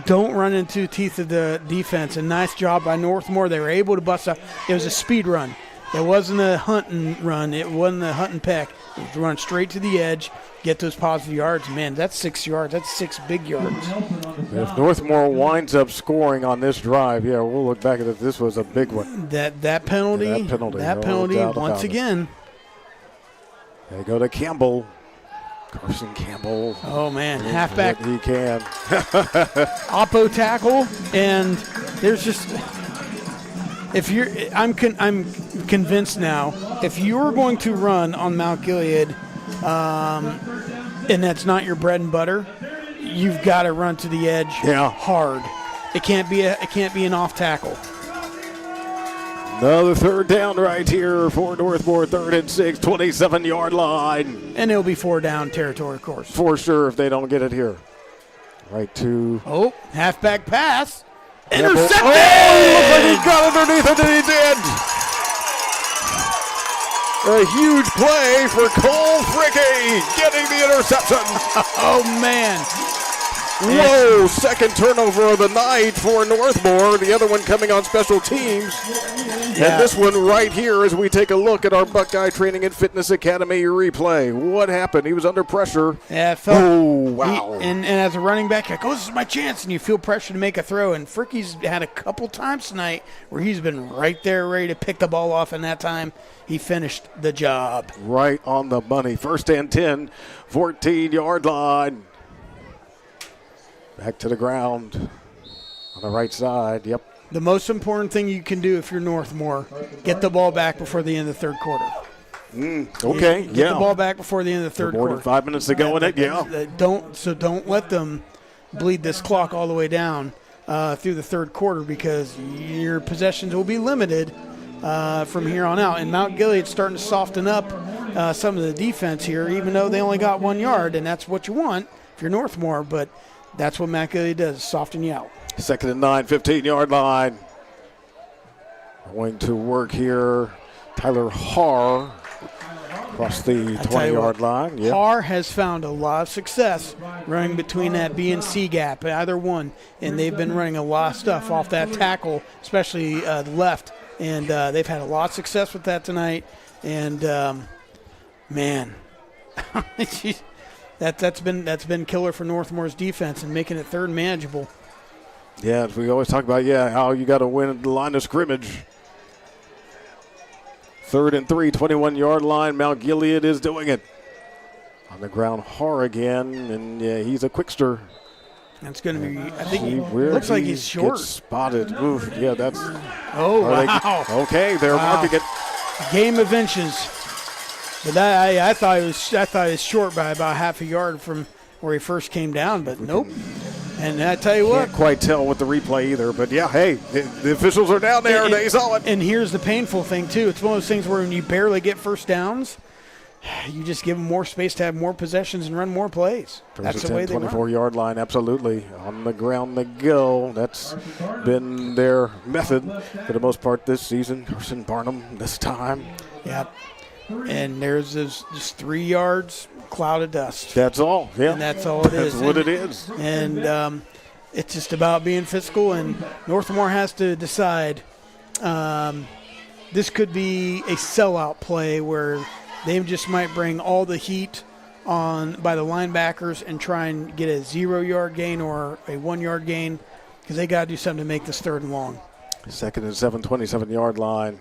Don't run into the teeth of the defense. A nice job by Northmore. They were able to bust up. It was a speed run. It wasn't a hunting run. It wasn't a hunt and peck. It was run straight to the edge, get those positive yards. Man, that's 6 yards. That's 6 big yards. If Northmore winds up scoring on this drive, yeah, we'll look back at it. This was a big one. That penalty. Yeah, that penalty. No doubt Once about again. They go to Campbell. Carson Campbell. Oh, man. Halfback. He can. Oppo tackle. And there's just – if you're – I'm convinced now, if you're going to run on Mount Gilead and that's not your bread and butter, you've got to run to the edge hard. It can't be an off tackle. Another third down right here for Northmore, 3rd and 6, 27-yard line. And it'll be 4 down territory, of course. For sure if they don't get it here. Right to... Oh, halfback pass. Intercepted! Oh, looks like he got underneath it, and he did. A huge play for Cole Fricke getting the interception. Oh, man. Whoa, second turnover of the night for Northmore. The other one coming on special teams. Yeah. And this one right here as we take a look at our Buckeye Training and Fitness Academy replay. What happened? He was under pressure. Yeah, it felt, oh, wow. And as a running back, like, oh, this is my chance. And you feel pressure to make a throw. And Fricke's had a couple times tonight where he's been right there ready to pick the ball off. And that time he finished the job. Right on the money. 1st and 10, 14-yard line. Back to the ground on the right side. Yep. The most important thing you can do if you're Northmore, get the ball back before the end of the third quarter. Okay, Get the ball back before the end of the third more quarter. Than 5 minutes to go in it, Don't let them bleed this clock all the way down through the third quarter because your possessions will be limited from here on out. And Mount Gilead's starting to soften up some of the defense here, even though they only got 1 yard, and that's what you want if you're Northmore, but that's what Mount Gilead does, soften you out. 2nd and 9, 15-yard line. Going to work here. Tyler Haar across the 20-yard line. Yep. Haar has found a lot of success running between that B and C gap, either one, and they've been running a lot of stuff off that tackle, especially the left, and they've had a lot of success with that tonight. And man, that's been killer for Northmore's defense and making it third and manageable. Yeah, as we always talk about, how you got to win at the line of scrimmage. 3rd and 3, 21-yard line. Mount Gilead is doing it. On the ground, Haar again, and he's a quickster. That's going to be, I think, looks like he's short. Spotted. Oof, yeah, that's. Oh, wow. Okay, they're marking it. Game of inches. But I thought he was short by about half a yard from where he first came down, but nope. And I tell you what, can't quite tell with the replay either. But the officials are down there. They saw it. And here's the painful thing too. It's one of those things where when you barely get first downs, you just give them more space to have more possessions and run more plays. That's the way they run. 24-yard line, absolutely. On the ground they go. That's been their method for the most part this season. Carson Barnum this time. Yep. And there's just 3 yards, cloud of dust. That's all. Yeah. And that's all it is. That's what it is. And it's just about being physical. And Northmore has to decide. This could be a sellout play where they just might bring all the heat on by the linebackers and try and get a 0-yard gain or a 1-yard gain because they got to do something to make this 3rd and long. 2nd and 7, 27-yard line.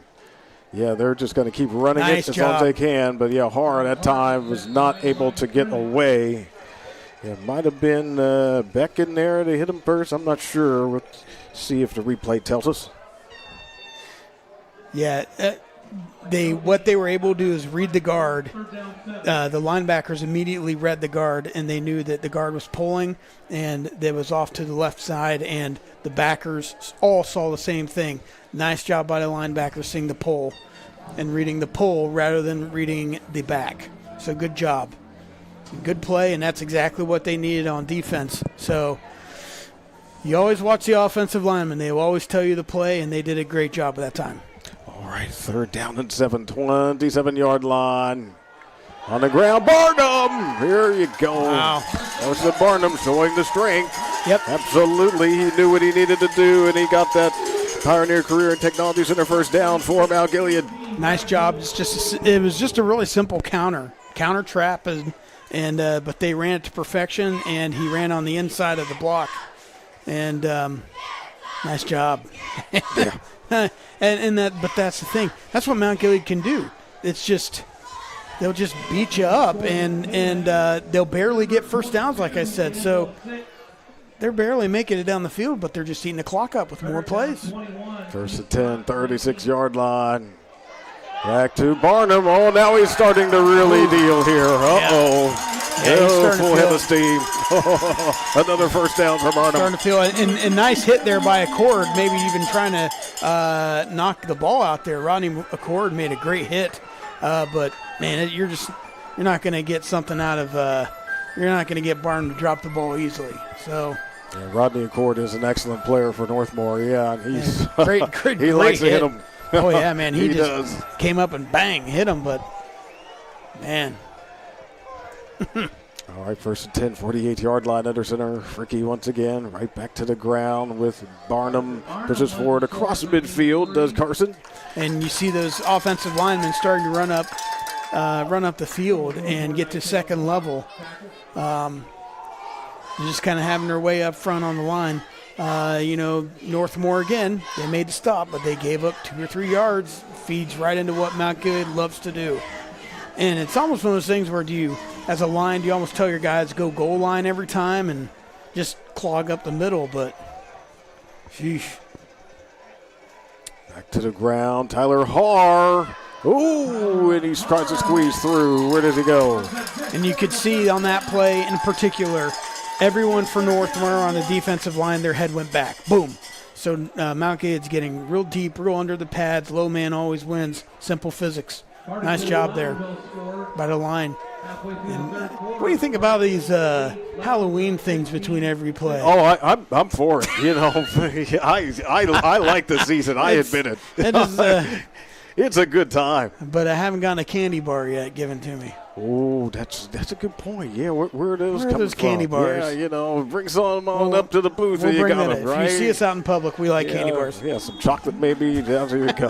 Yeah, they're just going to keep running Nice it as long as job. they can. But, yeah, Har at that time was not able to get away. It might have been Beck in there to hit him first. I'm not sure. We'll see if the replay tells us. Yeah, what they were able to do is read the guard. The linebackers immediately read the guard, and they knew that the guard was pulling, and that was off to the left side, and the backers all saw the same thing. Nice job by the linebackers seeing the pull and reading the pull rather than reading the back. So good job. Good play, and that's exactly what they needed on defense. So you always watch the offensive linemen. They will always tell you the play, and they did a great job at that time. All right, 3rd down and 7, 27-yard line. On the ground, Barnum! Here you go. Wow. That was the Barnum showing the strength. Yep. Absolutely. He knew what he needed to do, and he got that Pioneer Career and Technology Center first down for Mount Gilead. Nice job. It was just a really simple counter trap, but they ran it to perfection, and he ran on the inside of the block. And nice job. But that's the thing. That's what Mount Gilead can do. It's just they'll just beat you up, and they'll barely get first downs, like I said. So they're barely making it down the field, but they're just eating the clock up with more plays. 1st and 10, 36-yard line. Back to Barnum. Oh, now he's starting to really deal here. Uh-oh. Yeah, he's starting full to head of steam. Another first down for Barnum. Starting to feel a nice hit there by Accord, maybe even trying to knock the ball out there. Rodney Accord made a great hit, but man, you're not going to get something out of. You're not going to get Barnum to drop the ball easily. So. Yeah, Rodney Accord is an excellent player for Northmore. Yeah, and he's great. He likes to hit him. Oh yeah, man, he just does. Came up and bang, hit him, but man. All right, 1st and 10, 48-yard line under center. Fricky once again, right back to the ground with Barnum. Pushes forward across the midfield, does Carson. And you see those offensive linemen starting to run up the field and get to second level. Just kind of having their way up front on the line. Northmore again, they made the stop, but they gave up 2 or 3 yards. Feeds right into what Mount Gilead loves to do. And it's almost one of those things where as a line, do you almost tell your guys go goal line every time and just clog up the middle, but sheesh. Back to the ground, Tyler Har. Ooh, and he tries to squeeze through. Where does he go? And you could see on that play in particular, everyone for Northmore on the defensive line, their head went back. Boom. So Mount Gilead's getting real deep, real under the pads. Low man always wins. Simple physics. Nice job there by the line. And, what do you think about these Halloween things between every play? Oh, I'm for it. I like the season. I admit it. It's a good time. But I haven't gotten a candy bar yet given to me. Oh, that's a good point. Yeah, where are those coming those candy from? bars? Yeah, bring some on up to the booth. We'll You bring got that them, in. right? If you see us out in public, we like candy bars. Yeah, some chocolate maybe. There you go.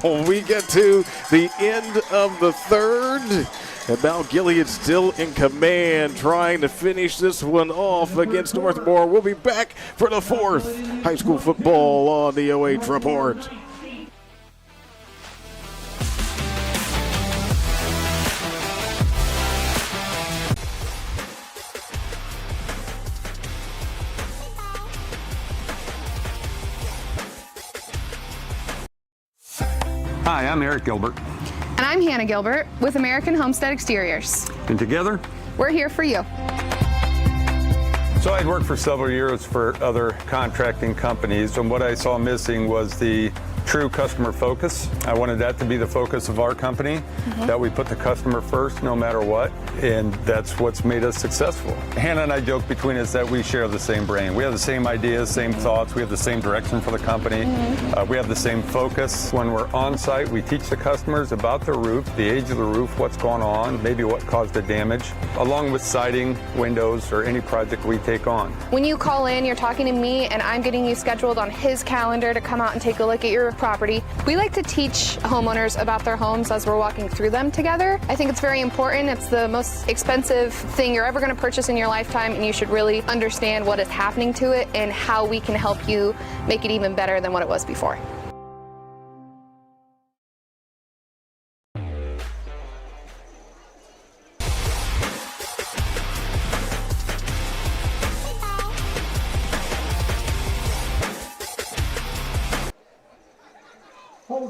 Well, we get to the end of the 3rd. And Mount Gilead still in command, trying to finish this one off against Northmore. We'll be back for the 4th high school football on the OH Report. Hi, I'm Eric Gilbert. And I'm Hannah Gilbert with American Homestead Exteriors. And together, We're here for you. So I'd worked for several years for other contracting companies, and what I saw missing was the true customer focus. I wanted that to be the focus of our company, that we put the customer first no matter what, and that's what's made us successful. Hannah and I joke between us that we share the same brain. We have the same ideas, same thoughts, we have the same direction for the company, we have the same focus. When we're on site, we teach the customers about the roof, the age of the roof, what's going on, maybe what caused the damage, along with siding, windows, or any project we take on. When you call in, you're talking to me, and I'm getting you scheduled on his calendar to come out and take a look at your property. We like to teach homeowners about their homes as we're walking through them together. I think it's very important. It's the most expensive thing you're ever going to purchase in your lifetime, and you should really understand what is happening to it and how we can help you make it even better than what it was before.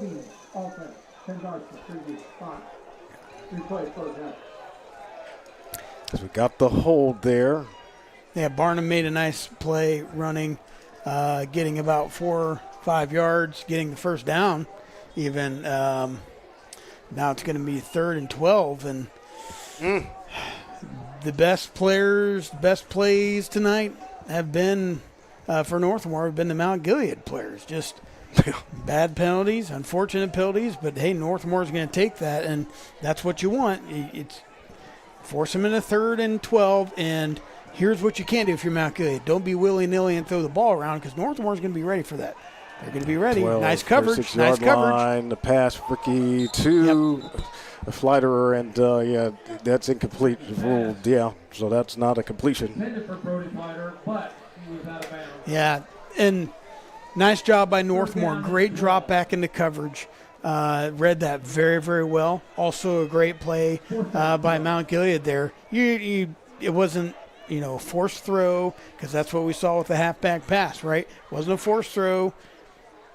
14 offense, 10 yards for previous 5. 3 plays first half. So we got the hold there. Yeah, Barnum made a nice play running, getting about 4 or 5 yards, getting the first down even. Now it's going to be 3rd and 12. And the best plays tonight have been, for Northmore, have been the Mount Gilead players. Just bad penalties, unfortunate penalties, but hey, Northmore's going to take that, and that's what you want. It's force them in a 3rd and 12, and here's what you can't do if you're Mount Gilead. Don't be willy-nilly and throw the ball around, because Northmore's going to be ready for that. They're going to be ready. 12, nice coverage. Nice coverage. Line, the pass, Ricky to a Flighter, and yeah, that's incomplete. Ruled, yeah, so that's not a completion. Intended for Brody Flighter, but he was out of bounds. Yeah, and nice job by Northmore. Great drop back into coverage. Read that very, very well. Also a great play by Mount Gilead there. It wasn't, a forced throw, because that's what we saw with the halfback pass, right? It wasn't a forced throw.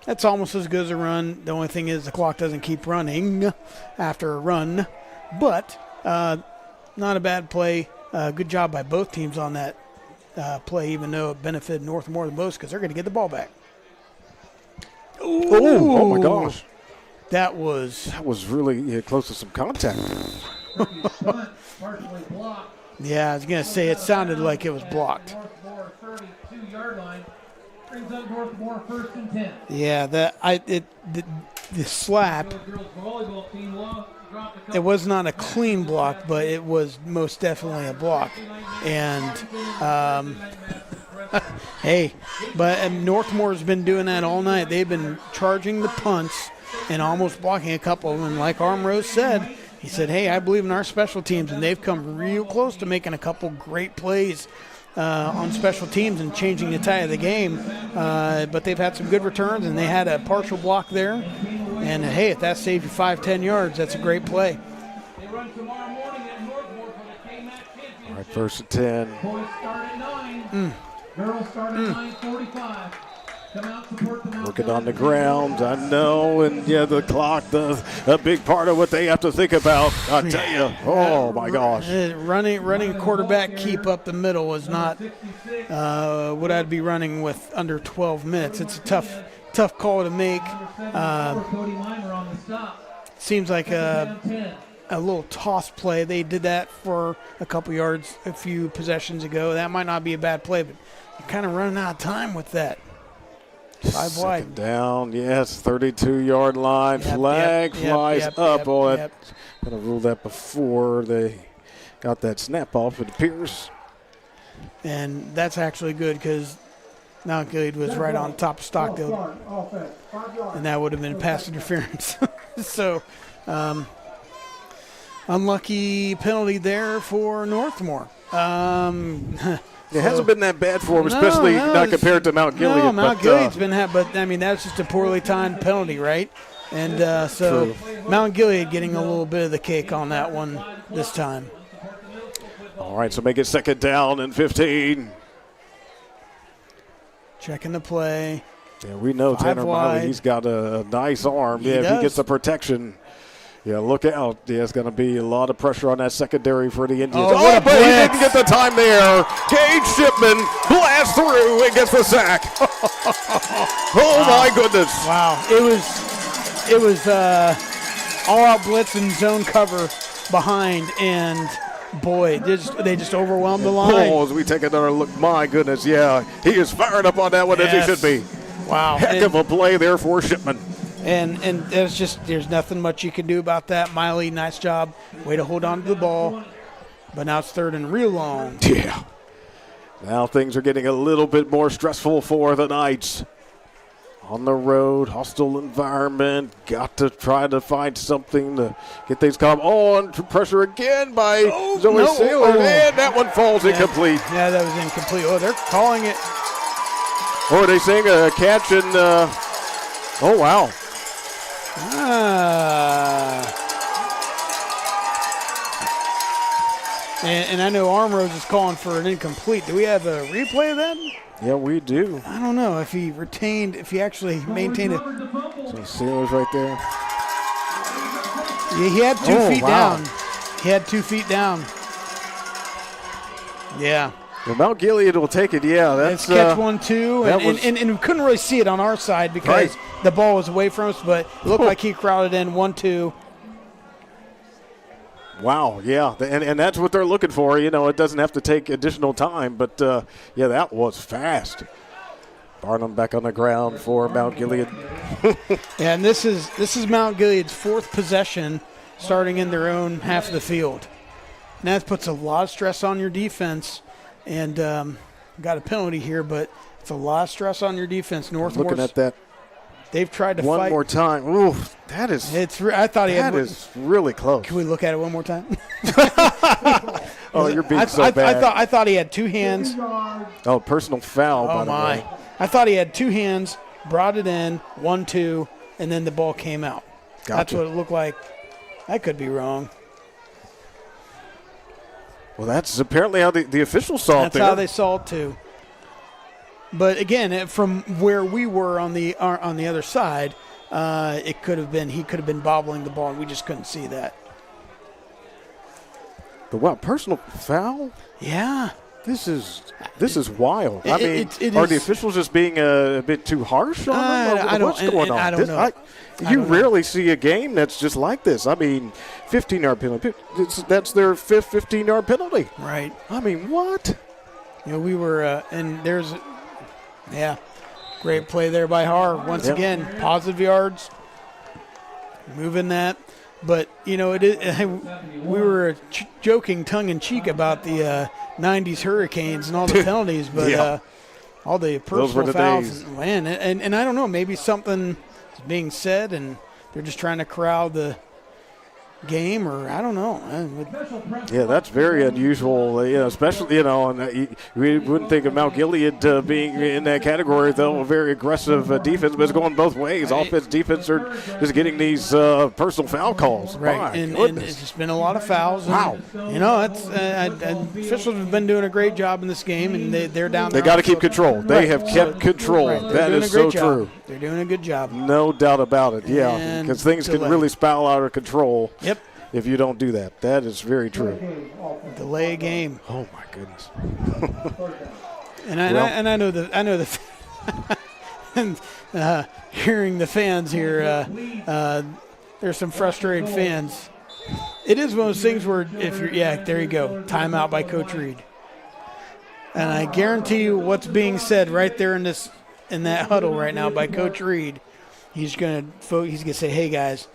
That's almost as good as a run. The only thing is the clock doesn't keep running after a run. But not a bad play. Good job by both teams on that play, even though it benefited Northmore the most, because they're going to get the ball back. Ooh, oh my gosh. That was really close to some contact. Yeah, I was going to say it sounded like it was blocked. Northmore 32-yard line brings up Northmore 1st and 10. Yeah, the slap. It was not a clean block, but it was most definitely a block. And hey, but Northmore's been doing that all night. They've been charging the punts and almost blocking a couple of them. And like Armrose said, he said, hey, I believe in our special teams, and they've come real close to making a couple great plays on special teams and changing the tide of the game. But they've had some good returns, and they had a partial block there. And, hey, if that saves you 5-10 yards, that's a great play. They run tomorrow morning at Northmore for the KMAC Championship. All right, 1st and 10. Boys start at 9. Girls start at 9:45. Come out, support the Mount Working on the ground, I know, and yeah, the clock, a big part of what they have to think about. I tell you, oh my gosh. Running quarterback keep up the middle was not what I'd be running with under 12 minutes. It's a tough call to make. Seems like a little toss play. They did that for a couple yards a few possessions ago. That might not be a bad play, but you're kind of running out of time with that. 5 wide. Second down, yes, 32-yard line. Flag flies up. Going to rule that before they got that snap off. It appears. And that's actually good, because Mount Gilead was right on top of Stockdale, and that would have been pass interference. So, unlucky penalty there for Northmore. It hasn't been that bad for him, especially not compared to Mount Gilead. No, Mount Gilead's been but I mean, that's just a poorly timed penalty, right? And so Mount Gilead getting a little bit of the cake on that one this time. All right, so make it 2nd down and 15. Checking the play. Yeah, we know Tanner Miley, he's got a nice arm. If he gets the protection. Yeah, look out. Yeah, it's going to be a lot of pressure on that secondary for the Indians. Oh, but he didn't get the time there. Gage Shipman blasts through and gets the sack. Oh, my goodness. Wow. It was all-out blitz and zone cover behind, and, boy, they just overwhelmed the line. Oh, as we take another look, my goodness, yeah. He is firing up on that one as he should be. Wow. Heck of a play there for Shipman. And there's nothing much you can do about that. Miley, nice job. Way to hold on to the ball. But now it's 3rd and real long. Yeah. Now things are getting a little bit more stressful for the Knights. On the road, hostile environment. Got to try to find something to get things calm. On pressure again by Zoe Saylor. And that one falls incomplete. Yeah, that was incomplete. Oh, they're calling it. Or are they saying a catch and oh, wow. And I know Armrose is calling for an incomplete. Do we have a replay of that? Yeah, we do. I don't know if he actually maintained it. So Steelers right there. Yeah, he had 2 feet wow. down. He had 2 feet down. Yeah. Well, Mount Gilead will take it. Yeah, that's catch 1-2, and we couldn't really see it on our side because Right. the ball was away from us, but it looked like he crowded in 1-2. Wow, yeah, and that's what they're looking for. You know, it doesn't have to take additional time, but yeah, that was fast. Barnum back on the ground for Mount Gilead. Yeah, and this is Mount Gilead's 4th possession, starting in their own half of the field. And that puts a lot of stress on your defense. And got a penalty here, but it's a lot of stress on your defense. Northmore Looking at that. They've tried to one fight. more time. Ooh, that is. I thought he had. That is really close. Can we look at it one more time? Oh, you're being so bad. I thought he had 2 hands. Oh, personal foul. Oh by the my! way. I thought he had 2 hands, brought it in, 1-2, and then the ball came out. Gotcha. That's what it looked like. I could be wrong. Well, that's apparently how the officials saw it. That's how they saw it too. But again, from where we were on the other side, it could have been he could have been bobbling the ball, and we just couldn't see that. The what? Personal foul? Yeah. This is wild. I mean, it are is, the officials just being a bit too harsh on them? What's going on? I don't know. You rarely see a game that's just like this. I mean, 15-yard penalty. That's their 5th 15-yard penalty. Right. I mean, what? You know, we were, and there's, great play there by Har. Once again, positive yards, moving that. But, you know, we were joking tongue-in-cheek about the 90s Hurricanes and all the penalties, but all the personal fouls. Man, and I don't know, maybe something is being said and they're just trying to crowd the game, or I don't know. Yeah, that's very unusual, especially, and we wouldn't think of Mount Gilead being in that category, though, a very aggressive defense, but it's going both ways. Offense, defense are just getting these personal foul calls. Right, and it's just been a lot of fouls. Wow. Officials have been doing a great job in this game, and they're down there. They got to keep control. They have kept control. Right. That is so true. They're doing a good job. No doubt about it, yeah, because things can really spiral out of control. Yep. If you don't do that. That is very true. Delay a game. Oh my goodness. I know the and hearing the fans here, there's some frustrated fans. It is one of those things where there you go, timeout by Coach Reed. And I guarantee you what's being said right there in that huddle right now by Coach Reed. He's gonna say, "Hey guys,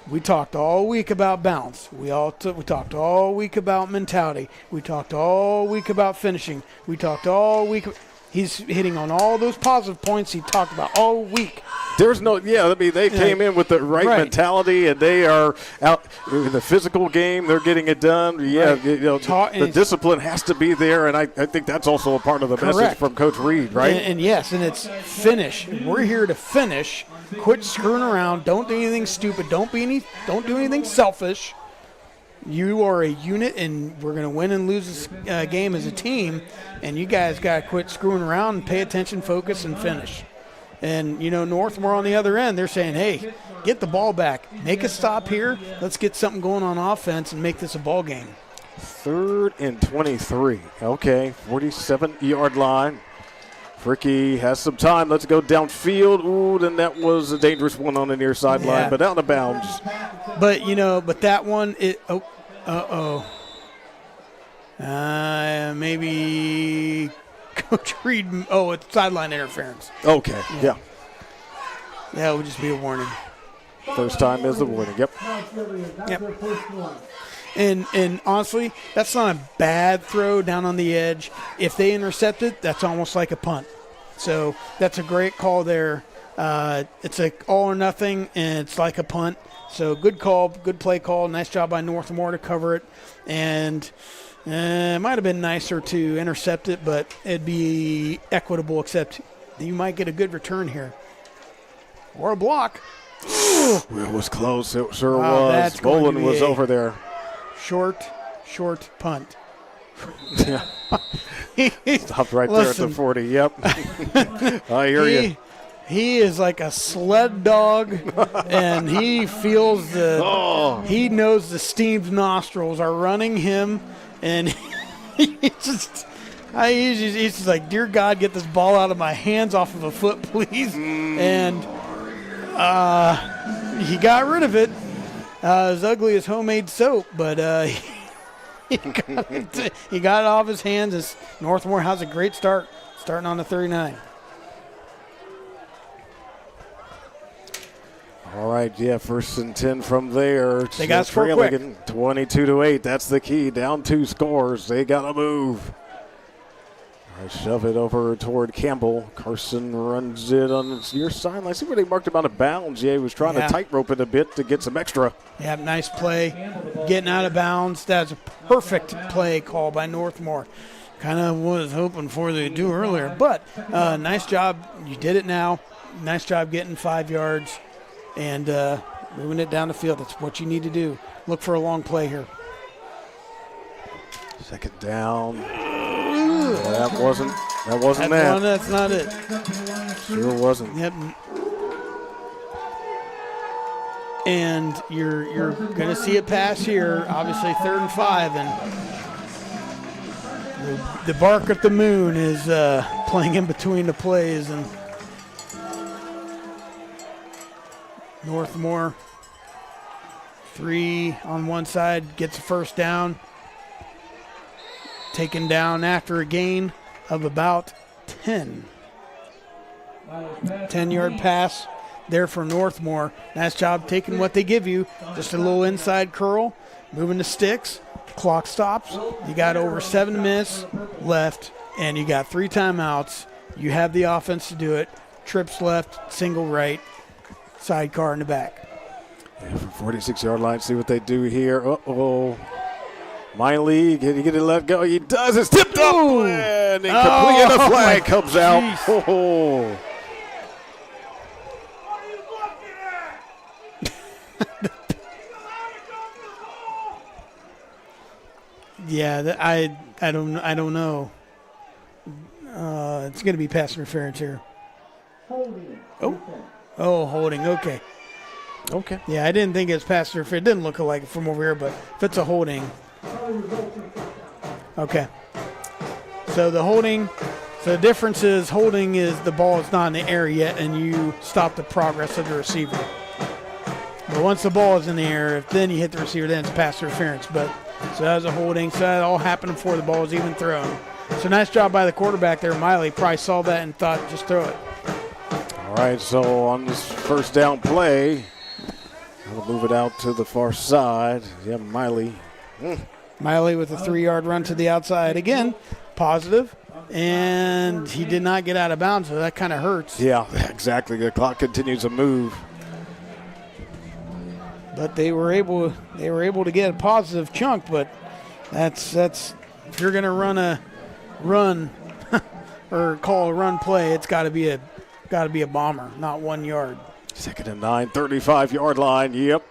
we talked all week about balance. We talked all week about mentality. We talked all week about finishing. We talked all week." He's hitting on all those positive points he talked about all week. There's they came in with the right mentality, and they are out in the physical game. They're getting it done. Yeah, right. The discipline has to be there, and I think that's also a part of the message from Coach Reed, right? And yes, and it's finish. We're here to finish. Quit screwing around. Don't do anything stupid. Don't do anything selfish. You are a unit, and we're going to win and lose this game as a team. And you guys got to quit screwing around and pay attention, focus, and finish. And, Northmore on the other end, they're saying, hey, get the ball back. Make a stop here. Let's get something going on offense and make this a ball game. 3rd and 23. Okay, 47-yard line. Fricky has some time. Let's go downfield. Ooh, then that was a dangerous one on the near sideline, but out of bounds. But, that one, maybe Coach Reed, it's sideline interference. Okay, yeah. Yeah, it would just be a warning. First time is the warning, yep. And honestly, that's not a bad throw down on the edge. If they intercept it, that's almost like a punt. So that's a great call there. It's like all or nothing, and it's like a punt. So good call, good play call. Nice job by Northmore to cover it. And it might have been nicer to intercept it, but it'd be equitable, except you might get a good return here. Or a block. It was close. It sure was. Bolin was over there. Short punt. Yeah. Stopped right there at the 40. Yep. I hear you. He is like a sled dog, and he feels he knows the steamed nostrils are running him, and he's just like, dear God, get this ball out of my hands, off of a foot, please. And he got rid of it. As ugly as homemade soap, but he got it off his hands. As Northmore has a great start, starting on the 39. All right, yeah, 1st and 10 from there. They got to score quick. 22-8. That's the key. Down 2 scores. They got to move. All right, shove it over toward Campbell. Carson runs it on your sideline. See where they marked him out of bounds. Yeah, he was trying to tightrope it a bit to get some extra. Yeah, nice play. Getting out of bounds. That's a perfect play call by Northmore. Kind of was hoping for they do earlier, but nice job. You did it now. Nice job getting 5 yards and moving it down the field. That's what you need to do. Look for a long play here. 2nd down. That wasn't that. That's not it. Sure wasn't. Yep. And you're going to see a pass here. Obviously 3rd and 5, and the bark at the moon is playing in between the plays, and Northmore 3 on one side gets a 1st down. Taken down after a gain of about 10. 10-yard pass there for Northmore. Nice job taking what they give you. Just a little inside curl, moving the sticks. Clock stops. You got over 7 minutes left, and you got 3 timeouts. You have the offense to do it. Trips left, single right, sidecar in the back. Yeah, from 46-yard line, see what they do here. Uh-oh. Miley, can he get it let go? He does. It's tipped up. And incomplete, and a flag comes out. Oh. Yeah, I don't know. It's going to be pass interference here. Holding. Okay. Yeah, I didn't think it was pass interference. It didn't look like it from over here, but if it's a holding. Okay. So the difference is holding is the ball is not in the air yet, and you stop the progress of the receiver. But once the ball is in the air, if then you hit the receiver, then it's pass interference. But so that was a holding. So that all happened before the ball was even thrown. So nice job by the quarterback there, Miley. Probably saw that and thought, just throw it. All right, so on this 1st down play, we'll move it out to the far side. Yeah, Miley. Miley with a 3-yard run to the outside. Again, positive, and he did not get out of bounds, so that kind of hurts. Yeah, exactly. The clock continues to move. But they were able to get a positive chunk, but that's if you're going to run or call a run play, it's got to be a bomber, not 1 yard. 2nd and 9, 35-yard line. Yep.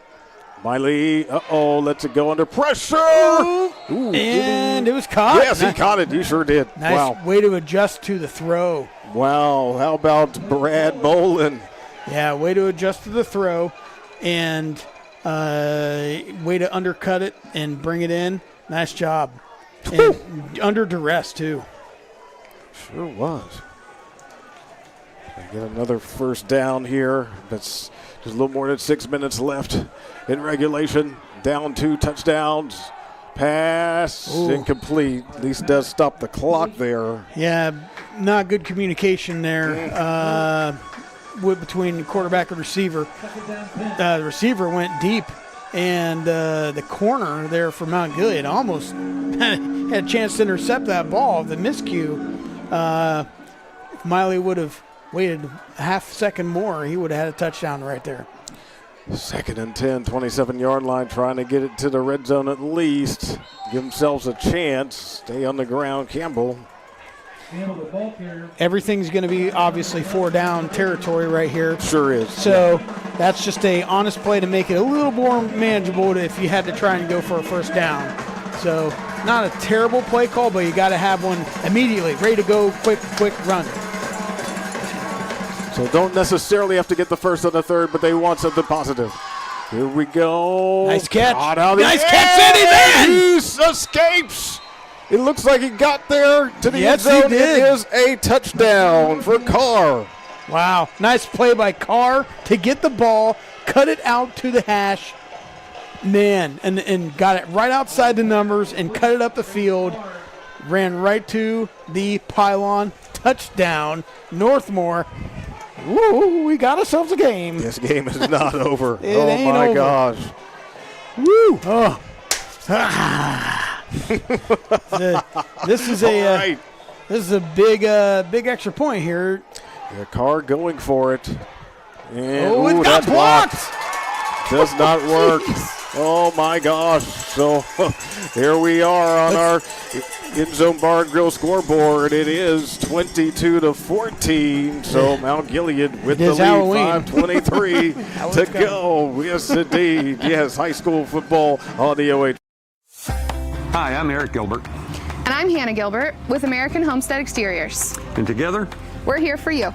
Miley, lets it go under pressure. Ooh, and it was caught. Yes, he caught it. He sure did. Nice way to adjust to the throw. Wow. How about Brad Bolin? Yeah, way to adjust to the throw and way to undercut it and bring it in. Nice job. And under duress, too. Sure was. Get another 1st down here. That's just a little more than 6 minutes left in regulation. Down 2 touchdowns. Pass incomplete. At least does stop the clock there. Yeah, not good communication there between quarterback and receiver. The receiver went deep, and the corner there for Mount Gilead almost had a chance to intercept that ball. The miscue, if Miley would have waited a half second more, he would have had a touchdown right there. 2nd and 10, 27-yard line, trying to get it to the red zone at least. Give themselves a chance. Stay on the ground, Campbell. Everything's going to be obviously 4 down territory right here. Sure is. So that's just a honest play to make it a little more manageable if you had to try and go for a 1st down. So not a terrible play call, but you got to have one immediately, ready to go, quick run. So don't necessarily have to get the first and the third, but they want something positive. Here we go. Nice catch. Nice catch, Eddie Van! Escapes. It looks like he got there to the end zone. It is a touchdown for Carr. Wow. Nice play by Carr to get the ball, cut it out to the hash. Man, and got it right outside the numbers and cut it up the field. Ran right to the pylon. Touchdown, Northmore. Woo, we got ourselves a game. This game is not over. It my over. gosh. Woo. Oh. This is a big extra point here. The Carr going for it. And, it got blocked. Does not work. Oh my gosh. So here we are on our Endzone Bar and Grill scoreboard. It is 22-14. So Mount Gilead with the lead. Halloween. 5:23 to go. Yes, indeed. Yes, high school football on the OH. Hi, I'm Eric Gilbert. And I'm Hannah Gilbert with American Homestead Exteriors. And together, We're here for you.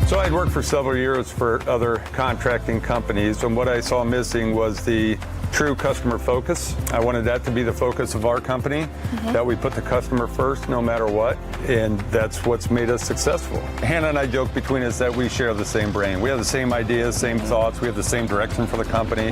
So I'd worked for several years for other contracting companies, and what I saw missing was the true customer focus. I wanted that to be the focus of our company, that we put the customer first no matter what, and that's what's made us successful. Hannah and I joke between us that we share the same brain. We have the same ideas, same thoughts, we have the same direction for the company,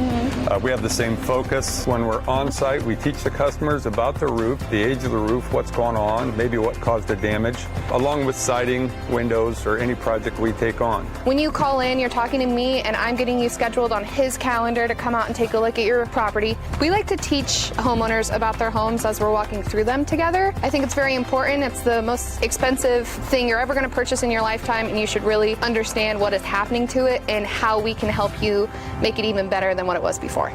we have the same focus. When we're on site, we teach the customers about the roof, the age of the roof, what's going on, maybe what caused the damage, along with siding, windows, or any project we take on. When you call in, you're talking to me, and I'm getting you scheduled on his calendar to come out and take a look at your property. We like to teach homeowners about their homes as we're walking through them together. I think it's very important. It's the most expensive thing you're ever going to purchase in your lifetime, and you should really understand what is happening to it and how we can help you make it even better than what it was before.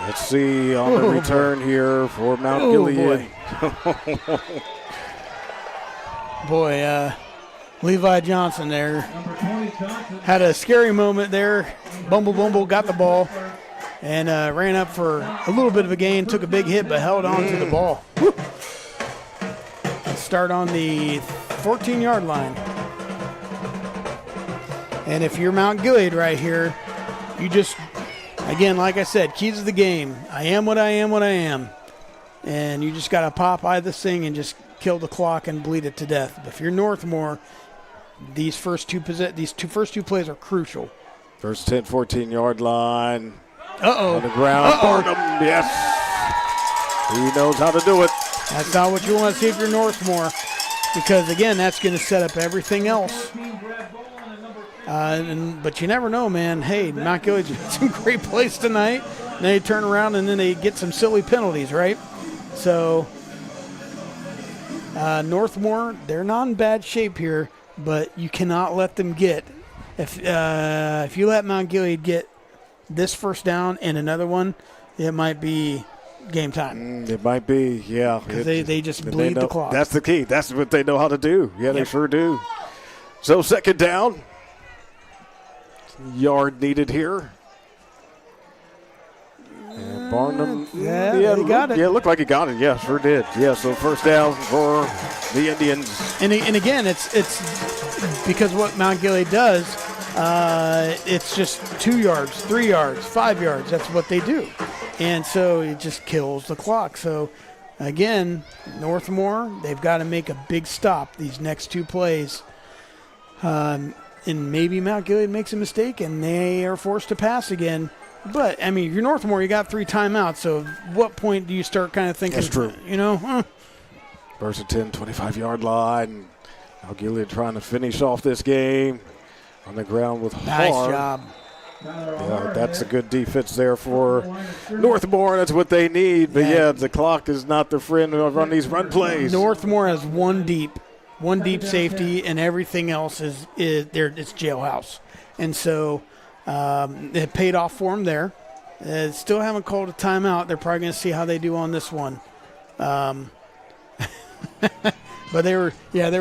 Let's see on the return here for Mount Gilead. Boy, Levi Johnson there had a scary moment there. Bumble got the ball and ran up for a little bit of a gain, took a big hit, but held on to the ball. Let's start on the 14-yard line. And if you're Mount Gilead right here, you just, again, like I said, keys of the game. I am what I am. And you just got to Popeye this thing and just kill the clock and bleed it to death. But if you're Northmore, these first two plays are crucial. First 10, 14-yard line. Uh-oh. On the ground. Barnum, yes. He knows how to do it. That's not what you want to see if you're Northmore, because, again, that's going to set up everything else. But you never know, man. Hey, Mount Gilead's in some great plays tonight. And they turn around and then they get some silly penalties, right? So Northmore, they're not in bad shape here, but you cannot let them get. If you let Mount Gilead get this first down and another one, it might be game time. It might be, yeah. Because they just bleed the clock. That's the key. That's what they know how to do. Yeah, they sure do. So second down. Yard needed here. And Barnum. Yeah, he got it. Yeah, it looked like he got it. Yeah, sure did. Yeah, so first down for the Indians. And again, it's because what Mount Gilead does, it's just 2 yards, 3 yards, 5 yards. That's what they do. And so it just kills the clock. So, again, Northmore, they've got to make a big stop these next two plays. And maybe Mount Gilead makes a mistake and they are forced to pass again. But, I mean, if you're Northmore, you got 3 timeouts. So at what point do you start kind of thinking, that's true. You know? First and 10, 25-yard line. Mount Gilead trying to finish off this game on the ground with Nice Har. job. Yeah, that's a good defense there for Northmore. That's what they need. But, yeah, the clock is not their friend on these run plays. Northmore has one deep safety, and everything else is it's jailhouse. And so it paid off for them there. Still haven't called a timeout. They're probably going to see how they do on this one. But they were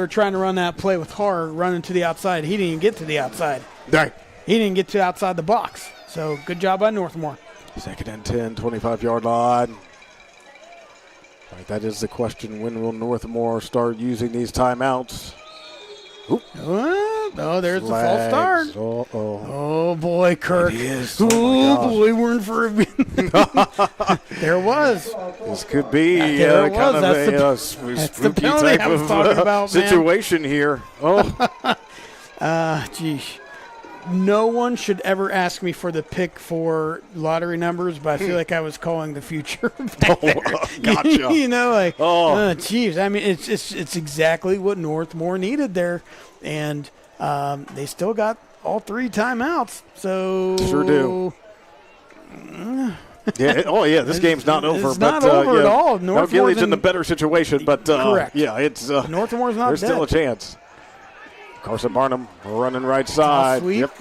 trying to run that play with Har running to the outside. He didn't even get to the outside. Right. He didn't get to outside the box. So good job by Northmore. 2nd and 10, 25-yard line. Right, that is the question. When will Northmore start using these timeouts? Oop. Oh, there's the false start. Uh-oh. Oh, boy, Kirk. It is. Oh boy, we're in for a There it was. This could be There it kind was. of That's a the spooky penalty type I was of talking about, man. situation here. Oh, Geez. No one should ever ask me for the pick for lottery numbers, but I feel like I was calling the future. Gotcha. You know, like, Oh. geez. I mean, it's exactly what Northmore needed there, and they still got all 3 timeouts. So Sure do. Yeah. This game's not over. It's not over at all. Mount Gilead's in the better situation, but correct. Yeah, it's Northmore's not there's dead. still a chance. Carson Barnum running right side. Toss sweep. Yep.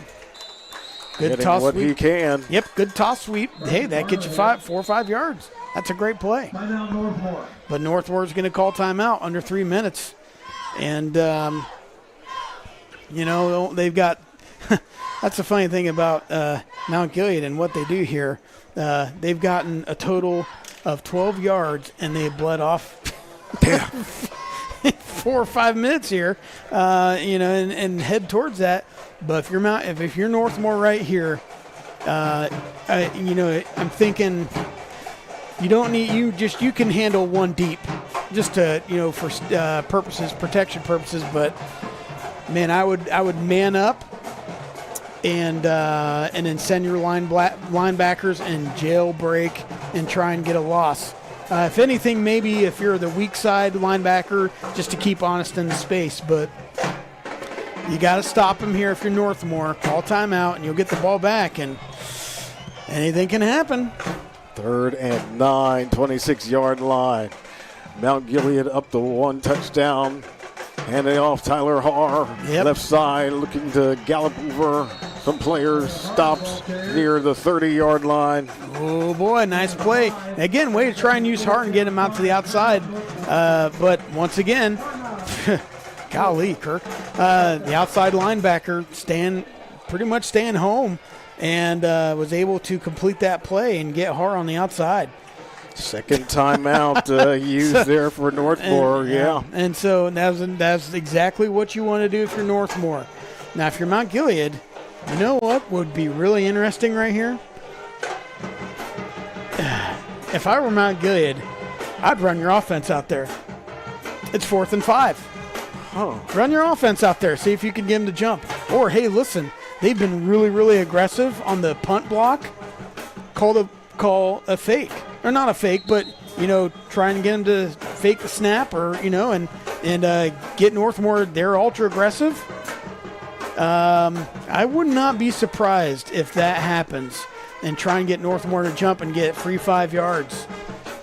Good Getting toss what sweep. he can. Yep, good toss sweep. Hey, that gets you 4 or 5 yards. That's a great play. Timeout Northmore. But Northmore's going to call timeout under 3 minutes. And, they've got – that's the funny thing about Mount Gilead and what they do here. They've gotten a total of 12 yards, and they bled off 4 or 5 minutes here, and head towards that. But if you're Northmore right here, I'm thinking you don't need you can handle one deep, just to for protection purposes. But man, I would man up and then send your linebackers and jailbreak and try and get a loss. If anything, maybe if you're the weak side linebacker, just to keep Honest in the space. But you got to stop him here if you're Northmore. Call timeout, and you'll get the ball back, and anything can happen. 3rd and 9, 26-yard line. Mount Gilead up to 1 touchdown. Handing off Tyler Har, left side, looking to gallop over some players. Stops near the 30-yard line. Oh, boy, nice play. Again, way to try and use Hart and get him out to the outside. But once again, golly, Kirk, the outside linebacker pretty much staying home and was able to complete that play and get Hart on the outside. Second timeout used there for Northmore, yeah. And so that's exactly what you want to do if you're Northmore. Now, if you're Mount Gilead, you know what would be really interesting right here? If I were Mount Gilead, I'd run your offense out there. It's 4th and 5. Run your offense out there. See if you can get him to jump. Or, hey, listen, they've been really, really aggressive on the punt block. Call a fake. Or not a fake, but, trying to get him to fake the snap or, and get Northmore. They're ultra aggressive. I would not be surprised if that happens and try and get Northmore to jump and get free 5 yards.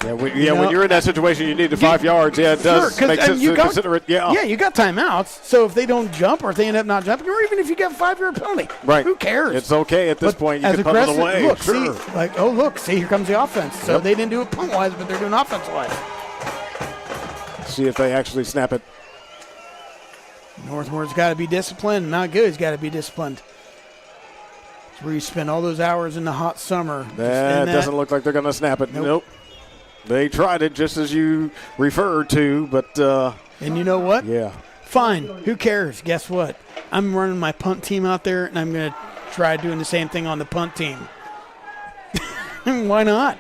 Yeah, when you're in that situation, you need the 5 yards. Yeah, it does make sense to consider it. Yeah, you got timeouts. So if they don't jump or if they end up not jumping, or even if you get a 5-yard penalty, right? Who cares? It's okay at this point. You can punt it away. Look, sure. see, here comes the offense. So they didn't do it punt-wise, but they're doing offense-wise. See if they actually snap it. Northmore's got to be disciplined. Mount Gilead's got to be disciplined. It's where you spend all those hours in the hot summer. That doesn't look like they're going to snap it. Nope. They tried it just as you referred to, but and you know what? Yeah. Fine. Who cares? Guess what? I'm running my punt team out there, and I'm going to try doing the same thing on the punt team. Why not?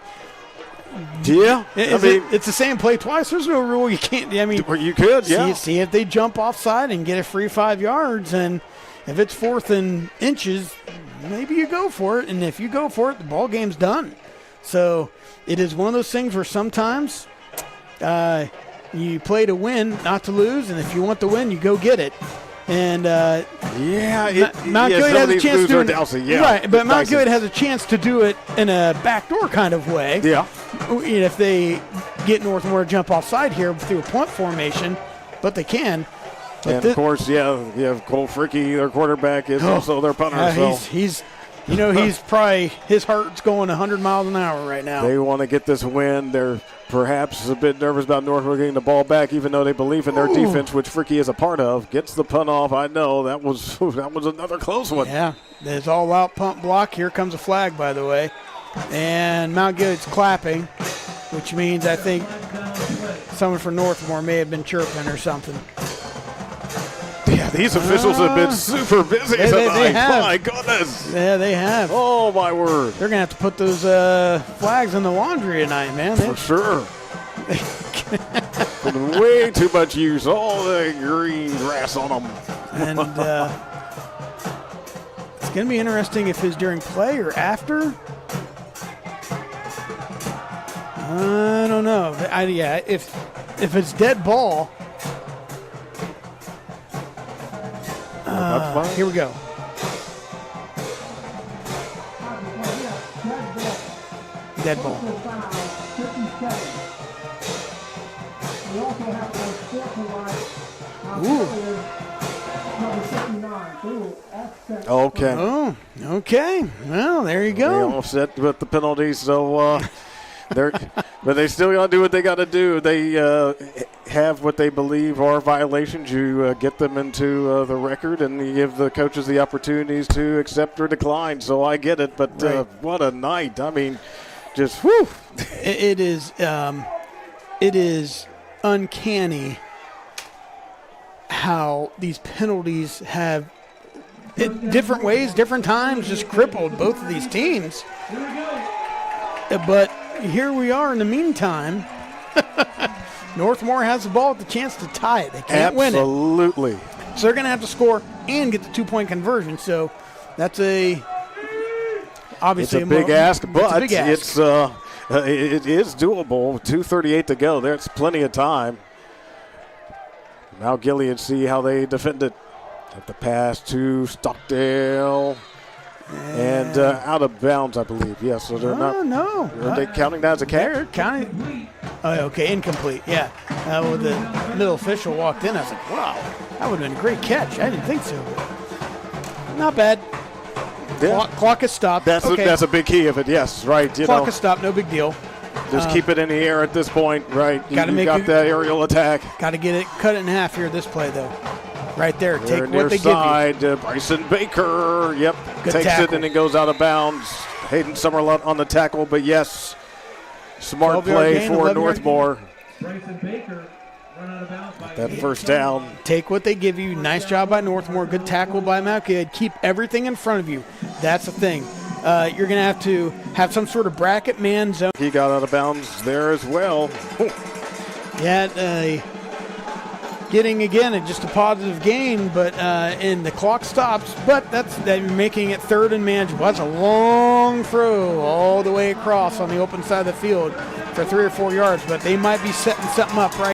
Yeah. It's the same play twice. There's no rule you can't. You could, yeah. See if they jump offside and get a free 5 yards, and if it's 4th and inches, maybe you go for it. And if you go for it, the ball game's done. So it is one of those things where sometimes you play to win, not to lose, and if you want to win, you go get it. And Mount Gilead has a chance to do it. Right, but Mount Gilead has a chance to do it in a backdoor kind of way. Yeah. If they get Northmore to jump offside here through a punt formation, but they can. But of course, you have Cole Fricky, their quarterback, is also their punter. He's probably, his heart's going 100 miles an hour right now. They want to get this win. They're perhaps a bit nervous about Northmore getting the ball back, even though they believe in their defense, which Fricky is a part of. Gets the punt off. I know that was another close one. Yeah, there's all-out punt block. Here comes a flag, by the way. And Mount Gilead's clapping, which means I think someone from Northmore may have been chirping or something. Yeah, these officials have been super busy tonight. They have. My goodness. Yeah, they have. Oh, my word. They're going to have to put those flags in the laundry tonight, man. For sure. Putting way too much use. All the green grass on them. And it's going to be interesting if it's during play or after. I don't know. If it's dead ball. Here we go. Dead ball. Okay. Oh, okay. Well, there you go. They all set with the penalties, so but they still got to do what they got to do. They have what they believe are violations. You get them into the record, and you give the coaches the opportunities to accept or decline. So I get it, but what a night! I mean, just whew. It is uncanny how these penalties have, in different ways, different times, just crippled both of these teams. But here we are in the meantime. Northmore has the ball with the chance to tie it. They can't win it. Absolutely. So they're going to have to score and get the 2-point conversion. So that's obviously a big ask, but it is doable. 2:38 to go. There's plenty of time. Mount Gilead, see how they defend it. At the pass to Stockdale. And out of bounds, I believe. Yes, so they're not. No. Are they counting that as a catch? They're counting. Oh, okay, incomplete. Yeah. When the middle official walked in, I was like, wow, that would have been a great catch. I didn't think so. Not bad. Yeah. Clock is stopped. That's a big key of it. Yes, right. Clock is stopped. No big deal. Just keep it in the air at this point, right? You got that aerial attack. Got to cut it in half here this play, though. Right there. They're Take what they side, give you. Bryson Baker, Good takes tackle. it and it goes out of bounds. Hayden Summerlot on the tackle, but yes, smart play gain, for Northmore. Bryson Baker run out of bounds by That first down. Take what they give you. Nice job by Northmore. Good tackle by Mount Gilead. Keep everything in front of you. That's the thing. You're going to have some sort of bracket man zone. He got out of bounds there as well. Yeah, getting again just a positive gain, but and the clock stops. But they're making it third and manageable. That's a long throw all the way across on the open side of the field for 3 or 4 yards. But they might be setting something up right.